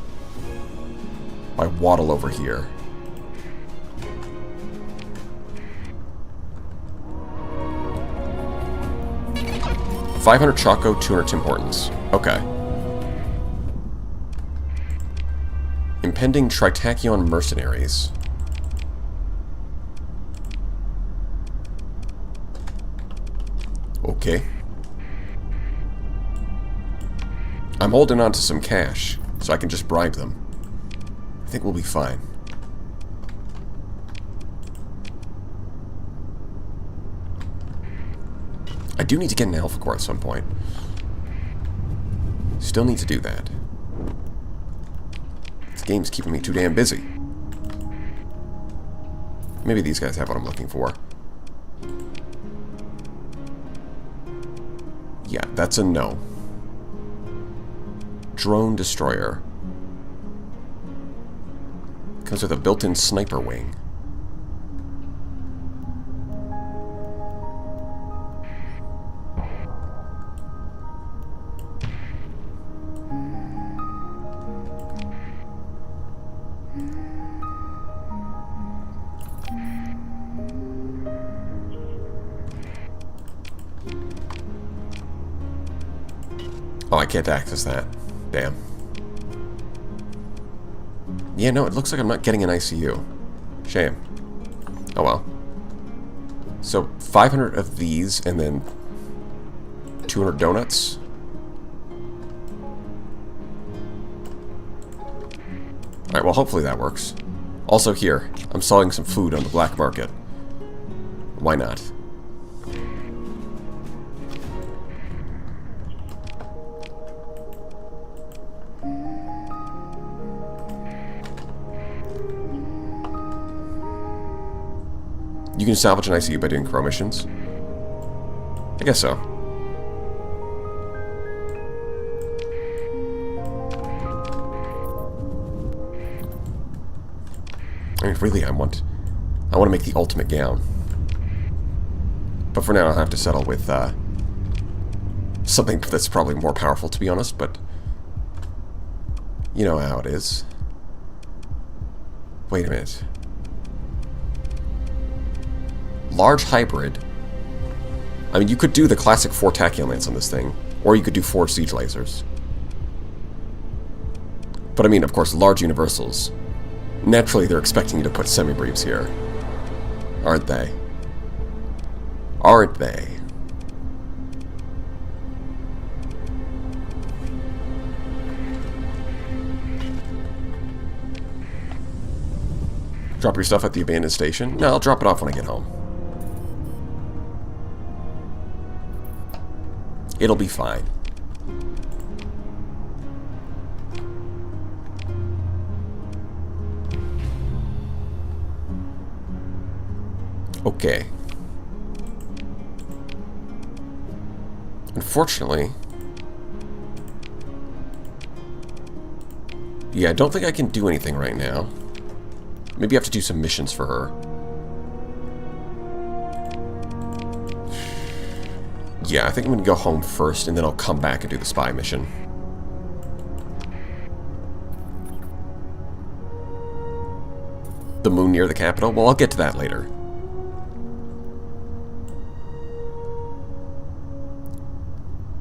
I waddle over here. $500 Choco, 200 Tim Hortons. Okay. Impending Tritachyon Mercenaries. Okay. I'm holding on to some cash, so I can just bribe them. I think we'll be fine. I do need to get an Alpha Core at some point. Still need to do that. This game's keeping me too damn busy. Maybe these guys have what I'm looking for. Yeah, that's a no. Drone Destroyer. Comes with a built-in sniper wing. Oh, I can't access that. Damn. Yeah, no, it looks like I'm not getting an ICU. Shame. Oh well. So, 500 of these, and then 200 donuts. Alright, well, hopefully that works. Also here, I'm selling some food on the black market. Why not? You can salvage an ICU by doing crow missions? I guess so. I mean, really, I want to make the ultimate gown. But for now, I'll have to settle with something that's probably more powerful, to be honest, but you know how it is. Wait a minute. Large hybrid. I mean, you could do the classic 4 tachyon lance on this thing, or you could do 4 siege lasers. But I mean, of course, large universals. Naturally, they're expecting you to put semi-briefs here. Aren't they? Aren't they? Drop your stuff at the abandoned station? No, I'll drop it off when I get home. It'll be fine. Okay. Unfortunately... yeah, I don't think I can do anything right now. Maybe I have to do some missions for her. Yeah, I think I'm going to go home first, and then I'll come back and do the spy mission. The moon near the capital? Well, I'll get to that later.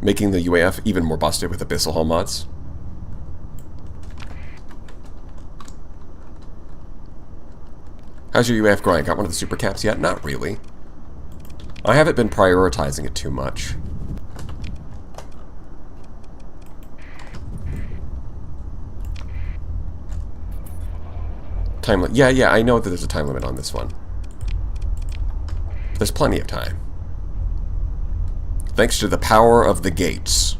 Making the UAF even more busted with Abyssal Hull mods. How's your UAF growing? Got one of the super caps yet? Not really. I haven't been prioritizing it too much. Time limit. Yeah, I know that there's a time limit on this one. There's plenty of time. Thanks to the power of the gates.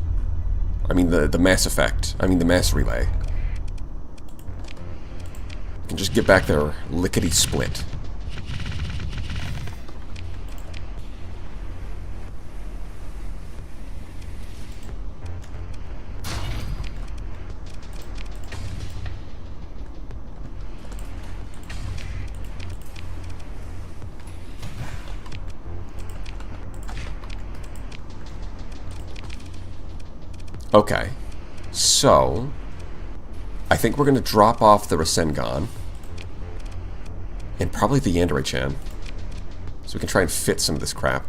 I mean the mass effect. I mean the mass relay. You can just get back there lickety-split. Okay, so I think we're going to drop off the Rasengan and probably the Yanderai-chan, so we can try and fit some of this crap.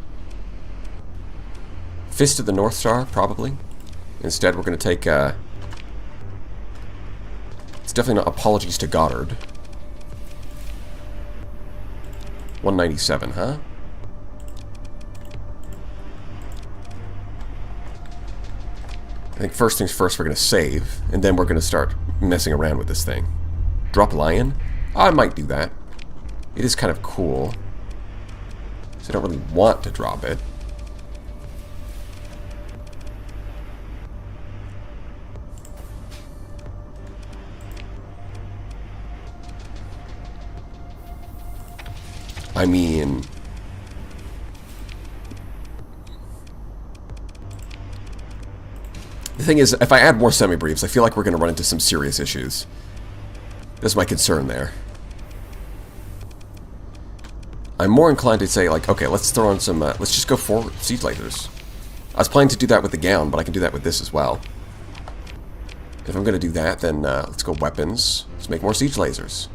Fist of the North Star, probably. Instead, we're going to take, it's definitely not Apologies to Goddard. 197, huh? I think first things first, we're going to save, and then we're going to start messing around with this thing. Drop Lion? I might do that. It is kind of cool. So I don't really want to drop it. I mean... the thing is, if I add more semi-briefs, I feel like we're going to run into some serious issues. That's my concern there. I'm more inclined to say, like, okay, let's throw on some, let's just go for siege lasers. I was planning to do that with the gown, but I can do that with this as well. If I'm going to do that, then let's go weapons. Let's make more siege lasers.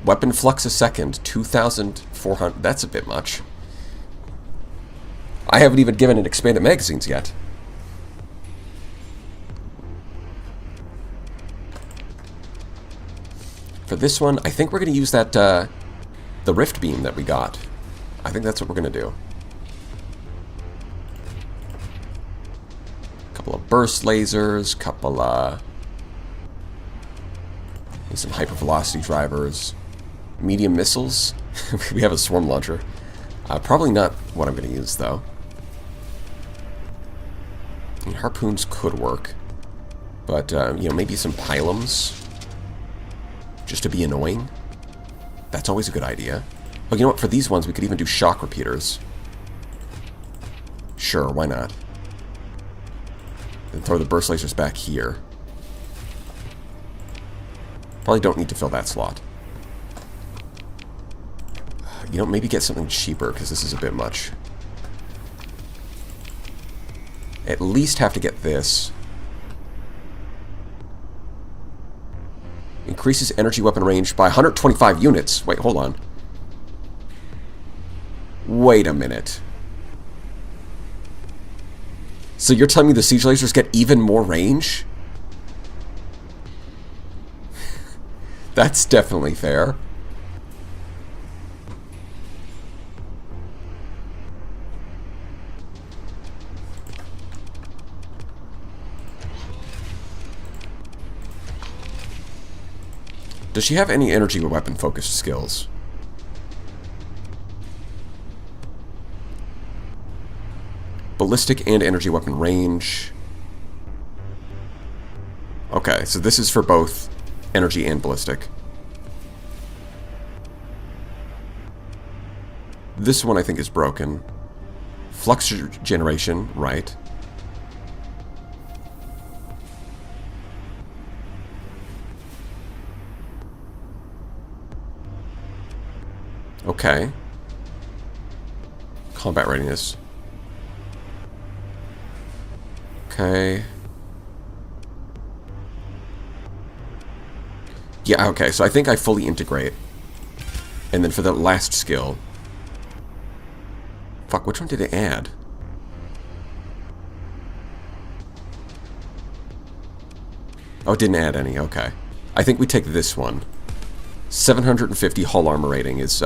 Weapon flux a second, 2,400. That's a bit much. I haven't even given it expanded magazines yet. For this one, I think we're going to use that, the rift beam that we got. I think that's what we're going to do. Couple of burst lasers, couple, and some hypervelocity drivers. Medium missiles. We have a swarm launcher. Probably not what I'm going to use, though. I mean, harpoons could work. But, you know, maybe some pylums. Just to be annoying. That's always a good idea. But you know what? For these ones, we could even do shock repeaters. Sure, why not? Then throw the burst lasers back here. Probably don't need to fill that slot. You know, maybe get something cheaper, because this is a bit much. At least have to get this. Increases energy weapon range by 125 units. Wait, hold on. Wait a minute. So you're telling me the siege lasers get even more range? That's definitely fair. Does she have any energy weapon focused skills? Ballistic and energy weapon range. Okay, so this is for both energy and ballistic. This one I think is broken. Flux generation, right. Okay. Combat readiness. Okay. Yeah, okay, so I think I fully integrate. And then for the last skill... Fuck, which one did it add? Oh, it didn't add any, okay. I think we take this one. 750 hull armor rating is,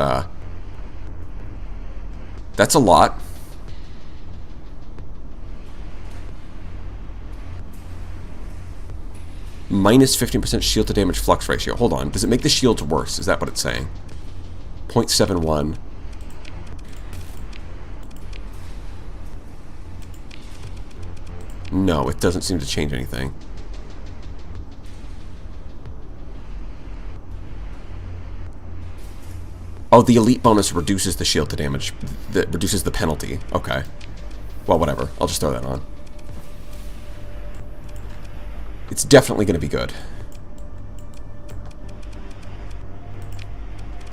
that's a lot. Minus 15% shield to damage flux ratio. Hold on. Does it make the shields worse? Is that what it's saying? 0.71. No, it doesn't seem to change anything. Oh, the elite bonus reduces the shield to damage. That reduces the penalty. Okay. Well, whatever. I'll just throw that on. It's definitely going to be good.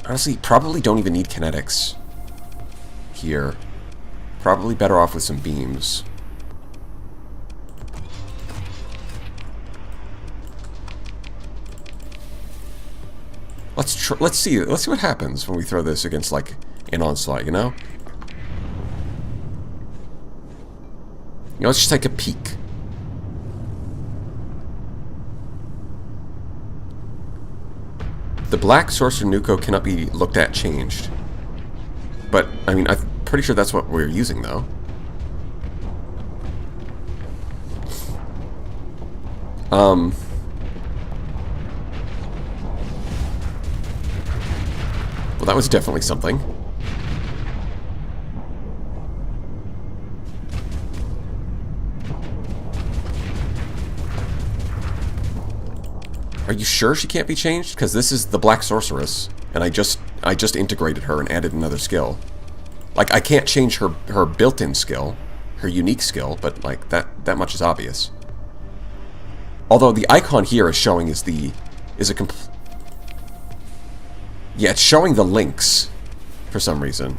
Honestly, probably don't even need kinetics here. Probably better off with some beams. Let's see what happens when we throw this against like an onslaught, you know? You know, let's just take a peek. The black sorcerer Nuko cannot be looked at changed. But, I mean, I'm pretty sure that's what we're using, though. Well, that was definitely something. Are you sure she can't be changed? Because this is the Black Sorceress, and I just integrated her and added another skill. Like, I can't change her built-in skill, her unique skill, but like that much is obvious. Although the icon here is showing yeah, it's showing the links for some reason.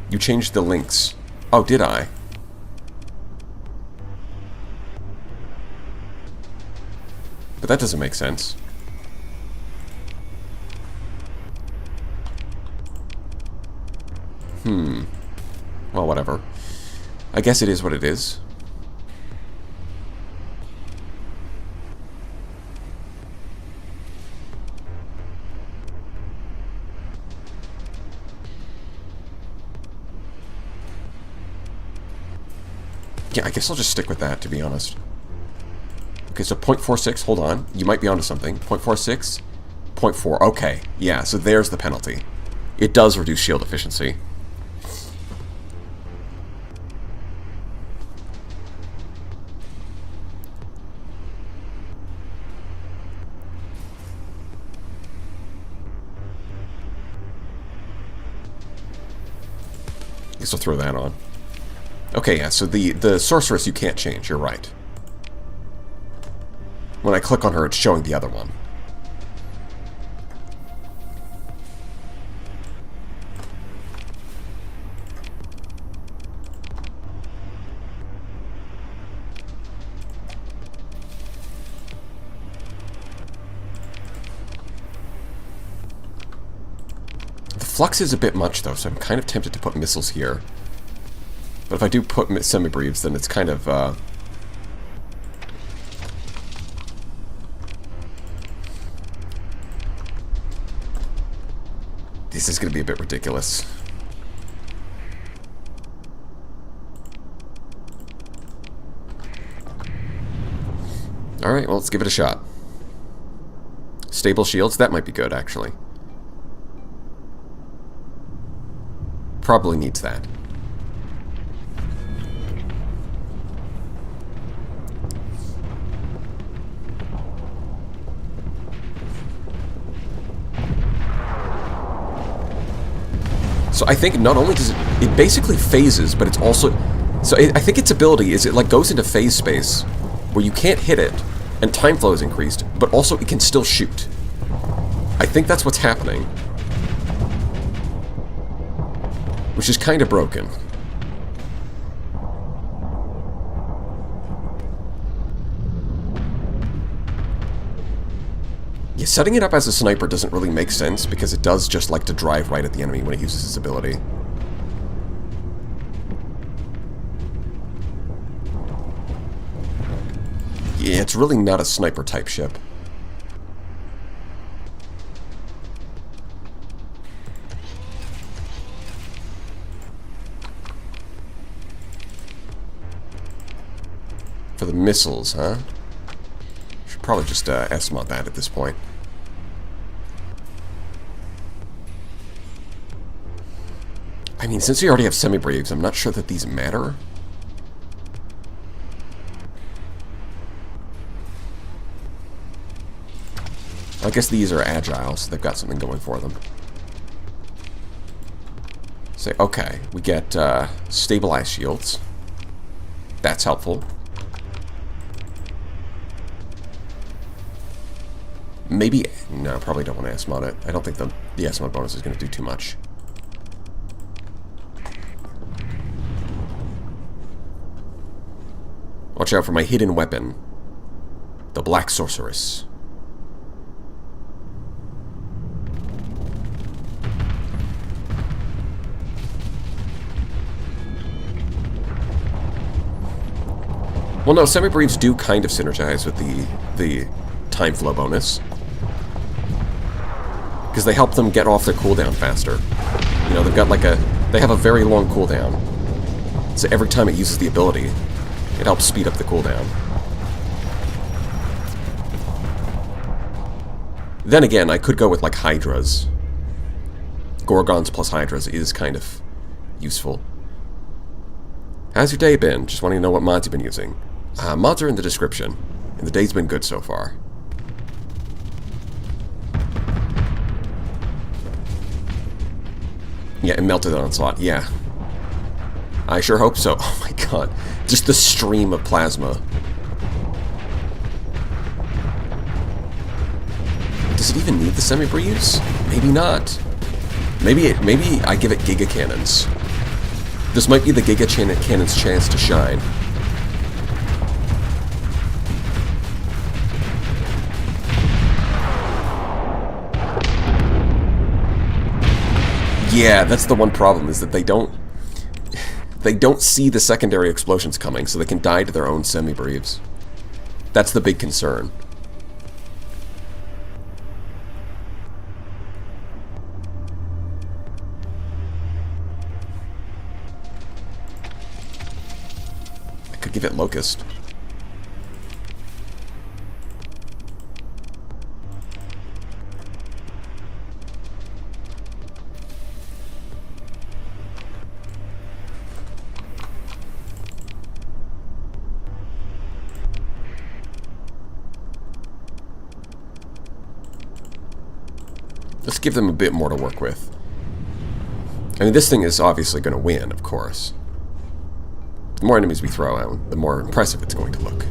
You changed the links. Oh, did I? But that doesn't make sense. Well, whatever. I guess it is what it is. Yeah, I guess I'll just stick with that, to be honest. Okay, so 0.46, hold on. You might be onto something. 0.46, 0.4. Okay, yeah, so there's the penalty. It does reduce shield efficiency. I guess I'll throw that on. Okay, yeah, so the sorceress you can't change, you're right. When I click on her, it's showing the other one. The flux is a bit much, though, so I'm kind of tempted to put missiles here. But if I do put semi-breves, then it's kind of, this is going to be a bit ridiculous. Alright, well, let's give it a shot. Stable shields, that might be good, actually. Probably needs that. So I think not only does it basically phases, but it's also, so I think its ability is it like goes into phase space where you can't hit it and time flow is increased, but also it can still shoot. I think that's what's happening, which is kind of broken. Yeah, setting it up as a sniper doesn't really make sense because it does just like to drive right at the enemy when it uses its ability. Yeah, it's really not a sniper type ship. For the missiles, huh? Should probably just S-mod that at this point. I mean, since we already have semi-braves, I'm not sure that these matter. I guess these are agile, so they've got something going for them. Say, okay, we get stabilized shields. That's helpful. Maybe, no, probably don't want to S-mod it. I don't think the S-mod bonus is going to do too much. Watch out for my hidden weapon, the Black Sorceress. Well, no, semi-breves do kind of synergize with the time flow bonus, because they help them get off their cooldown faster. You know, they've got like they have a very long cooldown, so every time it uses the ability, it helps speed up the cooldown. Then again, I could go with like Hydras. Gorgons plus Hydras is kind of useful. How's your day been? Just wanting to know what mods you've been using. Mods are in the description, and the day's been good so far. Yeah, it melted onslaught. Yeah. I sure hope so. Oh my god. Just the stream of plasma. Does it even need the semi-breeze? Maybe not. Maybe I give it Giga Cannons. This might be the Giga Cannon's chance to shine. Yeah, that's the one problem, is that they don't see the secondary explosions coming, so they can die to their own semi-breves. That's the big concern. I could give it Locust. Let's give them a bit more to work with. I mean, this thing is obviously going to win, of course. The more enemies we throw out, the more impressive it's going to look.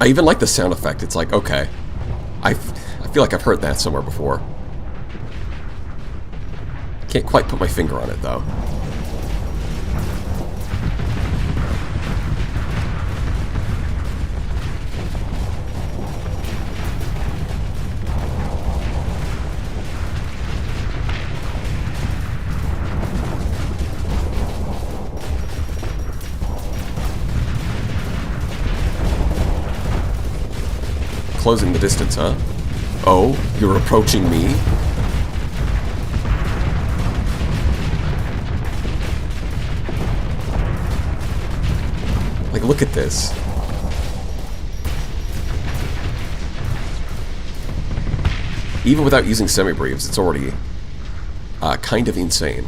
I even like the sound effect. It's like, okay, I feel like I've heard that somewhere before. Can't quite put my finger on it, though. Closing the distance, huh? Oh, you're approaching me? Like, look at this. Even without using semi-breves, it's already kind of insane.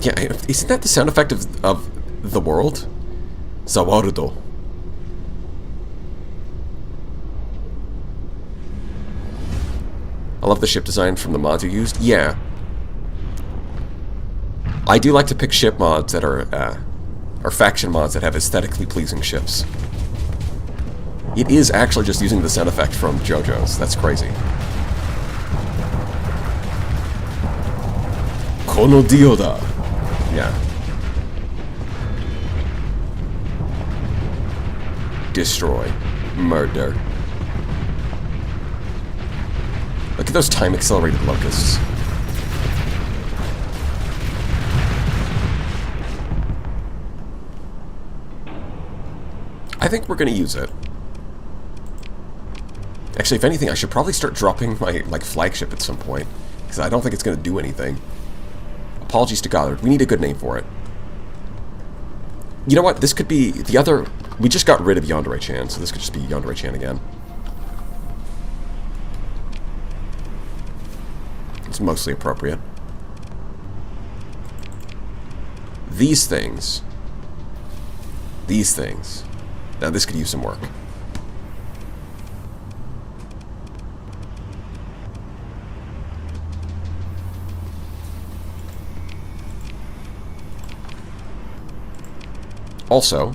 Yeah, isn't that the sound effect of the world? Zawarudo. I love the ship design from the mods you used. Yeah. I do like to pick ship mods that are faction mods that have aesthetically pleasing ships. It is actually just using the sound effect from JoJo's. That's crazy. Kono Dioda. Yeah. Destroy. Murder. Look at those time-accelerated locusts. I think we're going to use it. Actually, if anything, I should probably start dropping my, flagship at some point. Because I don't think it's going to do anything. Apologies to Goddard. We need a good name for it. You know what? This could be the other... We just got rid of Yandere-chan, so this could just be Yandere-chan again. It's mostly appropriate. These things. These things. Now this could use some work. Also,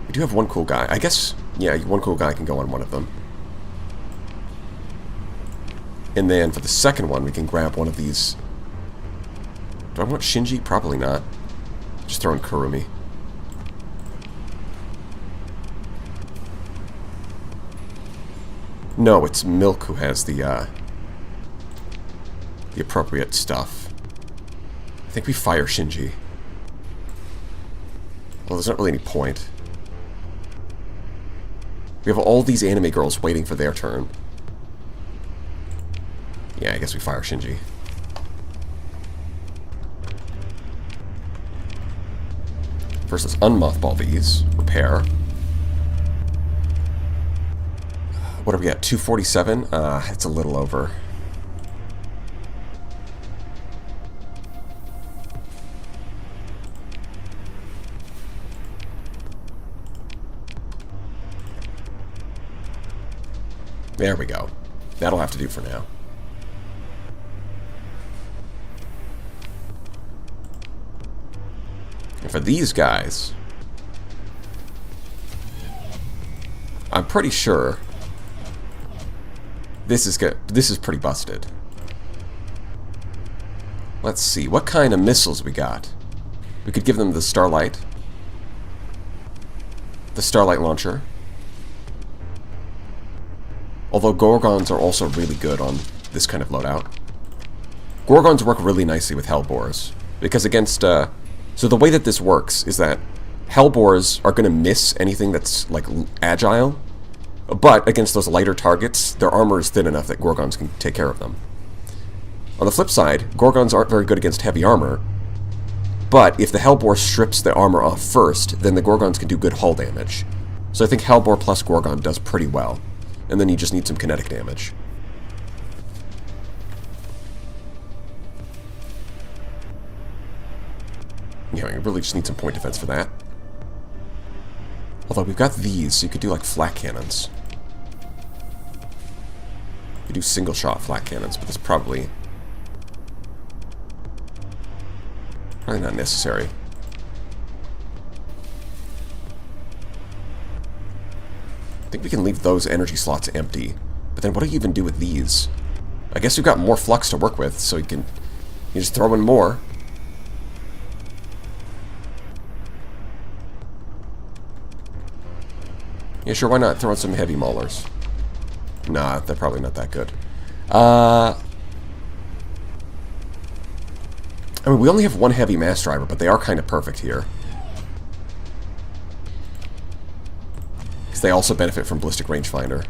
we do have one cool guy. I guess, yeah, one cool guy can go on one of them. And then for the second one, we can grab one of these. Do I want Shinji? Probably not. Just throw in Kurumi. No, it's Milk who has the appropriate stuff. I think we fire Shinji. Well, there's not really any point. We have all these anime girls waiting for their turn. Yeah, I guess we fire Shinji. First, let's unmothball these. Repair. What are we at? 247? It's a little over. There we go. That'll have to do for now. And for these guys, I'm pretty sure this is good. This is pretty busted. Let's see what kind of missiles we got. We could give them the Starlight launcher. Although Gorgons are also really good on this kind of loadout. Gorgons work really nicely with Hellbores. Because against, so the way that this works is that Hellbores are going to miss anything that's, like, agile. But against those lighter targets, their armor is thin enough that Gorgons can take care of them. On the flip side, Gorgons aren't very good against heavy armor. But if the Hellbore strips the armor off first, then the Gorgons can do good hull damage. So I think Hellbore plus Gorgon does pretty well. And then you just need some kinetic damage. Yeah, you really just need some point defense for that. Although we've got these, so you could do like flak cannons. You could do single shot flak cannons, but that's probably not necessary. I think we can leave those energy slots empty. But then what do you even do with these? I guess we've got more flux to work with, so you just throw in more. Yeah, sure, why not throw in some heavy maulers? Nah, they're probably not that good. I mean, we only have one heavy mass driver, but they are kind of perfect here. Because they also benefit from ballistic rangefinder.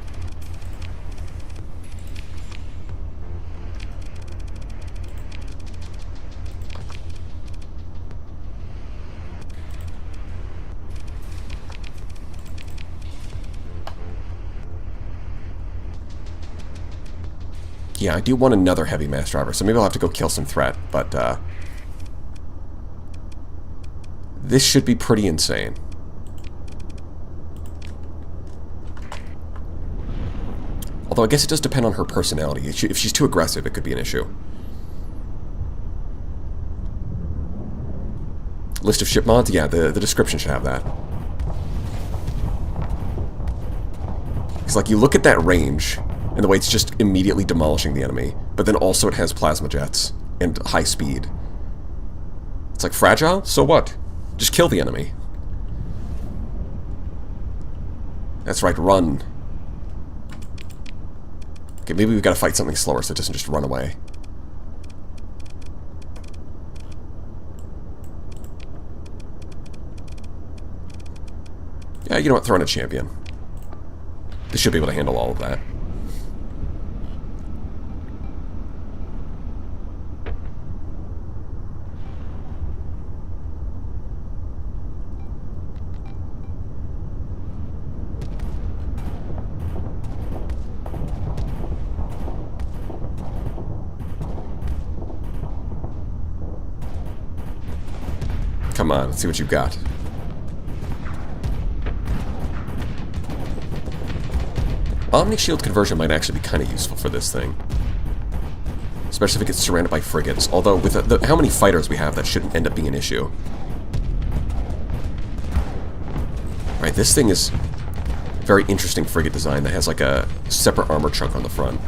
Yeah, I do want another heavy mass driver, so maybe I'll have to go kill some threat, but this should be pretty insane. Although I guess it does depend on her personality. If she's too aggressive, it could be an issue. List of ship mods? Yeah, the description should have that. It's like you look at that range, and the way it's just immediately demolishing the enemy, but then also it has plasma jets and high speed. It's like, fragile? So what? Just kill the enemy. That's right, run. Okay, maybe we've got to fight something slower so it doesn't just run away. Yeah, you know what? Throw in a champion. This should be able to handle all of that. Come on, let's see what you've got. Omni shield conversion might actually be kind of useful for this thing. Especially if it gets surrounded by frigates. Although, with how many fighters we have, that shouldn't end up being an issue. Right, this thing is very interesting frigate design that has like a separate armor chunk on the front.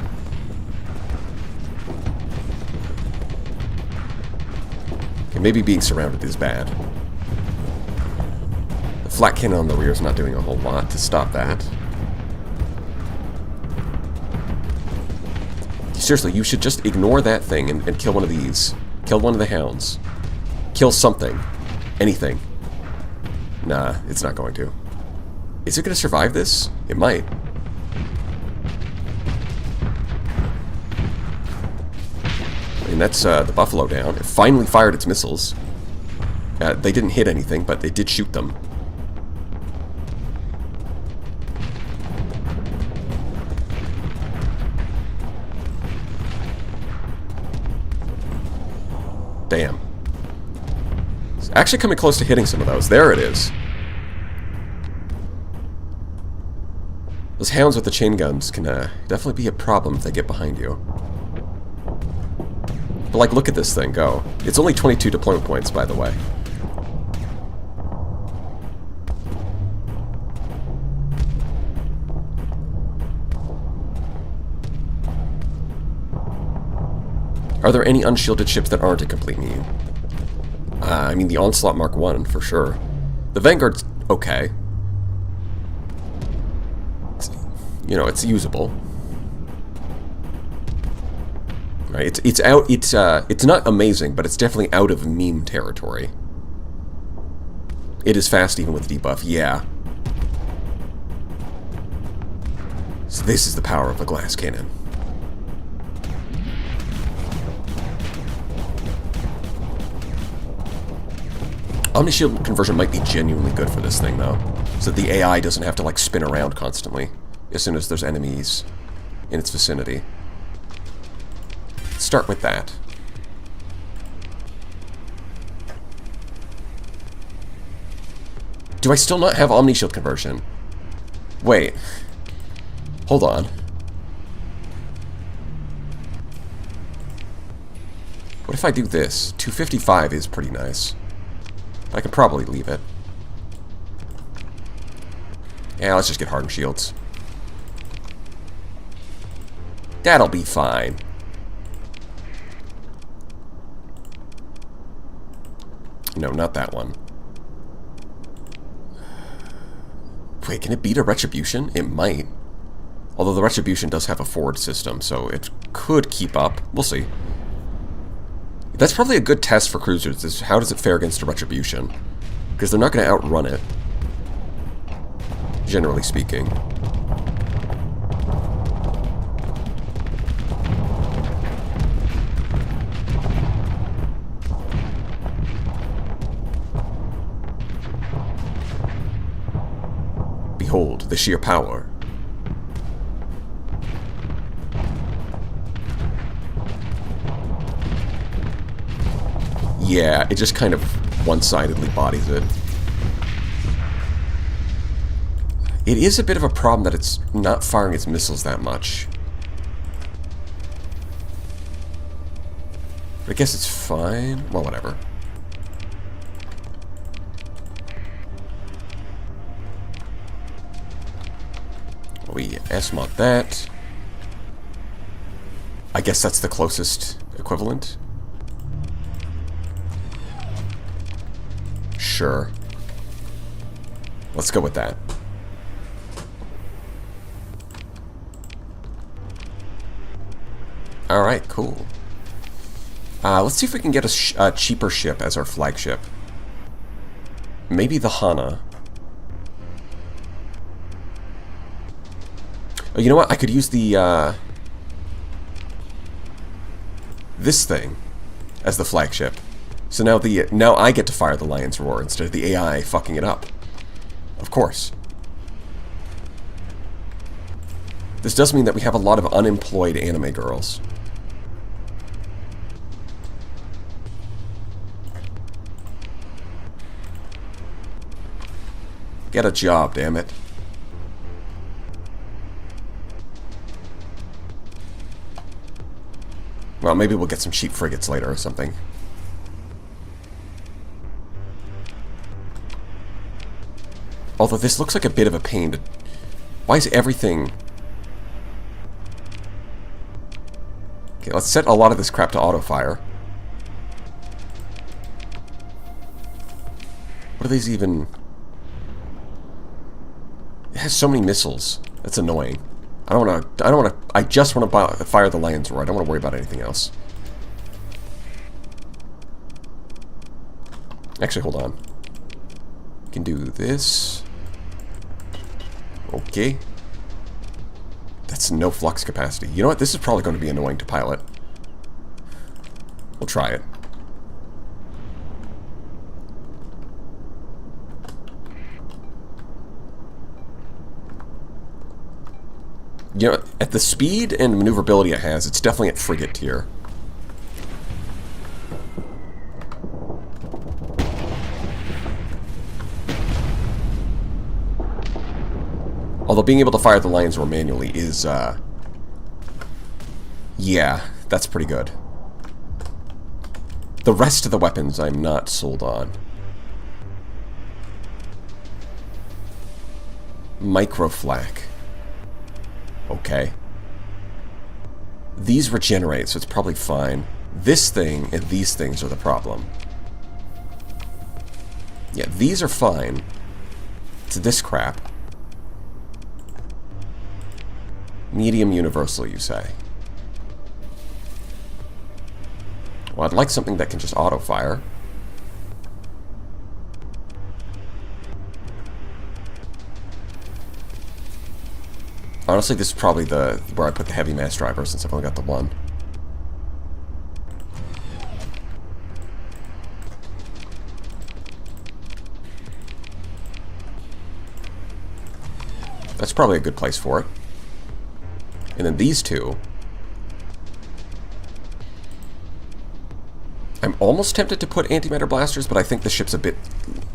Okay, maybe being surrounded is bad. The flak cannon on the rear is not doing a whole lot to stop that. Seriously, you should just ignore that thing and kill one of these. Kill one of the hounds. Kill something. Anything. Nah, it's not going to. Is it going to survive this? It might. I mean, that's the Buffalo down. It finally fired its missiles. They didn't hit anything, but it did shoot them. Damn. It's actually coming close to hitting some of those. There it is. Those hounds with the chain guns can definitely be a problem if they get behind you. But, like, look at this thing go. It's only 22 deployment points, by the way. Are there any unshielded ships that aren't a complete meme? I mean, the Onslaught Mark 1, for sure. The Vanguard's okay. You know, it's usable. Right? It's not amazing, but it's definitely out of meme territory. It is fast even with debuff, yeah. So this is the power of a glass cannon. Omni-shield conversion might be genuinely good for this thing, though, so that the AI doesn't have to, like, spin around constantly as soon as there's enemies in its vicinity. Let's start with that. Do I still not have Omni Shield conversion? Wait. Hold on. What if I do this? 255 is pretty nice. I could probably leave it. Yeah, let's just get hardened shields. That'll be fine. No, not that one. Wait, can it beat a Retribution? It might. Although the Retribution does have a forward system, so it could keep up. We'll see. That's probably a good test for cruisers, is how does it fare against a Retribution? Because they're not going to outrun it. Generally speaking. Behold the sheer power. Yeah, it just kind of one-sidedly bodies it. It is a bit of a problem that it's not firing its missiles that much. But I guess it's fine. Well, whatever. We S-mod that. I guess that's the closest equivalent. Sure. Let's go with that. Alright, cool. Let's see if we can get a cheaper ship as our flagship. Maybe the Hana. Oh, you know what? I could use the, this thing as the flagship. So now I get to fire the Lion's Roar instead of the AI fucking it up. Of course. This does mean that we have a lot of unemployed anime girls. Get a job, damn it. Well, maybe we'll get some cheap frigates later or something. Although this looks like a bit of a pain to... Why is everything... Okay, let's set a lot of this crap to auto-fire. What are these even... It has so many missiles. That's annoying. I just want to fire the Lion's Roar. I don't want to worry about anything else. Actually, hold on. We can do this. Okay. That's no flux capacity. You know what? This is probably going to be annoying to pilot. We'll try it. You know, at the speed and maneuverability it has, it's definitely at frigate tier. Although being able to fire the Lion's Roar manually is, yeah, that's pretty good. The rest of the weapons I'm not sold on. Microflak. Okay. These regenerate, so it's probably fine. This thing and these things are the problem. Yeah, these are fine. It's this crap. Medium universal, you say? Well, I'd like something that can just auto-fire. Honestly, this is probably where I put the heavy mass driver since I've only got the one. That's probably a good place for it. And then these two. I'm almost tempted to put antimatter blasters, but I think the ship's a bit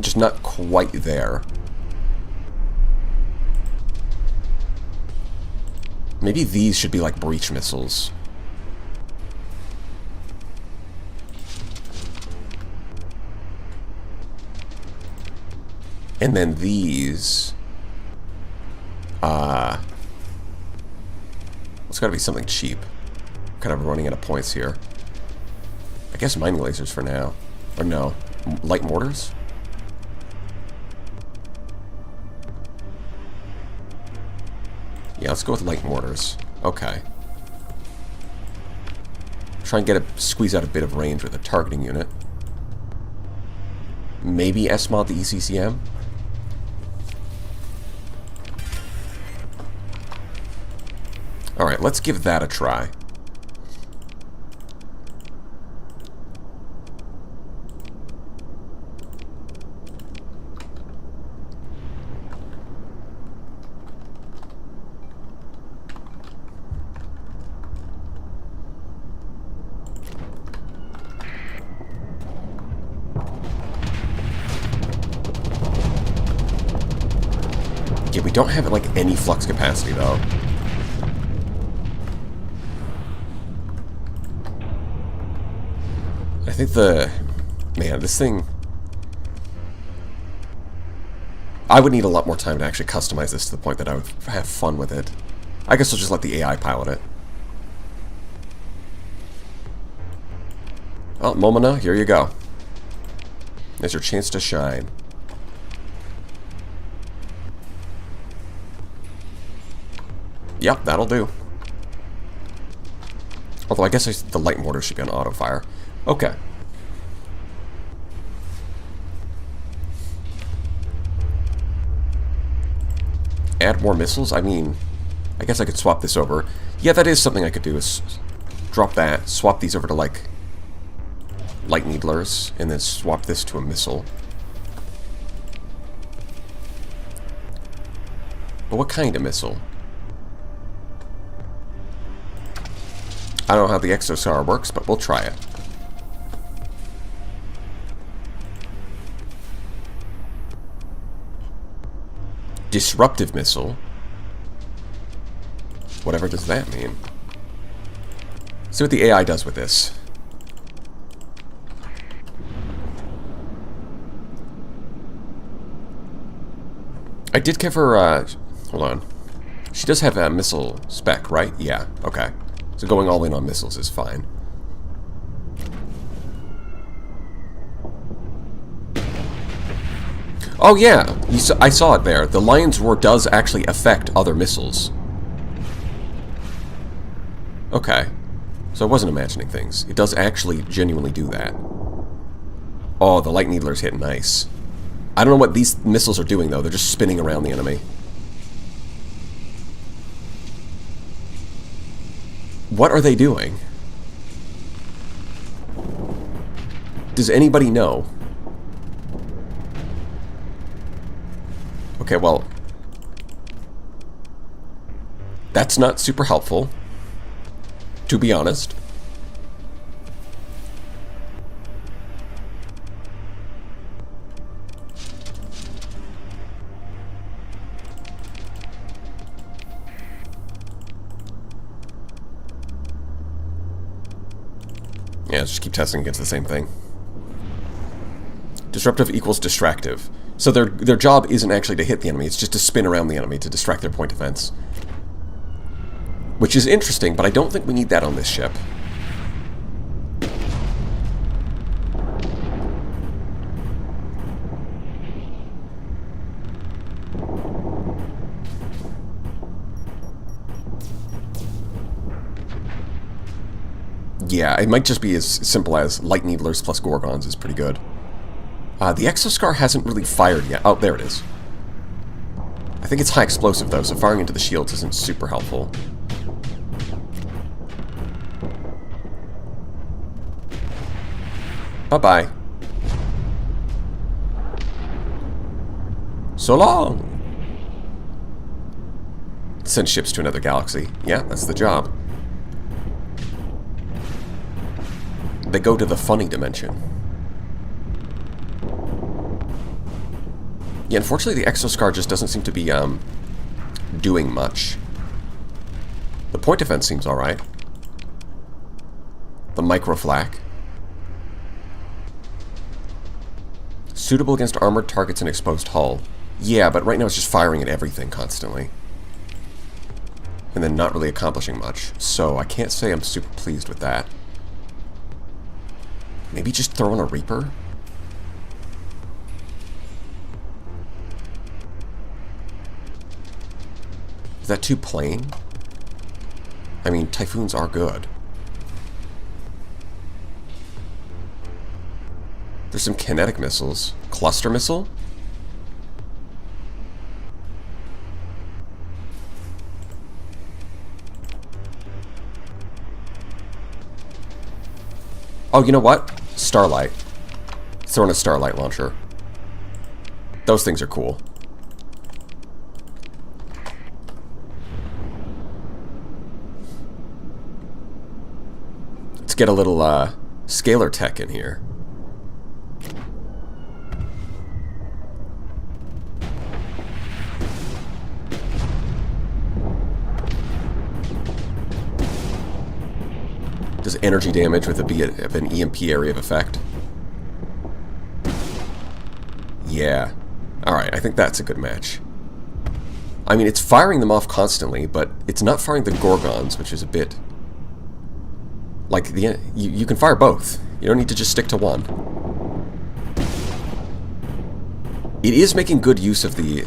Just not quite there. Maybe these should be like breach missiles. And then these... it's gotta be something cheap. Kind of running out of points here. I guess mining lasers for now. Or no. Light mortars? Yeah, let's go with light mortars. Okay. Try and squeeze out a bit of range with a targeting unit. Maybe S-mod the ECCM? Alright, let's give that a try. Yeah, we don't have like any flux capacity though. I think man, this thing... I would need a lot more time to actually customize this to the point that I would have fun with it. I guess I'll just let the AI pilot it. Oh, Momona, here you go. There's your chance to shine. Yep, that'll do. Although I guess the light mortar should be on auto fire. Okay. Add more missiles? I mean, I guess I could swap this over. Yeah, that is something I could do, is drop that, swap these over to, like, light needlers, and then swap this to a missile. But what kind of missile? I don't know how the Exosar works, but we'll try it. Disruptive missile. Whatever does that mean? See what the AI does with this. I did give her, hold on. She does have a missile spec, right? Yeah, okay. So going all in on missiles is fine. Oh yeah, I saw it there. The Lion's Roar does actually affect other missiles. Okay. So I wasn't imagining things. It does actually genuinely do that. Oh, the light needlers hit nice. I don't know what these missiles are doing though. They're just spinning around the enemy. What are they doing? Does anybody know? Okay, well, that's not super helpful, to be honest. Yeah, let's just keep testing against the same thing. Disruptive equals distractive. So their job isn't actually to hit the enemy, it's just to spin around the enemy to distract their point defense. Which is interesting, but I don't think we need that on this ship. Yeah, it might just be as simple as light needlers plus Gorgons is pretty good. The Exoscar hasn't really fired yet. Oh, there it is. I think it's high explosive, though, so firing into the shields isn't super helpful. Bye-bye. So long! Send ships to another galaxy. Yeah, that's the job. They go to the funny dimension. Yeah, unfortunately the Exoscar just doesn't seem to be doing much. The point defense seems alright. The microflak. Suitable against armored targets and exposed hull. Yeah, but right now it's just firing at everything constantly. And then not really accomplishing much. So I can't say I'm super pleased with that. Maybe just throw in a Reaper? Is that too plain? I mean, Typhoons are good. There's some kinetic missiles. Cluster missile? Oh, you know what? Starlight. Throw in a Starlight launcher. Those things are cool. Let's get a little Scalartech in here. Does energy damage with an EMP area of effect? Yeah. Alright, I think that's a good match. I mean, it's firing them off constantly, but it's not firing the Gorgons, which is a bit... Like, you can fire both. You don't need to just stick to one. It is making good use of the...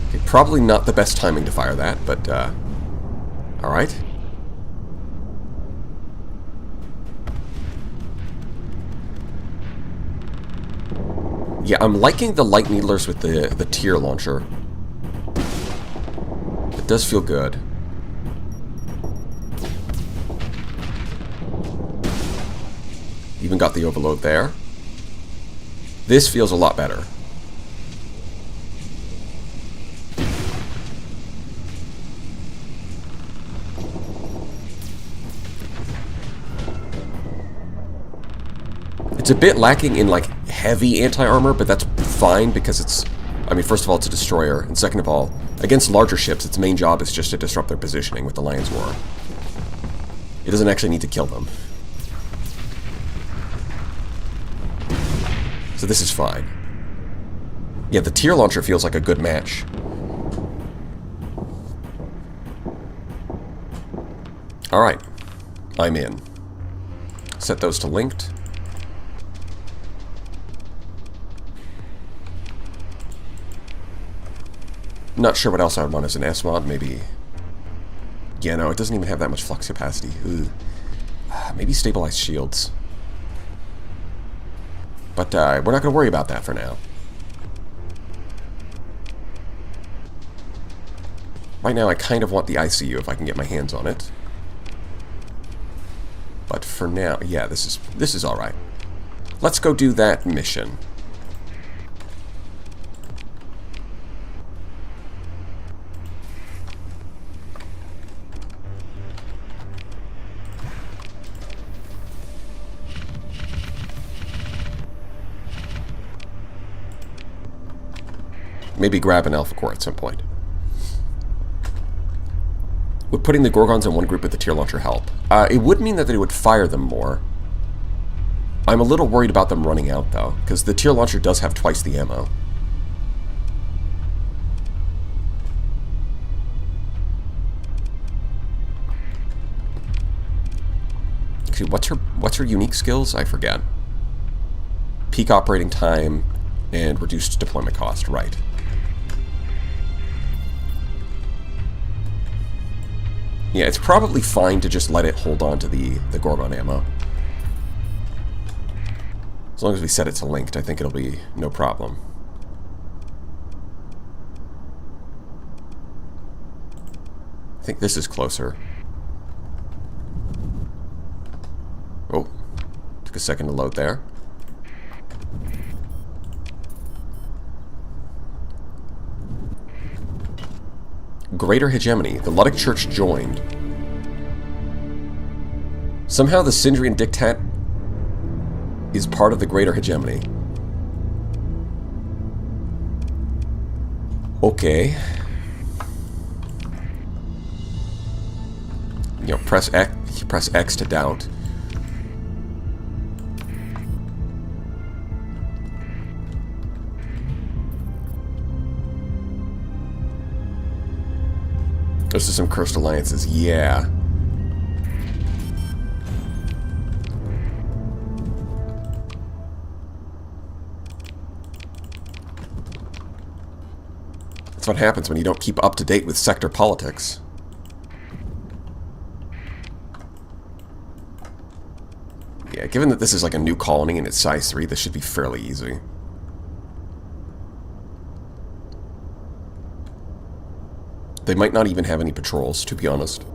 Okay, probably not the best timing to fire that, but, alright. Yeah, I'm liking the light needlers with the tier launcher. It does feel good. Even got the overload there. This feels a lot better. It's a bit lacking in, like, heavy anti-armor, but that's fine because it's... I mean, first of all, it's a destroyer, and second of all, against larger ships, its main job is just to disrupt their positioning with the Lion's Roar. It doesn't actually need to kill them. So this is fine. Yeah, the tier launcher feels like a good match. Alright. I'm in. Set those to linked. Not sure what else I would want as an S-mod. Maybe... Yeah, no, it doesn't even have that much flux capacity. Maybe stabilized shields. But we're not going to worry about that for now. Right now, I kind of want the ICU if I can get my hands on it. But for now, yeah, this is all right. Let's go do that mission. Maybe grab an Alpha Core at some point. Would putting the Gorgons in one group with the tier launcher help? It would mean that they would fire them more. I'm a little worried about them running out, though, because the tier launcher does have twice the ammo. Actually, what's her unique skills? I forget. Peak operating time and reduced deployment cost, right. Yeah, it's probably fine to just let it hold on to the Gorgon ammo. As long as we set it to linked, I think it'll be no problem. I think this is closer. Oh, took a second to load there. Greater Hegemony. The Ludic Church joined. Somehow the Sindrian Diktat is part of the greater hegemony. Okay. You know, press X to doubt. Those are some cursed alliances, yeah. That's what happens when you don't keep up to date with sector politics. Yeah, given that this is like a new colony and it's size 3, this should be fairly easy. They might not even have any patrols, to be honest.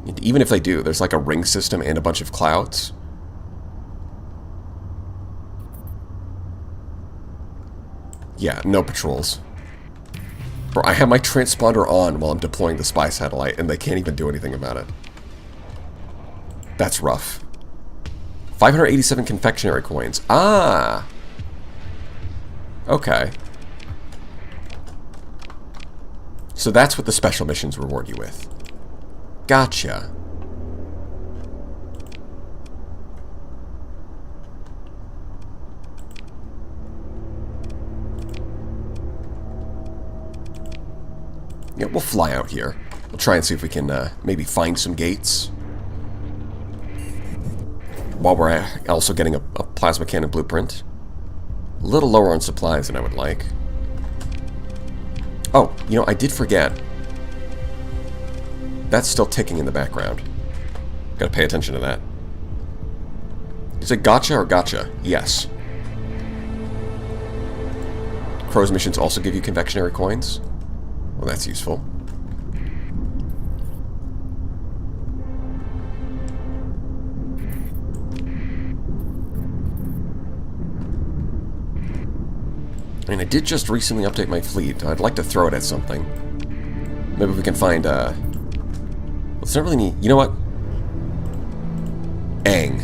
And even if they do, there's like a ring system and a bunch of clouds. Yeah, no patrols. Bro, I have my transponder on while I'm deploying the spy satellite, and they can't even do anything about it. That's rough. 587 confectionery coins. Ah! Okay. So that's what the special missions reward you with. Gotcha. Yeah, we'll fly out here. We'll try and see if we can maybe find some gates. While we're also getting a plasma cannon blueprint. A little lower on supplies than I would like. Oh, you know, I did forget. That's still ticking in the background. Gotta pay attention to that. Is it gotcha or gotcha? Yes. Crow's missions also give you confectionery coins. Well, that's useful. I mean, I did just recently update my fleet. I'd like to throw it at something. Maybe we can find, it's not really neat. You know what? Aang.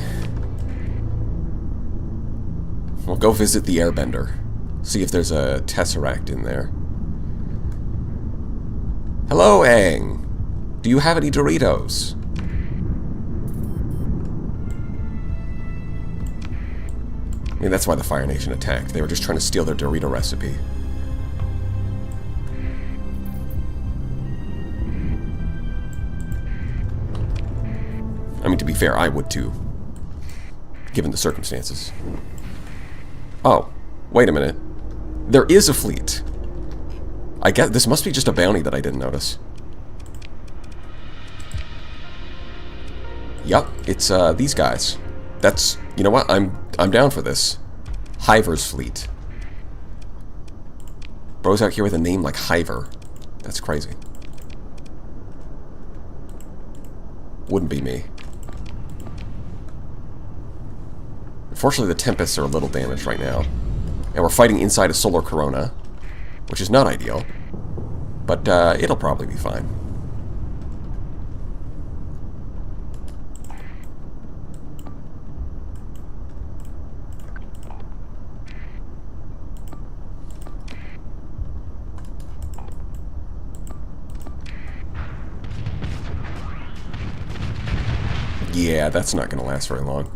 We'll go visit the Airbender. See if there's a Tesseract in there. Hello, Aang. Do you have any Doritos? I mean, that's why the Fire Nation attacked. They were just trying to steal their Dorito recipe. I mean, to be fair, I would too. Given the circumstances. Oh, wait a minute. There is a fleet. I guess this must be just a bounty that I didn't notice. Yup, it's these guys. That's, you know what? I'm down for this. Hiver's fleet. Bro's out here with a name like Hiver. That's crazy. Wouldn't be me. Unfortunately, the Tempests are a little damaged right now. And we're fighting inside a solar corona, which is not ideal. But it'll probably be fine. Yeah, that's not going to last very long.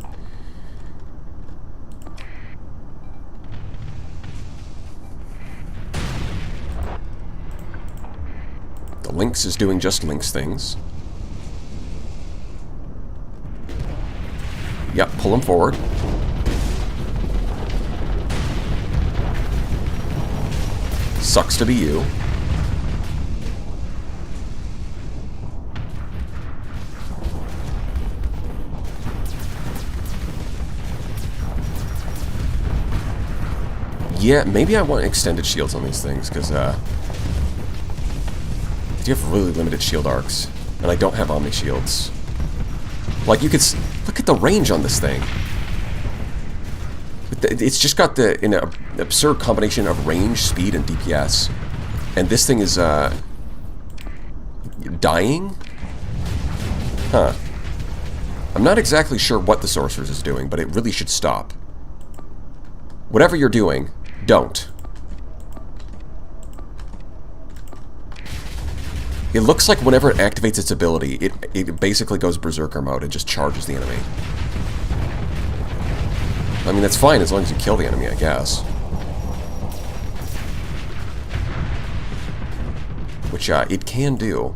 The Lynx is doing just Lynx things. Yep, pull him forward. Sucks to be you. Yeah, maybe I want extended shields on these things, because, you have really limited shield arcs, and I don't have Omni shields. Like, you could look at the range on this thing. It's just got an absurd combination of range, speed, and DPS. And this thing is, dying? Huh. I'm not exactly sure what the Sorceress is doing, but it really should stop. Whatever you're doing, don't. It looks like whenever it activates its ability, it basically goes Berserker mode and just charges the enemy. I mean, that's fine as long as you kill the enemy, I guess. Which, it can do.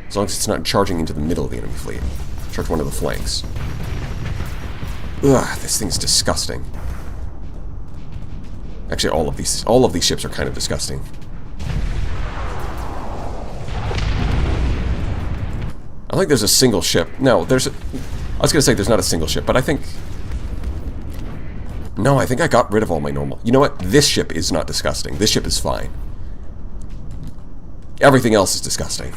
As long as it's not charging into the middle of the enemy fleet. Charge one of the flanks. Ugh, this thing's disgusting. Actually, all of these ships are kind of disgusting. I think there's a single ship. No, I was going to say there's not a single ship, but I think... No, I think I got rid of all my normal... You know what? This ship is not disgusting. This ship is fine. Everything else is disgusting.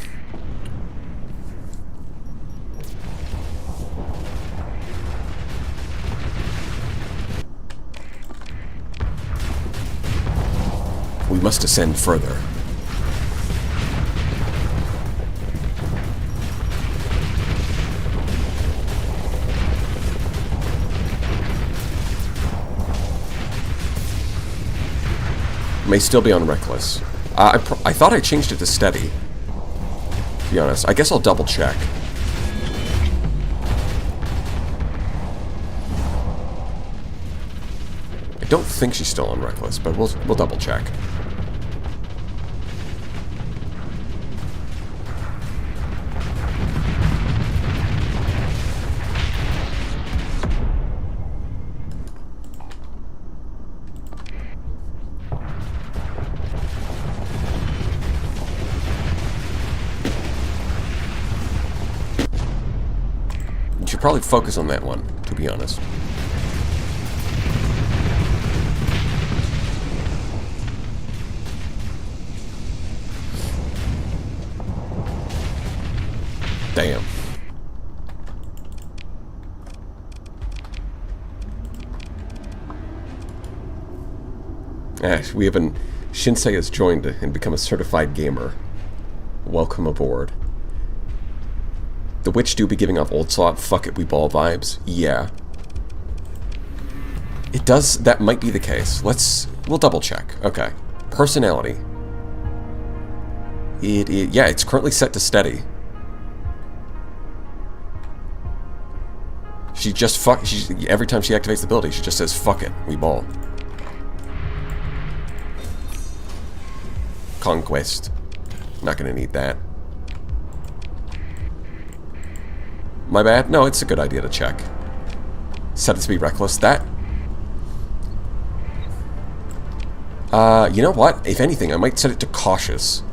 We must ascend further. May still be on Reckless. I thought I changed it to Steady. To be honest. I guess I'll double check. I don't think she's still on Reckless, but we'll double check. Should probably focus on that one, to be honest. Damn. Ash, we have an... Shinsei has joined and become a certified gamer. Welcome aboard. The witch do be giving off old slot, fuck it, we ball vibes. Yeah. It does, that might be the case. We'll double check. Okay. Personality. Yeah, it's currently set to Steady. She just every time she activates the ability, she just says, fuck it, we ball. Conquest. Not gonna need that. My bad? No, it's a good idea to check. Set it to be Reckless. That... you know what? If anything, I might set it to Cautious.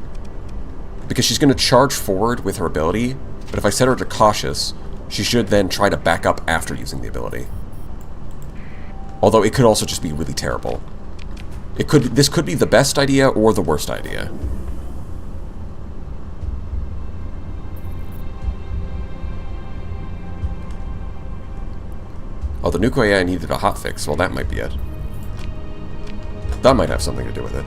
Because she's going to charge forward with her ability, but if I set her to Cautious, she should then try to back up after using the ability. Although it could also just be really terrible. This could be the best idea or the worst idea. Oh, the nuke AI needed a hotfix. Well, that might be it. That might have something to do with it.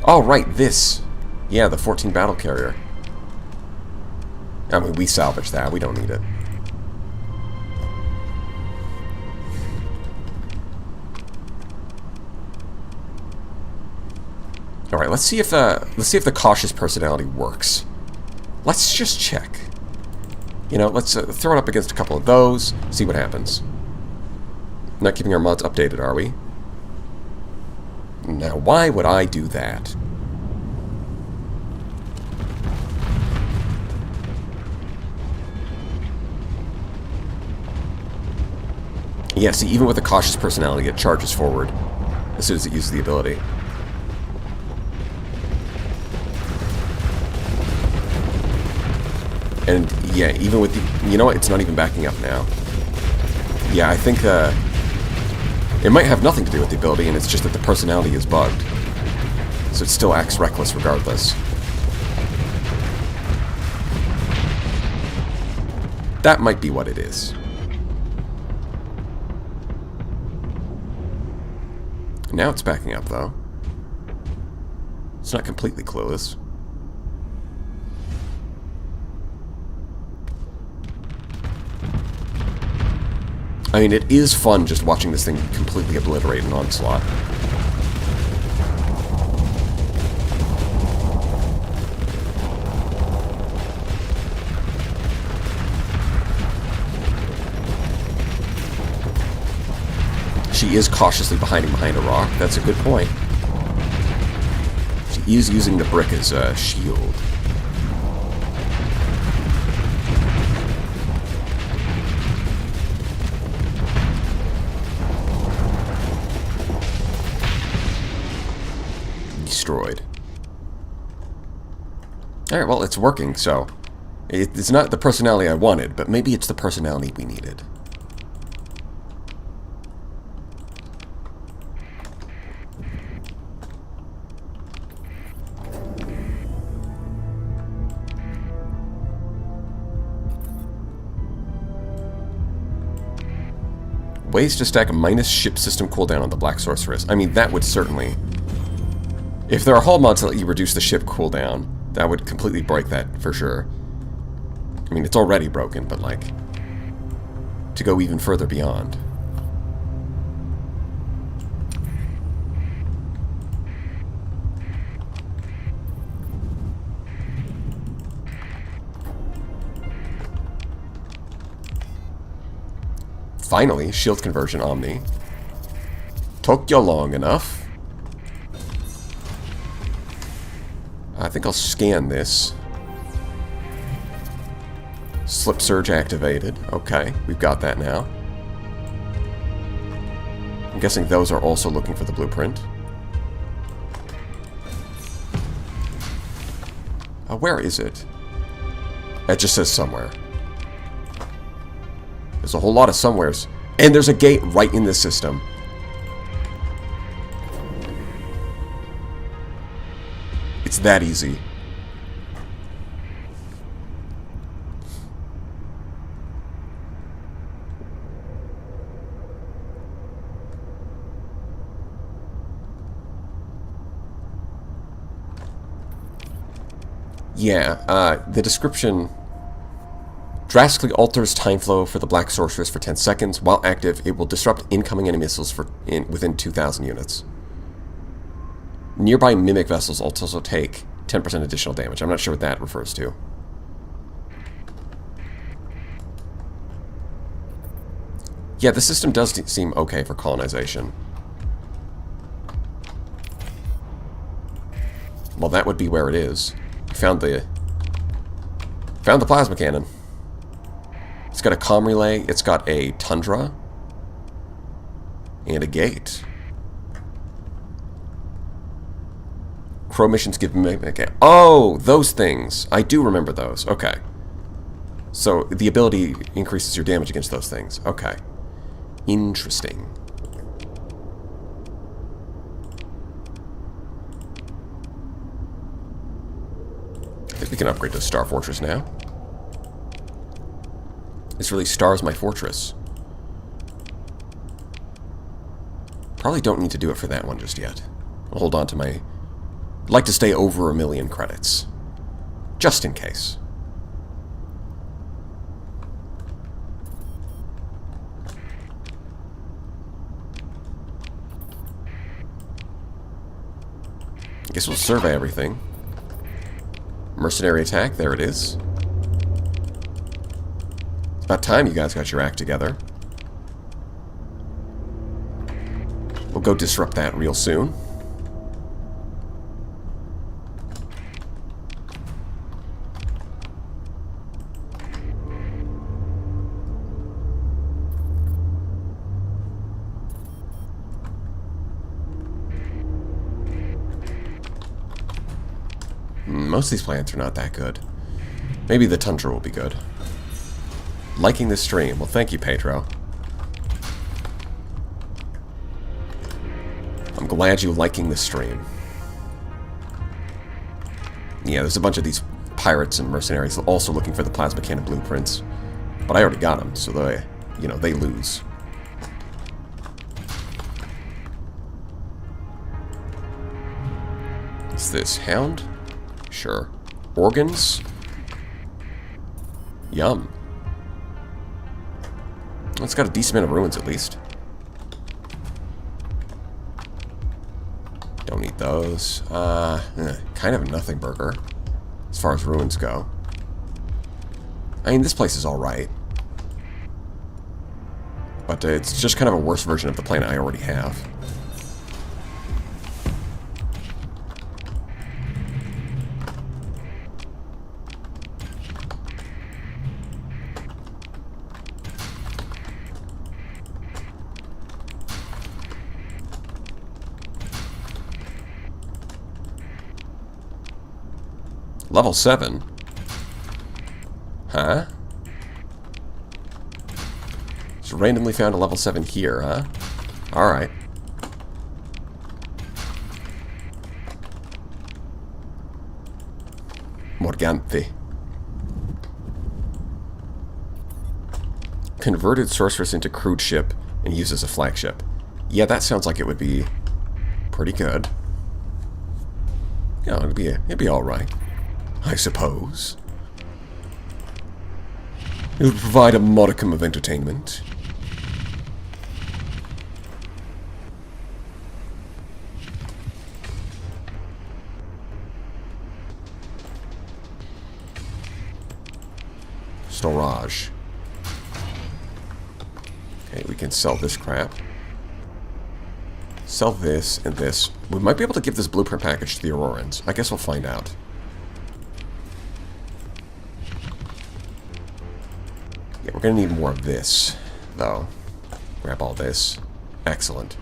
Oh, right, this. Yeah, the 14 battle carrier. I mean, we salvaged that. We don't need it. All right, let's see if the cautious personality works. Let's just check. You know, let's throw it up against a couple of those, see what happens. Not keeping our mods updated, are we? Now, why would I do that? Yeah, see, even with a cautious personality, it charges forward as soon as it uses the ability. And, yeah, even with the... You know what? It's not even backing up now. Yeah, I think, it might have nothing to do with the ability, and it's just that the personality is bugged. So it still acts reckless regardless. That might be what it is. Now it's backing up, though. It's not completely clueless. I mean, it is fun just watching this thing completely obliterate an onslaught. She is cautiously hiding behind a rock. That's a good point. She is using the brick as a shield. Destroyed. Alright, well, it's working, so... It's not the personality I wanted, but maybe it's the personality we needed. Ways to stack a minus ship system cooldown on the Black Sorceress. I mean, that would certainly... If there are hull mods that let you reduce the ship cooldown, that would completely break that, for sure. I mean, it's already broken, but, like... to go even further beyond. Finally, shield conversion Omni. Took you long enough. I think I'll scan this. Slip surge activated. Okay, we've got that now. I'm guessing those are also looking for the blueprint. Where is it? It just says somewhere. There's a whole lot of somewheres. And there's a gate right in this system. It's that easy. Yeah, the description... drastically alters time flow for the Black Sorceress for 10 seconds. While active, it will disrupt incoming enemy missiles within 2,000 units. Nearby Mimic vessels also take 10% additional damage. I'm not sure what that refers to. Yeah, the system does seem okay for colonization. Well, that would be where it is. Found the plasma cannon. It's got a comm relay, it's got a tundra, and a gate. Crow missions give Mimikko... Oh, those things! I do remember those. Okay. So, the ability increases your damage against those things. Okay. Interesting. I think we can upgrade to Star Fortress now. This really stars my fortress. Probably don't need to do it for that one just yet. I'll hold on to my... I'd like to stay over 1 million credits. Just in case. I guess we'll survey everything. Mercenary attack, there it is. It's about time you guys got your act together. We'll go disrupt that real soon. Most of these plants are not that good. Maybe the tundra will be good. Liking this stream. Well, thank you, Pedro. I'm glad you're liking this stream. Yeah, there's a bunch of these pirates and mercenaries also looking for the plasma cannon blueprints. But I already got them, so they, you know, they lose. What's this? Hound? Sure. Organs? Yum. It's got a decent amount of ruins, at least. Don't need those. Kind of a nothing burger, as far as ruins go. I mean, this place is alright. But it's just kind of a worse version of the planet I already have. Level 7? Huh? Just randomly found a level 7 here, huh? Alright. Morgante. Converted sorceress into crude ship and used as a flagship. Yeah, that sounds like it would be pretty good. Yeah, it'd be alright, I suppose. It would provide a modicum of entertainment. Storage. Okay, we can sell this crap. Sell this and this. We might be able to give this blueprint package to the Aurorans. I guess we'll find out. Yeah, we're gonna need more of this, though. Grab all this. Excellent.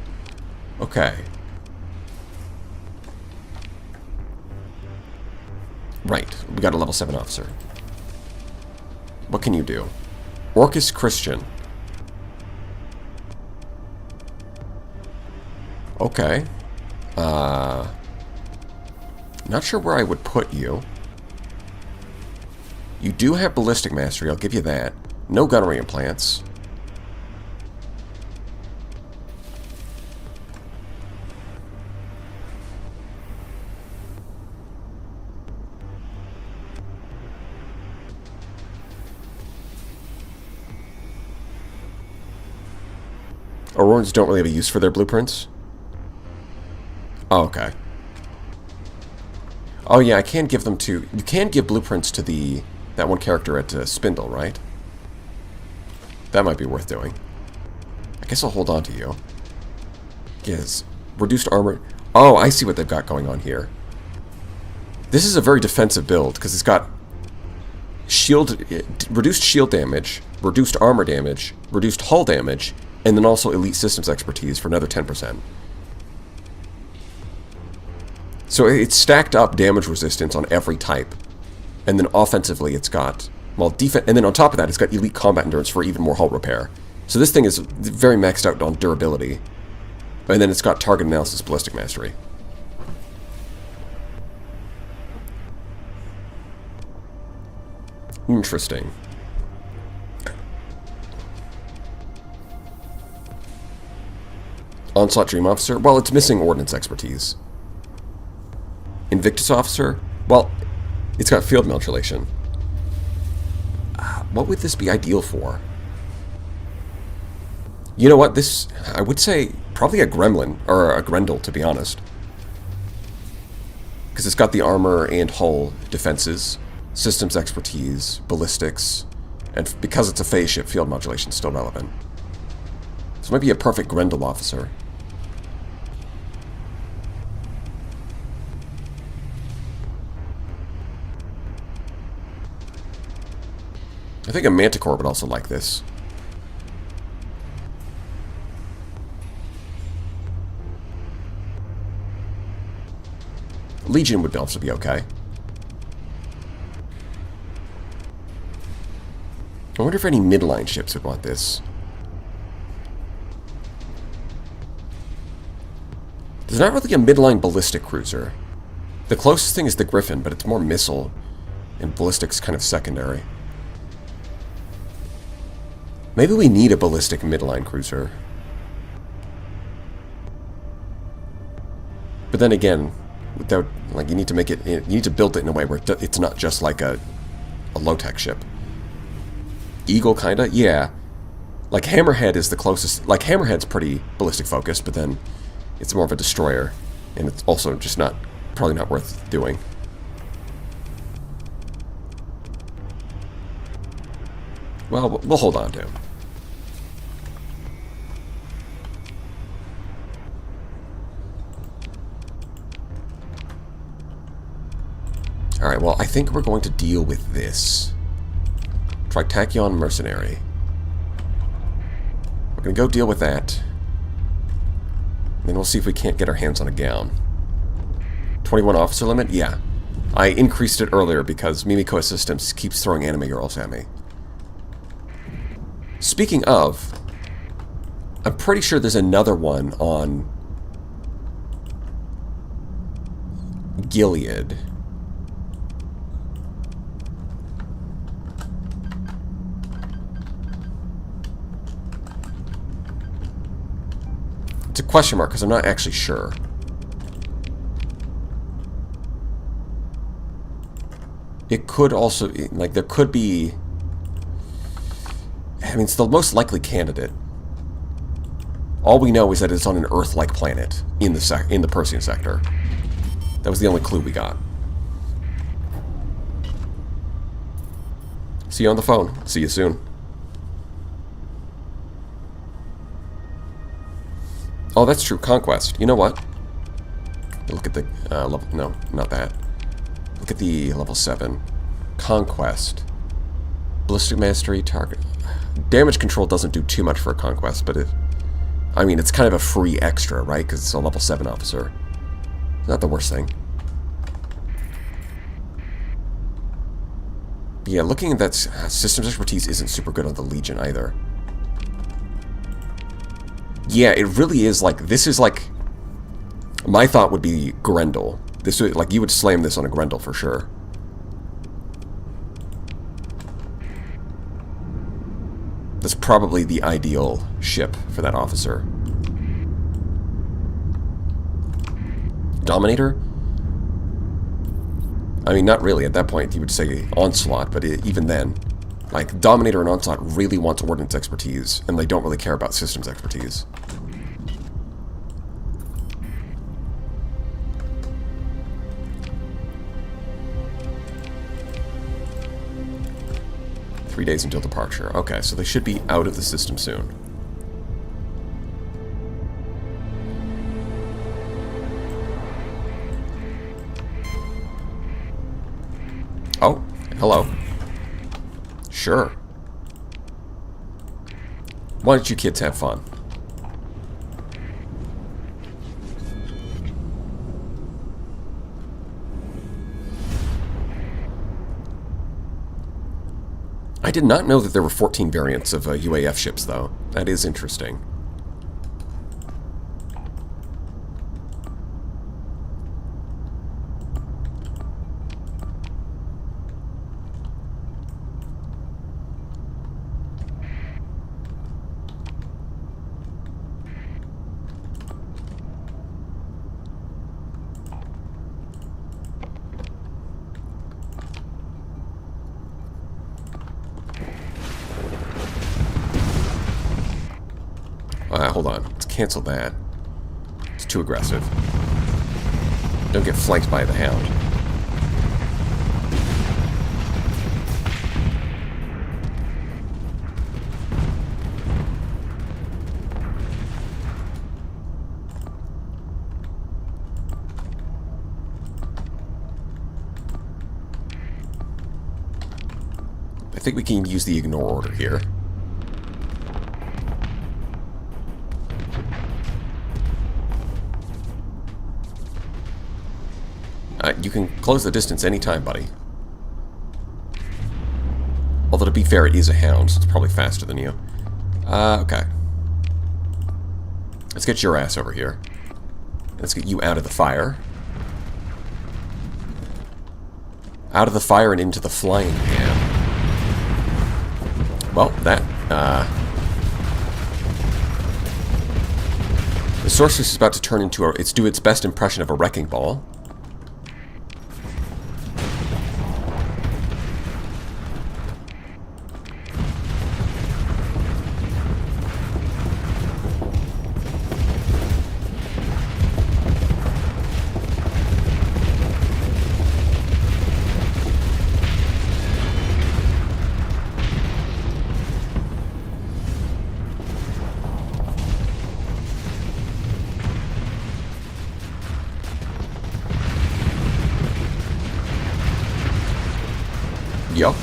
Okay. Right, we got a level 7 officer. What can you do? Orcus Christian. Okay. Not sure where I would put you. You do have ballistic mastery, I'll give you that. No gunnery implants. Aurorans don't really have a use for their blueprints. Oh, okay. Oh yeah, I can give them to... You can give blueprints to that one character at Spindle, right? That might be worth doing. I guess I'll hold on to you. Yes. Reduced armor... Oh, I see what they've got going on here. This is a very defensive build, because it's got... reduced shield damage, reduced armor damage, reduced hull damage, and then also elite systems expertise for another 10%. So it's stacked up damage resistance on every type. And then offensively it's got, well, and then on top of that it's got elite combat endurance for even more hull repair. So this thing is very maxed out on durability. And then it's got target analysis, ballistic mastery. Interesting. Onslaught Dream Officer? Well, it's missing ordnance expertise. Invictus Officer? Well, it's got field modulation. What would this be ideal for? You know what? This, I would say, probably a Gremlin, or a Grendel, to be honest. Because it's got the armor and hull defenses, systems expertise, ballistics, and because it's a phase ship, field modulation is still relevant. So it might be a perfect Grendel officer. I think a Manticore would also like this. Legion would also be okay. I wonder if any midline ships would want this. There's not really a midline ballistic cruiser. The closest thing is the Griffin, but it's more missile, and ballistic's kind of secondary. Maybe we need a ballistic midline cruiser. But then again, without, like, you need to make it, you need to build it in a way where it's not just like a low-tech ship. Eagle, kinda? Yeah. Like, Hammerhead is the closest, like, Hammerhead's pretty ballistic focused, but then it's more of a destroyer. And it's also just not, probably not worth doing. Well, we'll hold on to. Alright, well, I think we're going to deal with this. Tritachyon Mercenary. We're going to go deal with that. Then we'll see if we can't get our hands on a gown. 21 officer limit? Yeah. I increased it earlier because Mimikko Systems keeps throwing anime girls at me. Speaking of, I'm pretty sure there's another one on Gilead. It's a question mark because I'm not actually sure. It could also, like, there could be... I mean, it's the most likely candidate. All we know is that it's on an Earth-like planet in the Persian sector. That was the only clue we got. See you on the phone. See you soon. Oh, that's true. Conquest. You know what? Look at the level... No, not that. Look at the level 7. Conquest. Ballistic Mastery, target... Damage control doesn't do too much for a conquest, but it... I mean, it's kind of a free extra, right? Because it's a level 7 officer. It's not the worst thing. Yeah, looking at that, systems expertise isn't super good on the Legion either. Yeah, it really is like... This is like... My thought would be Grendel. This would, like, you would slam this on a Grendel for sure. That's probably the ideal ship for that officer. Dominator? I mean, not really. At that point, you would say Onslaught, but even then, like, Dominator and Onslaught really want ordnance expertise, and they don't really care about systems expertise. Three days until departure. Okay, so they should be out of the system soon. Oh, hello. Sure. Why don't you kids have fun? I did not know that there were 14 variants of UAF ships, though. That is interesting. Hold on. Let's cancel that. It's too aggressive. Don't get flanked by the Hound. I think we can use the ignore order here. You can close the distance anytime, buddy. Although, to be fair, it is a Hound, so it's probably faster than you. Okay. Let's get your ass over here. Let's get you out of the fire. Out of the fire and into the flying pan. Well, that sorceress is about to turn into do its best impression of a wrecking ball. Yup.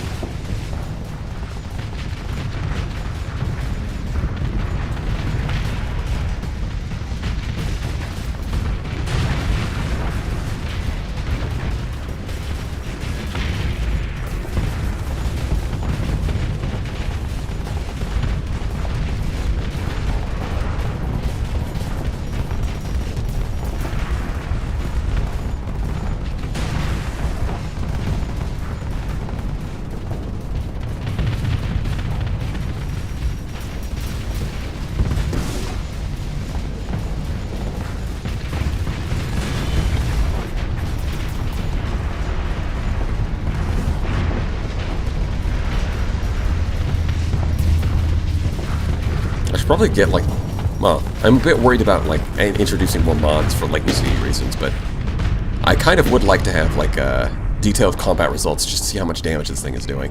Probably get like, well, I'm a bit worried about like introducing more mods for latency reasons, but I kind of would like to have like detailed combat results just to see how much damage this thing is doing.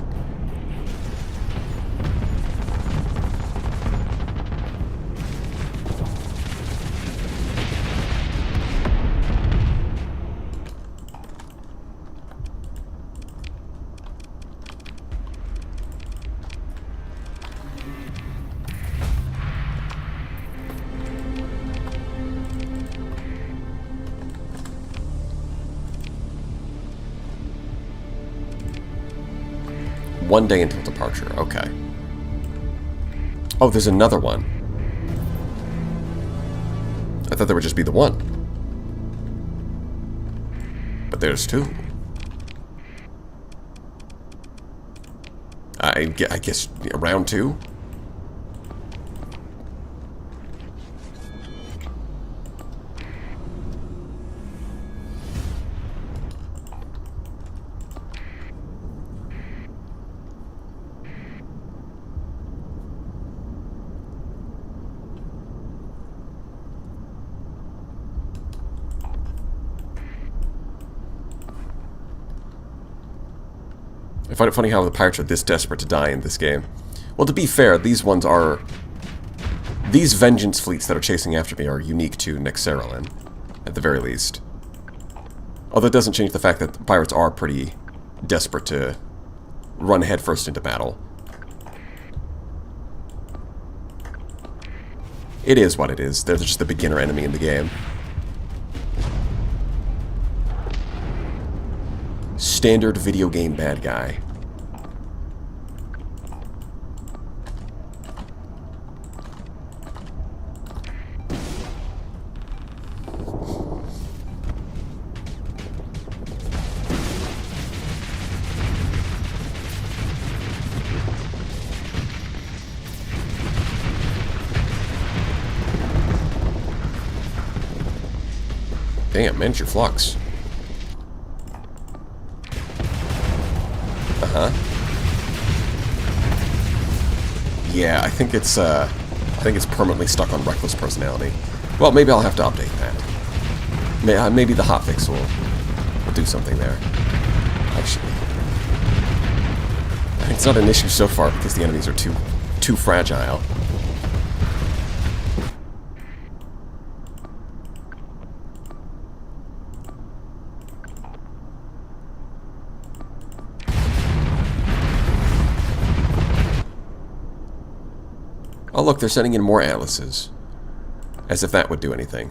One day until departure. Okay. Oh, there's another one. I thought there would just be the one. But there's two. I guess round two? I find it funny how the pirates are this desperate to die in this game. Well, to be fair, these vengeance fleets that are chasing after me are unique to Nexerelin, at the very least. Although it doesn't change the fact that the pirates are pretty desperate to run headfirst into battle. It is what it is. They're just the beginner enemy in the game. Standard video game bad guy. Damn, miniature flux. Yeah, I think it's permanently stuck on reckless personality. Well, maybe I'll have to update that. Maybe the hotfix will do something there. Actually, it's not an issue so far because the enemies are too fragile. Oh look, they're sending in more atlases. As if that would do anything.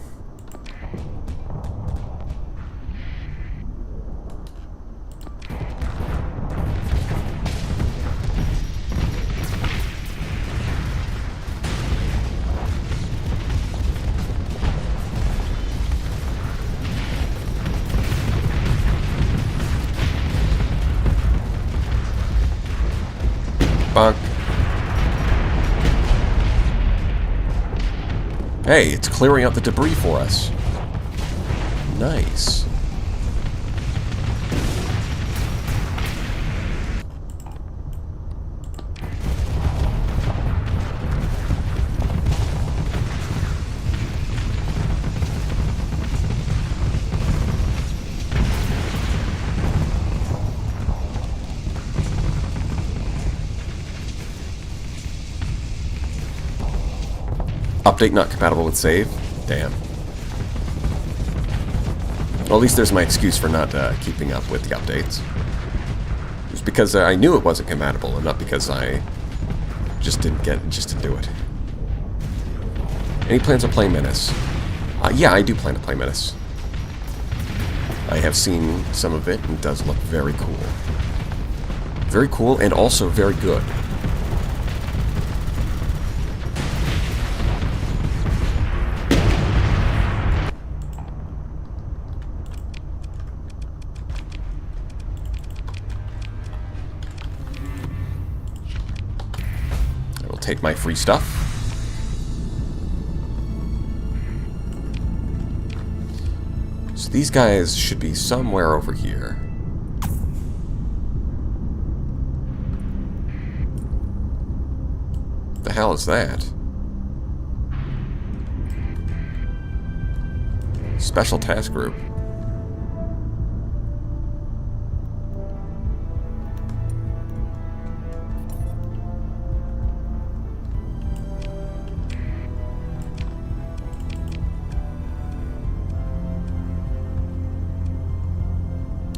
Bonk. Hey, it's clearing out the debris for us. Nice. Update not compatible with save? Damn. Well, at least there's my excuse for not keeping up with the updates. It was because I knew it wasn't compatible, and not because I just didn't do it. Any plans on playing Menace? Yeah, I do plan to play Menace. I have seen some of it, and it does look very cool. Very cool, and also very good. Take my free stuff. So these guys should be somewhere over here. The hell is that? Special task group.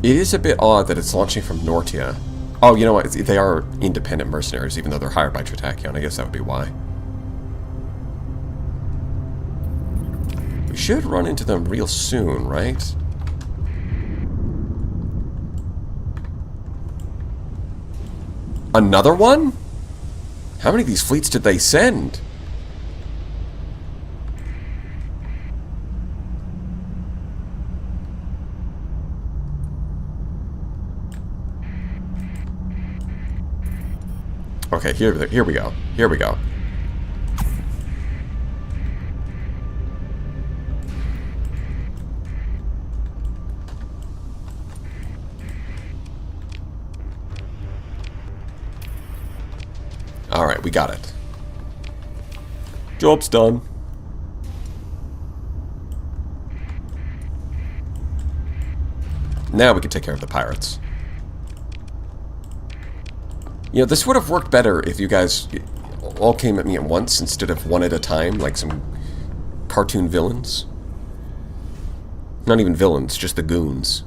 It is a bit odd that it's launching from Nortia. Oh, you know what? They are independent mercenaries, even though they're hired by Tritakion. I guess that would be why. We should run into them real soon, right? Another one? How many of these fleets did they send? Okay, here we go. Here we go. Alright, we got it. Job's done. Now we can take care of the pirates. You know, this would have worked better if you guys all came at me at once instead of one at a time, like some cartoon villains. Not even villains, just the goons.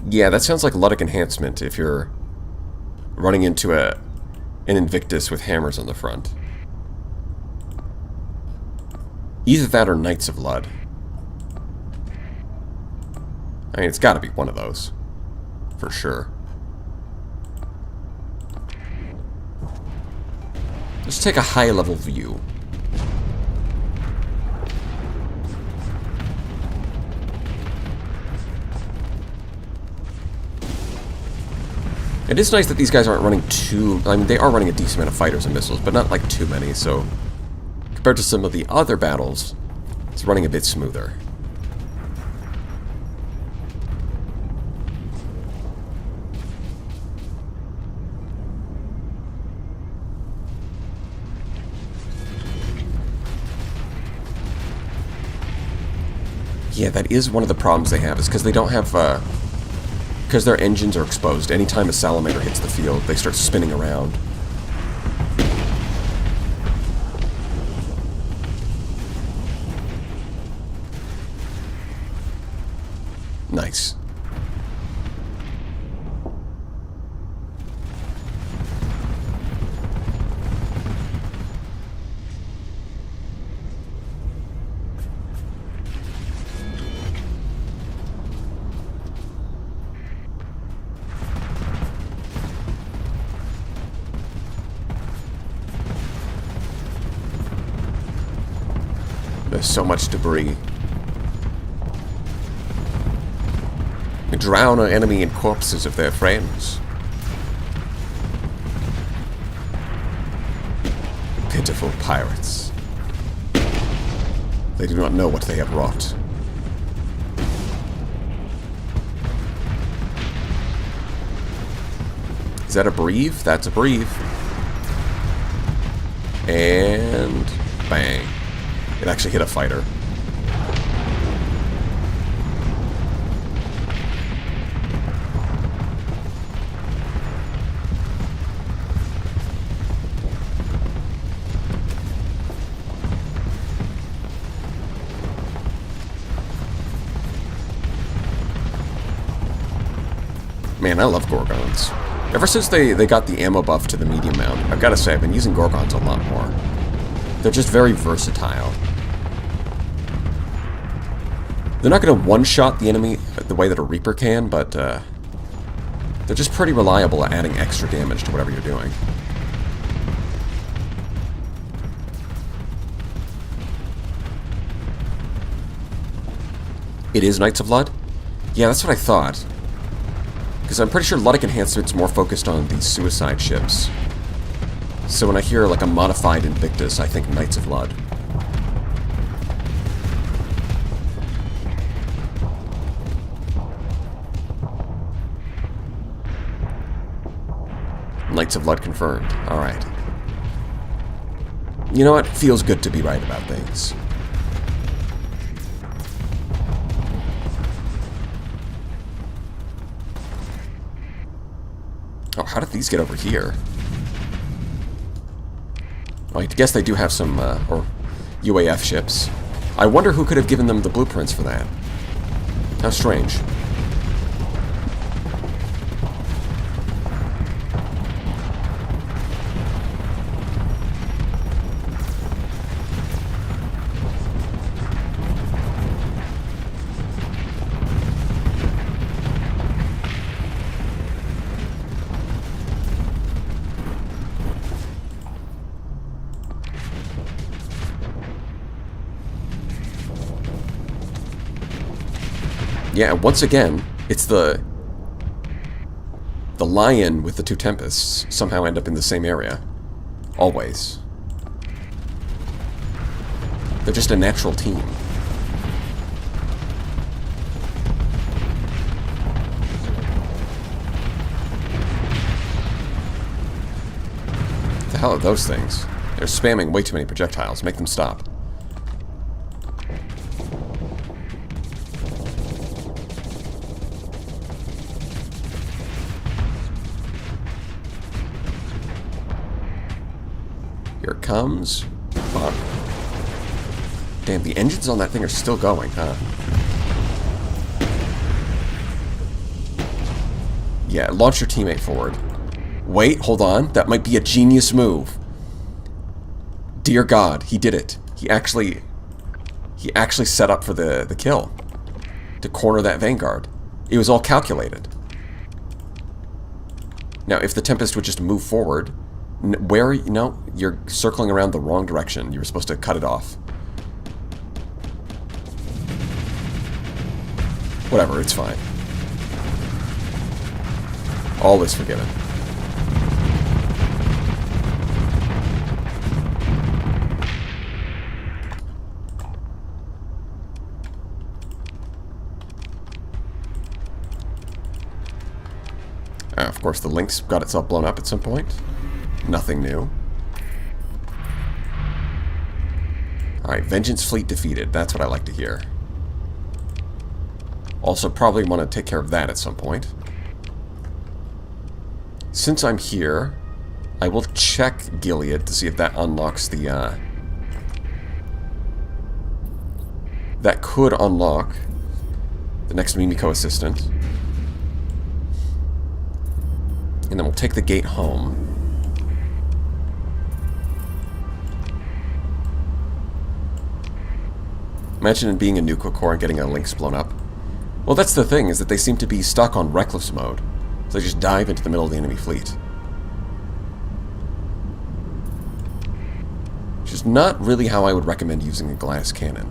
Yeah, that sounds like Ludic enhancement if you're running into an Invictus with hammers on the front. Either that or Knights of Lud. I mean, it's got to be one of those. For sure. Let's take a high-level view. It is nice that these guys aren't running too... I mean, they are running a decent amount of fighters and missiles, but not like too many, so... Compared to some of the other battles, it's running a bit smoother. Yeah, that is one of the problems they have, is because they don't have... because their engines are exposed. Anytime a salamander hits the field, they start spinning around. Nice. There's so much debris. Drown an enemy in corpses of their friends. Pitiful pirates. They do not know what they have wrought. Is that a breathe? That's a breathe. And bang. It actually hit a fighter. Man, I love Gorgons. Ever since they got the ammo buff to the medium mount, I've got to say, I've been using Gorgons a lot more. They're just very versatile. They're not going to one-shot the enemy the way that a Reaper can, but they're just pretty reliable at adding extra damage to whatever you're doing. It is Knights of Lud? Yeah, that's what I thought. Because I'm pretty sure Ludic Enhancement's more focused on these suicide ships. So when I hear like a modified Invictus, I think Knights of Lud. Knights of Lud confirmed. Alright. You know what? It feels good to be right about things. Oh, how did these get over here? Well, I guess they do have some, or UAF ships. I wonder who could have given them the blueprints for that. How strange. Yeah, once again, it's the lion with the two tempests somehow end up in the same area. Always. They're just a natural team. What the hell are those things? They're spamming way too many projectiles. Make them stop. Here it comes. Fuck. Damn, the engines on that thing are still going, huh? Yeah, launch your teammate forward. Wait, hold on. That might be a genius move. Dear God, he did it. He actually set up for the kill. To corner that Vanguard. It was all calculated. Now, if the Tempest would just move forward... No, you're circling around the wrong direction. You were supposed to cut it off. Whatever, it's fine. All is forgiven. Of course, the Lynx got itself blown up at some point. Nothing new. Alright, Vengeance Fleet defeated. That's what I like to hear. Also, probably want to take care of that at some point. Since I'm here, I will check Gilead to see if that unlocks the, that could unlock the next Mimikko assistant. And then we'll take the gate home. Imagine being a nuclear core and getting a Lynx blown up. Well, that's the thing, is that they seem to be stuck on reckless mode. So they just dive into the middle of the enemy fleet. Which is not really how I would recommend using a glass cannon.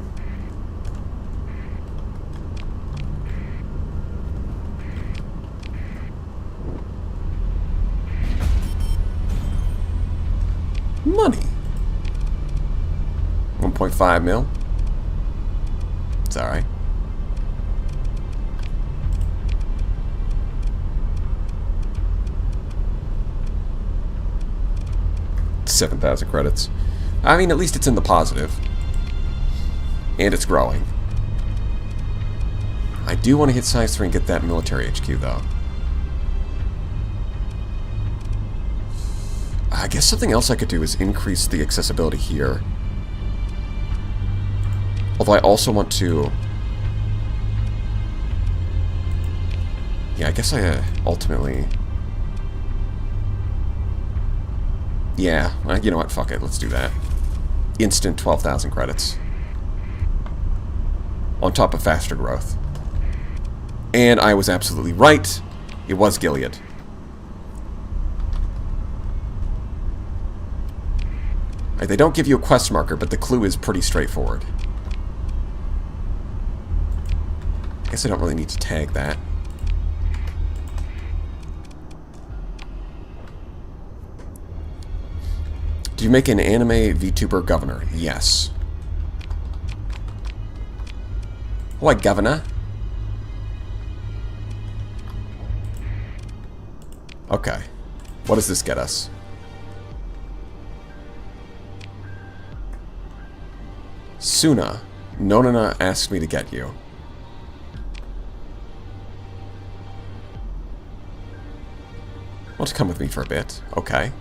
money. 1.5 mil. It's alright. $7,000 credits. I mean, at least it's in the positive. And it's growing. I do want to hit size 3 and get that military HQ, though. I guess something else I could do is increase the accessibility here. Although I also want to... Yeah, I guess I ultimately... Yeah, you know what? Fuck it. Let's do that. Instant 12,000 credits. On top of faster growth. And I was absolutely right. It was Gilead. Right, they don't give you a quest marker, but the clue is pretty straightforward. I guess I don't really need to tag that. Do you make an anime VTuber governor? Yes. Why governor? Okay. What does this get us? Suna. Nonana asked me to get you. Want to come with me for a bit? Okay.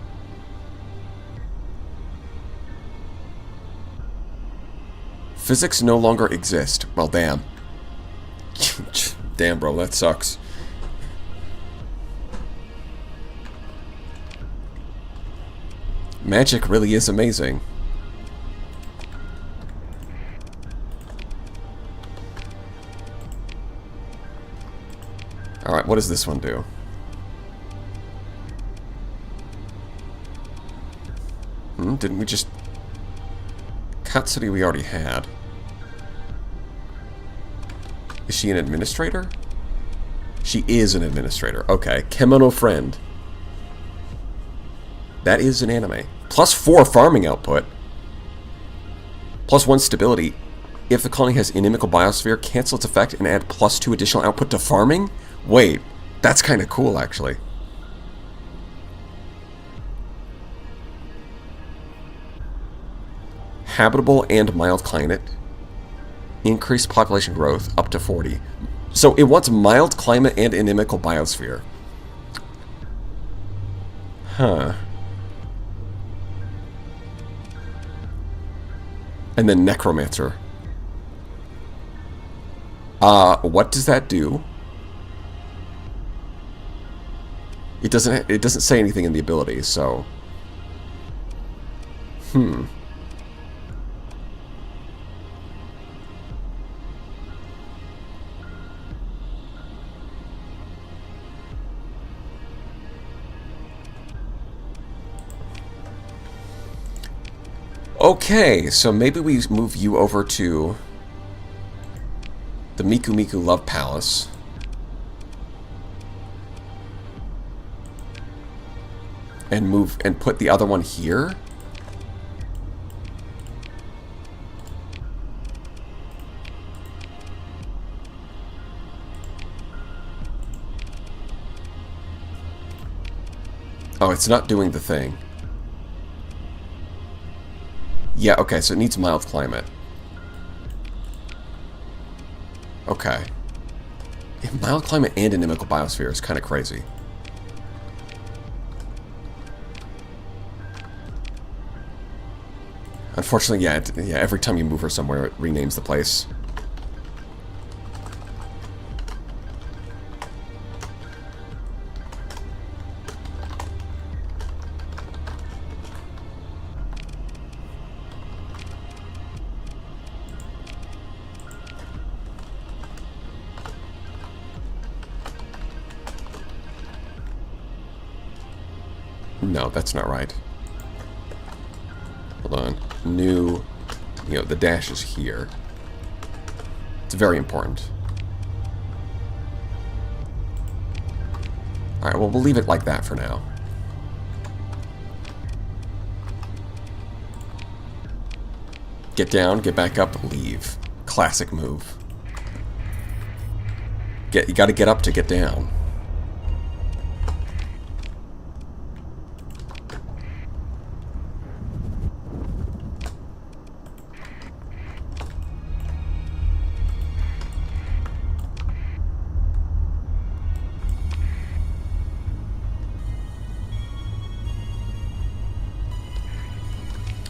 Physics no longer exist. Well, damn. Damn, bro, that sucks. Magic really is amazing. Alright, what does this one do? Didn't we just... Cat City we already had. Is she an administrator? She is an administrator. Okay. Kemono Friend. That is an anime. +4 farming output. +1 stability. If the colony has inimical biosphere, cancel its effect and add +2 additional output to farming? Wait, that's kind of cool, actually. Habitable and mild climate. Increased population growth up to 40. So it wants mild climate and inimical biosphere. Huh. And then Necromancer. What does that do? It doesn't say anything in the ability, so... Okay, so maybe we move you over to the Mimikko Love Palace. And put the other one here. Oh, it's not doing the thing. Yeah, okay, so it needs mild climate. Okay. Yeah, mild climate and inimical biosphere is kind of crazy. Unfortunately, yeah, every time you move her somewhere, it renames the place. No, that's not right. Hold on. New, the dash is here. It's very important. Alright, well, we'll leave it like that for now. Get down, get back up, leave. Classic move. You gotta get up to get down.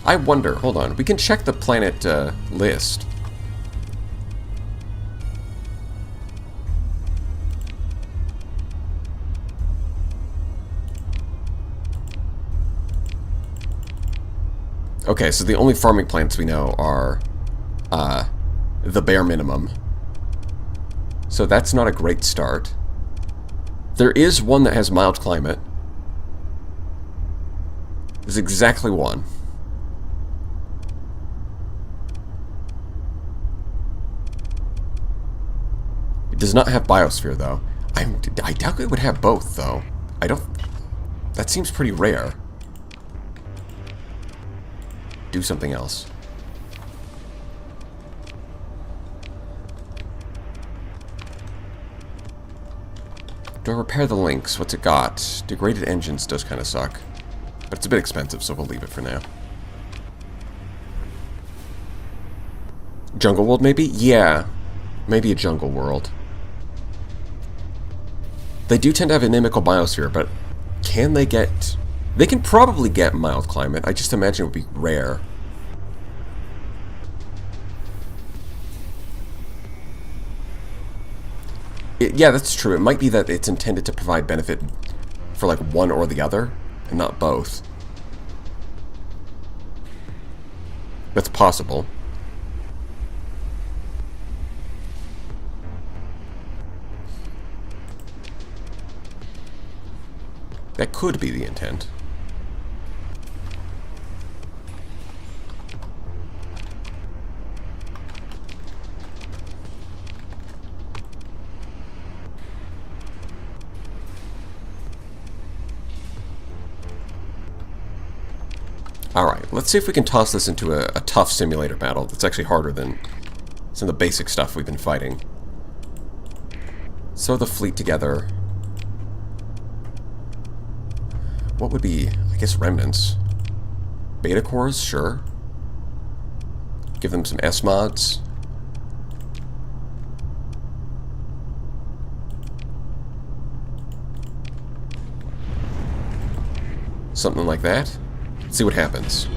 I wonder, hold on, we can check the planet list. Okay, so the only farming planets we know are the bare minimum. So that's not a great start. There is one that has mild climate. There's exactly one. It does not have biosphere, though. I doubt it would have both, though. I don't... That seems pretty rare. Do something else. Do I repair the links? What's it got? Degraded engines does kind of suck. But it's a bit expensive, so we'll leave it for now. Jungle world, maybe? Yeah. Maybe a jungle world. They do tend to have an inimical biosphere, but can they get... They can probably get mild climate. I just imagine it would be rare. Yeah, that's true. It might be that it's intended to provide benefit for like one or the other, and not both. That's possible. That could be the intent. Alright, let's see if we can toss this into a tough simulator battle that's actually harder than some of the basic stuff we've been fighting. Sew the fleet together. What would be, I guess, remnants? Beta cores, sure. Give them some S mods. Something like that. Let's see what happens.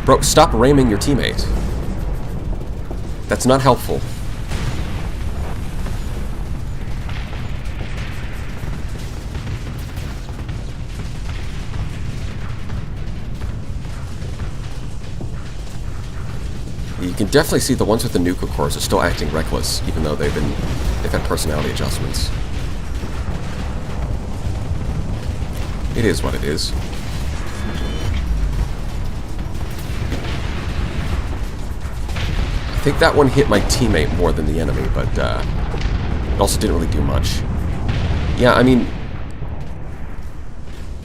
Bro, stop ramming your teammate. That's not helpful. You can definitely see the ones with the nuclear cores are still acting reckless, even though they've had personality adjustments. It is what it is. I think that one hit my teammate more than the enemy, but it also didn't really do much. Yeah, I mean,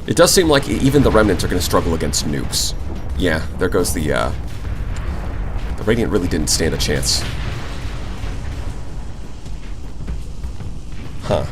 it does seem like even the remnants are going to struggle against nukes. Yeah, there goes the Radiant really didn't stand a chance. Huh.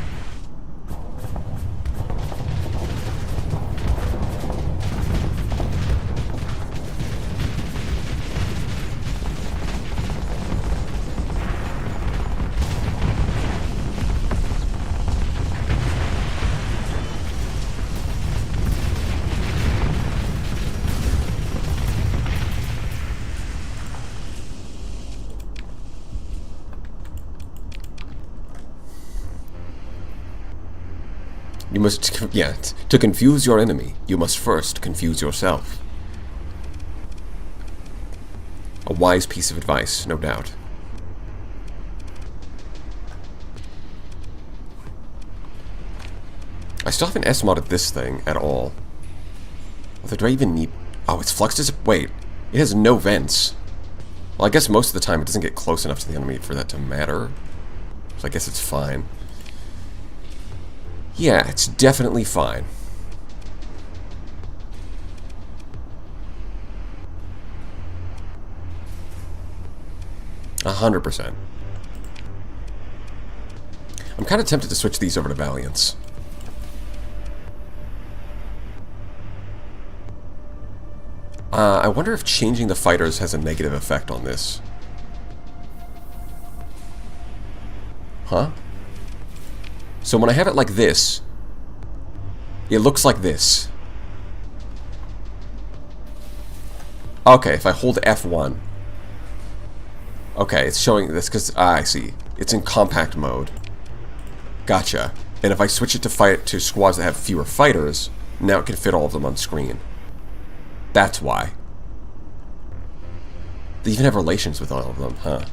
You must, yeah, to confuse your enemy, you must first confuse yourself. A wise piece of advice, no doubt. I still haven't S-modded this thing at all. Although, do I even need... Oh, it's fluxed. Wait, it has no vents. Well, I guess most of the time it doesn't get close enough to the enemy for that to matter. So I guess it's fine. Yeah, it's definitely fine. 100%. I'm kind of tempted to switch these over to Valiants. I wonder if changing the fighters has a negative effect on this. Huh? So when I have it like this, it looks like this. Okay, if I hold F1. Okay, it's showing this because I see. It's in compact mode. Gotcha. And if I switch it to squads that have fewer fighters, now it can fit all of them on screen. That's why. They even have relations with all of them, huh?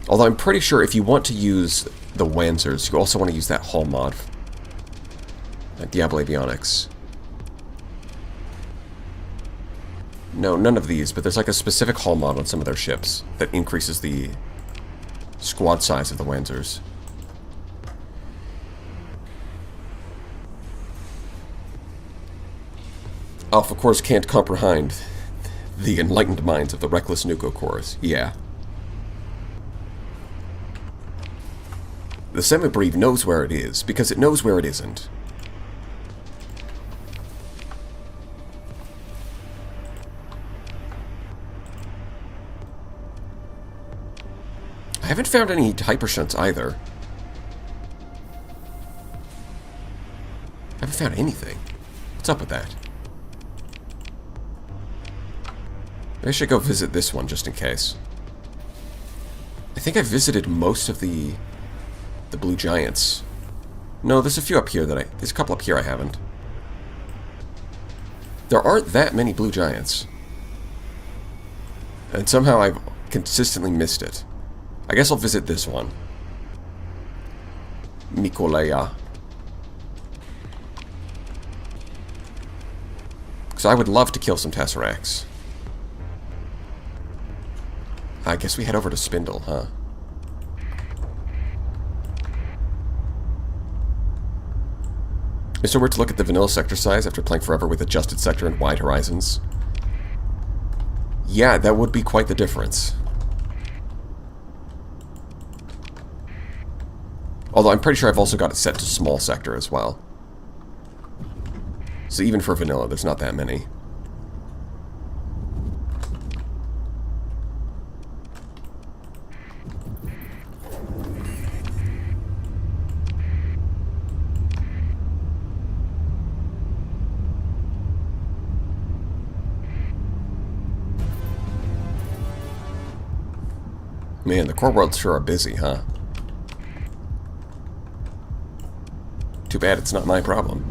Although I'm pretty sure if you want to use the Wanzers, you also want to use that hull mod. Diable Avionics. No, none of these, but there's like a specific hull mod on some of their ships that increases the squad size of the Wanzers. Alpha cores can't comprehend the enlightened minds of the reckless Nuco cores. Yeah. The Semi-Breve knows where it is, because it knows where it isn't. I haven't found any hypershunts either. I haven't found anything. What's up with that? Maybe I should go visit this one just in case. I think I visited most of the Blue Giants. No, there's a few up here there's a couple up here I haven't. There aren't that many Blue Giants. And somehow I've consistently missed it. I guess I'll visit this one. Mimikko. Because I would love to kill some Tesseracts. I guess we head over to Spindle, huh? Is it weird to look at the vanilla sector size after playing forever with adjusted sector and wide horizons? Yeah, that would be quite the difference. Although I'm pretty sure I've also got it set to small sector as well. So even for vanilla, there's not that many. Man, the core worlds sure are busy, huh? Too bad it's not my problem.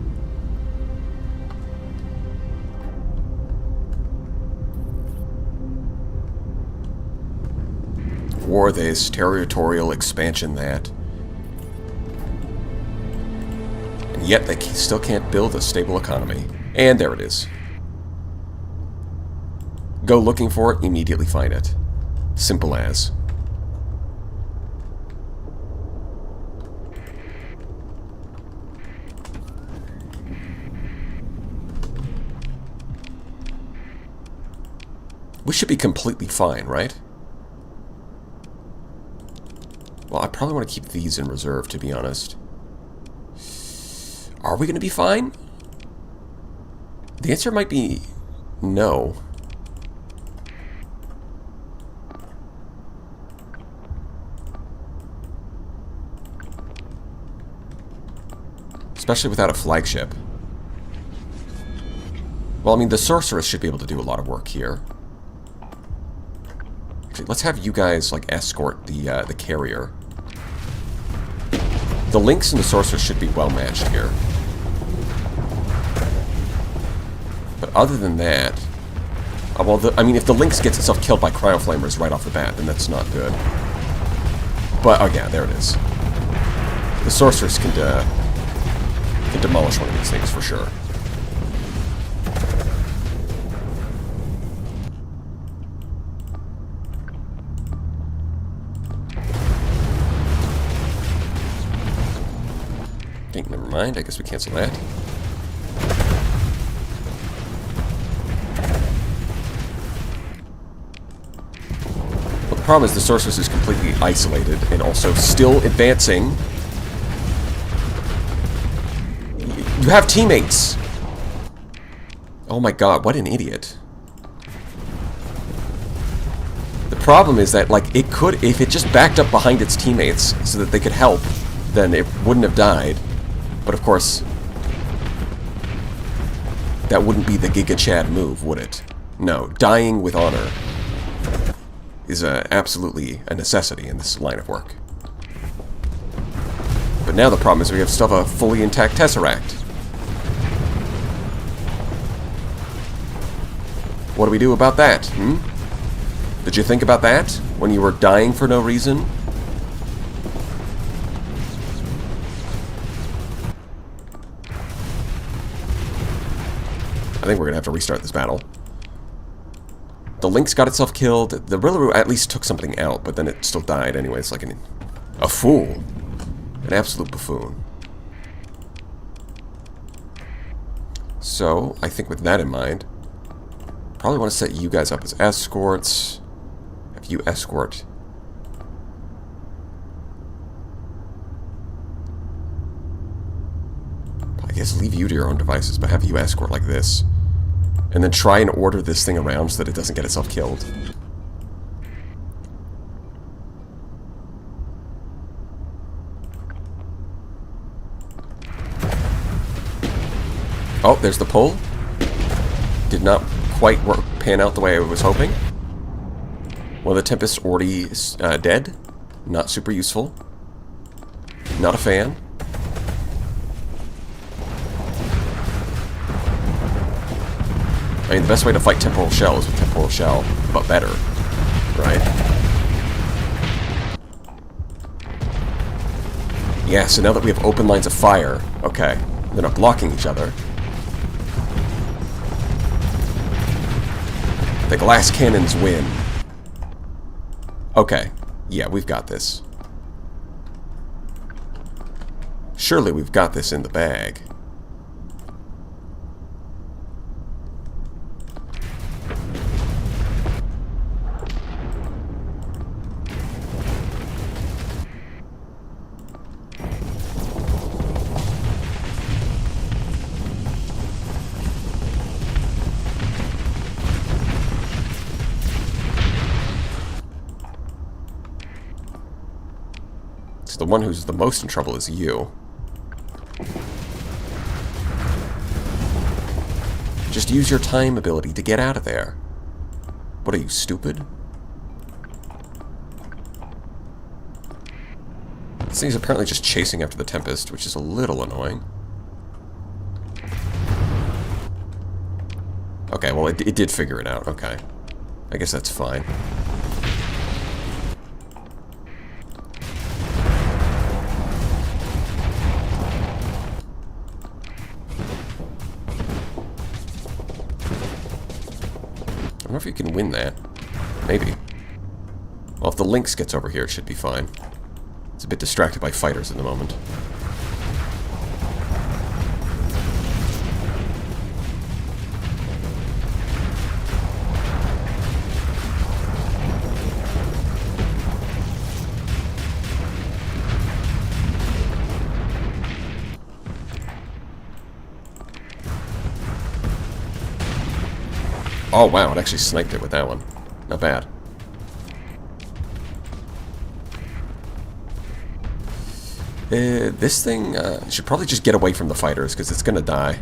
War this, territorial expansion that. And yet they still can't build a stable economy. And there it is. Go looking for it, immediately find it. Simple as. We should be completely fine, right? Well, I probably want to keep these in reserve, to be honest. Are we going to be fine? The answer might be no. Especially without a flagship. Well, I mean, the Sorceress should be able to do a lot of work here. Actually, let's have you guys, like, escort the carrier. The Lynx and the Sorceress should be well matched here. But other than that... well, I mean, if the Lynx gets itself killed by Cryoflamers right off the bat, then that's not good. But, oh yeah, there it is. The Sorceress can demolish one of these things for sure. Okay, never mind. I guess we cancel that. The problem is the sorceress is completely isolated and also still advancing. You have teammates! Oh my god, what an idiot. The problem is that, like, it could, if it just backed up behind its teammates so that they could help, then it wouldn't have died. But of course, that wouldn't be the Giga Chad move, would it? No, dying with honor is absolutely a necessity in this line of work. But now the problem is we have still have a fully intact Tesseract. What do we do about that, Did you think about that when you were dying for no reason? I think we're gonna have to restart this battle. The Lynx got itself killed. The Rillaroo at least took something out, but then it still died anyway. It's like a fool. An absolute buffoon. So, I think with that in mind, probably want to set you guys up as escorts. Have you escort. I guess leave you to your own devices, but have you escort like this. And then try and order this thing around so that it doesn't get itself killed. Oh, there's the pull. Did not quite pan out the way I was hoping. Well, the Tempest's already dead. Not super useful. Not a fan. I mean, the best way to fight Temporal Shell is with Temporal Shell, but better, right? Yeah, so now that we have open lines of fire, okay, they're not blocking each other. The glass cannons win. Okay, yeah, we've got this. Surely we've got this in the bag. The one who's the most in trouble is you. Just use your time ability to get out of there. What are you, stupid? This thing's apparently just chasing after the Tempest, which is a little annoying. Okay, well, it did figure it out. Okay. I guess that's fine. I don't know if you can win that. Maybe. Well, if the Lynx gets over here, it should be fine. It's a bit distracted by fighters at the moment. Oh wow, it actually sniped it with that one. Not bad. This thing should probably just get away from the fighters because it's gonna die.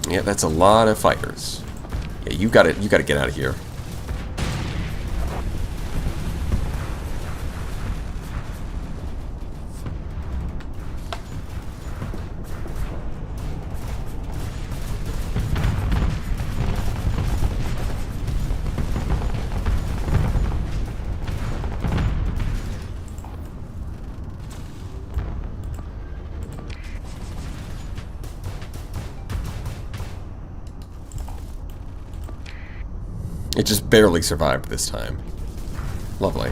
Yeah, that's a lot of fighters. Yeah, you gotta get out of here. It just barely survived this time. Lovely.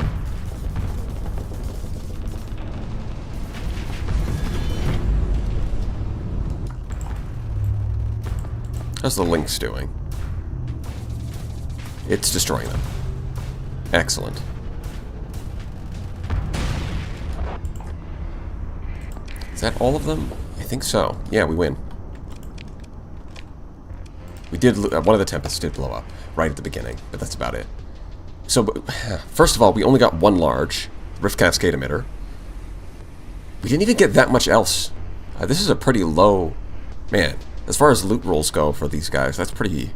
How's the Lynx doing? It's destroying them. Excellent. Is that all of them? I think so. Yeah, we win. We did... one of the Tempests did blow up right at the beginning, but that's about it. So, first of all, we only got one large Rift Cascade emitter. We didn't even get that much else. This is a pretty low... Man, as far as loot rolls go for these guys, that's pretty...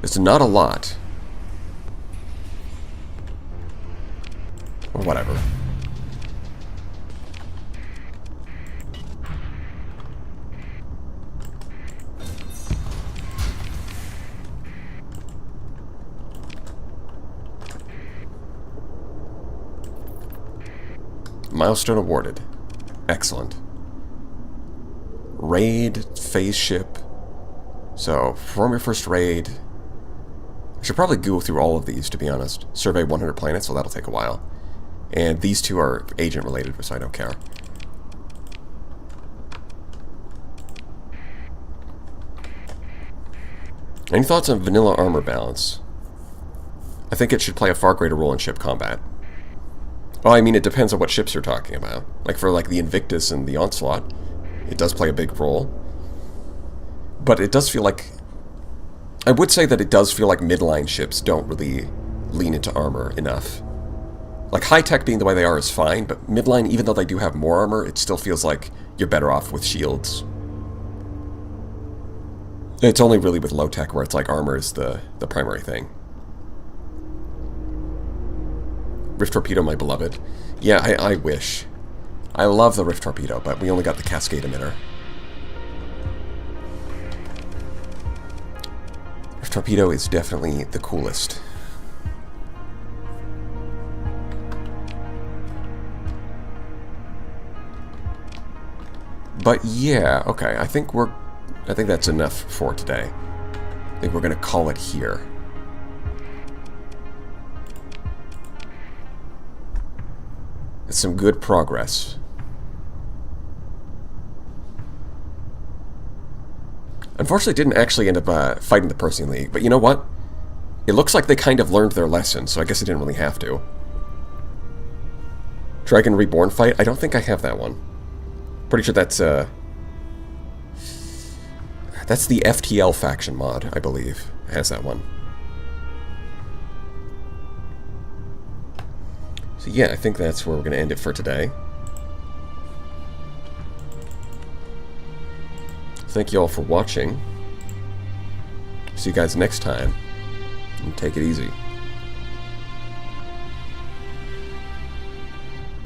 It's not a lot. Or whatever. Milestone awarded. Excellent. Raid, phase ship. So, perform your first raid. I should probably go through all of these, to be honest. Survey 100 planets, so that'll take a while. And these two are agent-related, so I don't care. Any thoughts on vanilla armor balance? I think it should play a far greater role in ship combat. Well, I mean, it depends on what ships you're talking about. Like, for, like, the Invictus and the Onslaught, it does play a big role. But it does feel like... I would say that it does feel like midline ships don't really lean into armor enough. Like, high-tech being the way they are is fine, but midline, even though they do have more armor, it still feels like you're better off with shields. It's only really with low-tech where it's like armor is the primary thing. Rift Torpedo, my beloved. Yeah, I wish. I love the Rift Torpedo, but we only got the Cascade emitter. Rift Torpedo is definitely the coolest. But yeah, okay, I think that's enough for today. I think we're gonna call it here. It's some good progress. Unfortunately, didn't actually end up fighting the Persean League, but you know what? It looks like they kind of learned their lesson, so I guess I didn't really have to. Dragon Reborn fight? I don't think I have that one. Pretty sure that's the FTL faction mod, I believe. It has that one. So yeah, I think that's where we're going to end it for today. Thank you all for watching. See you guys next time, and take it easy.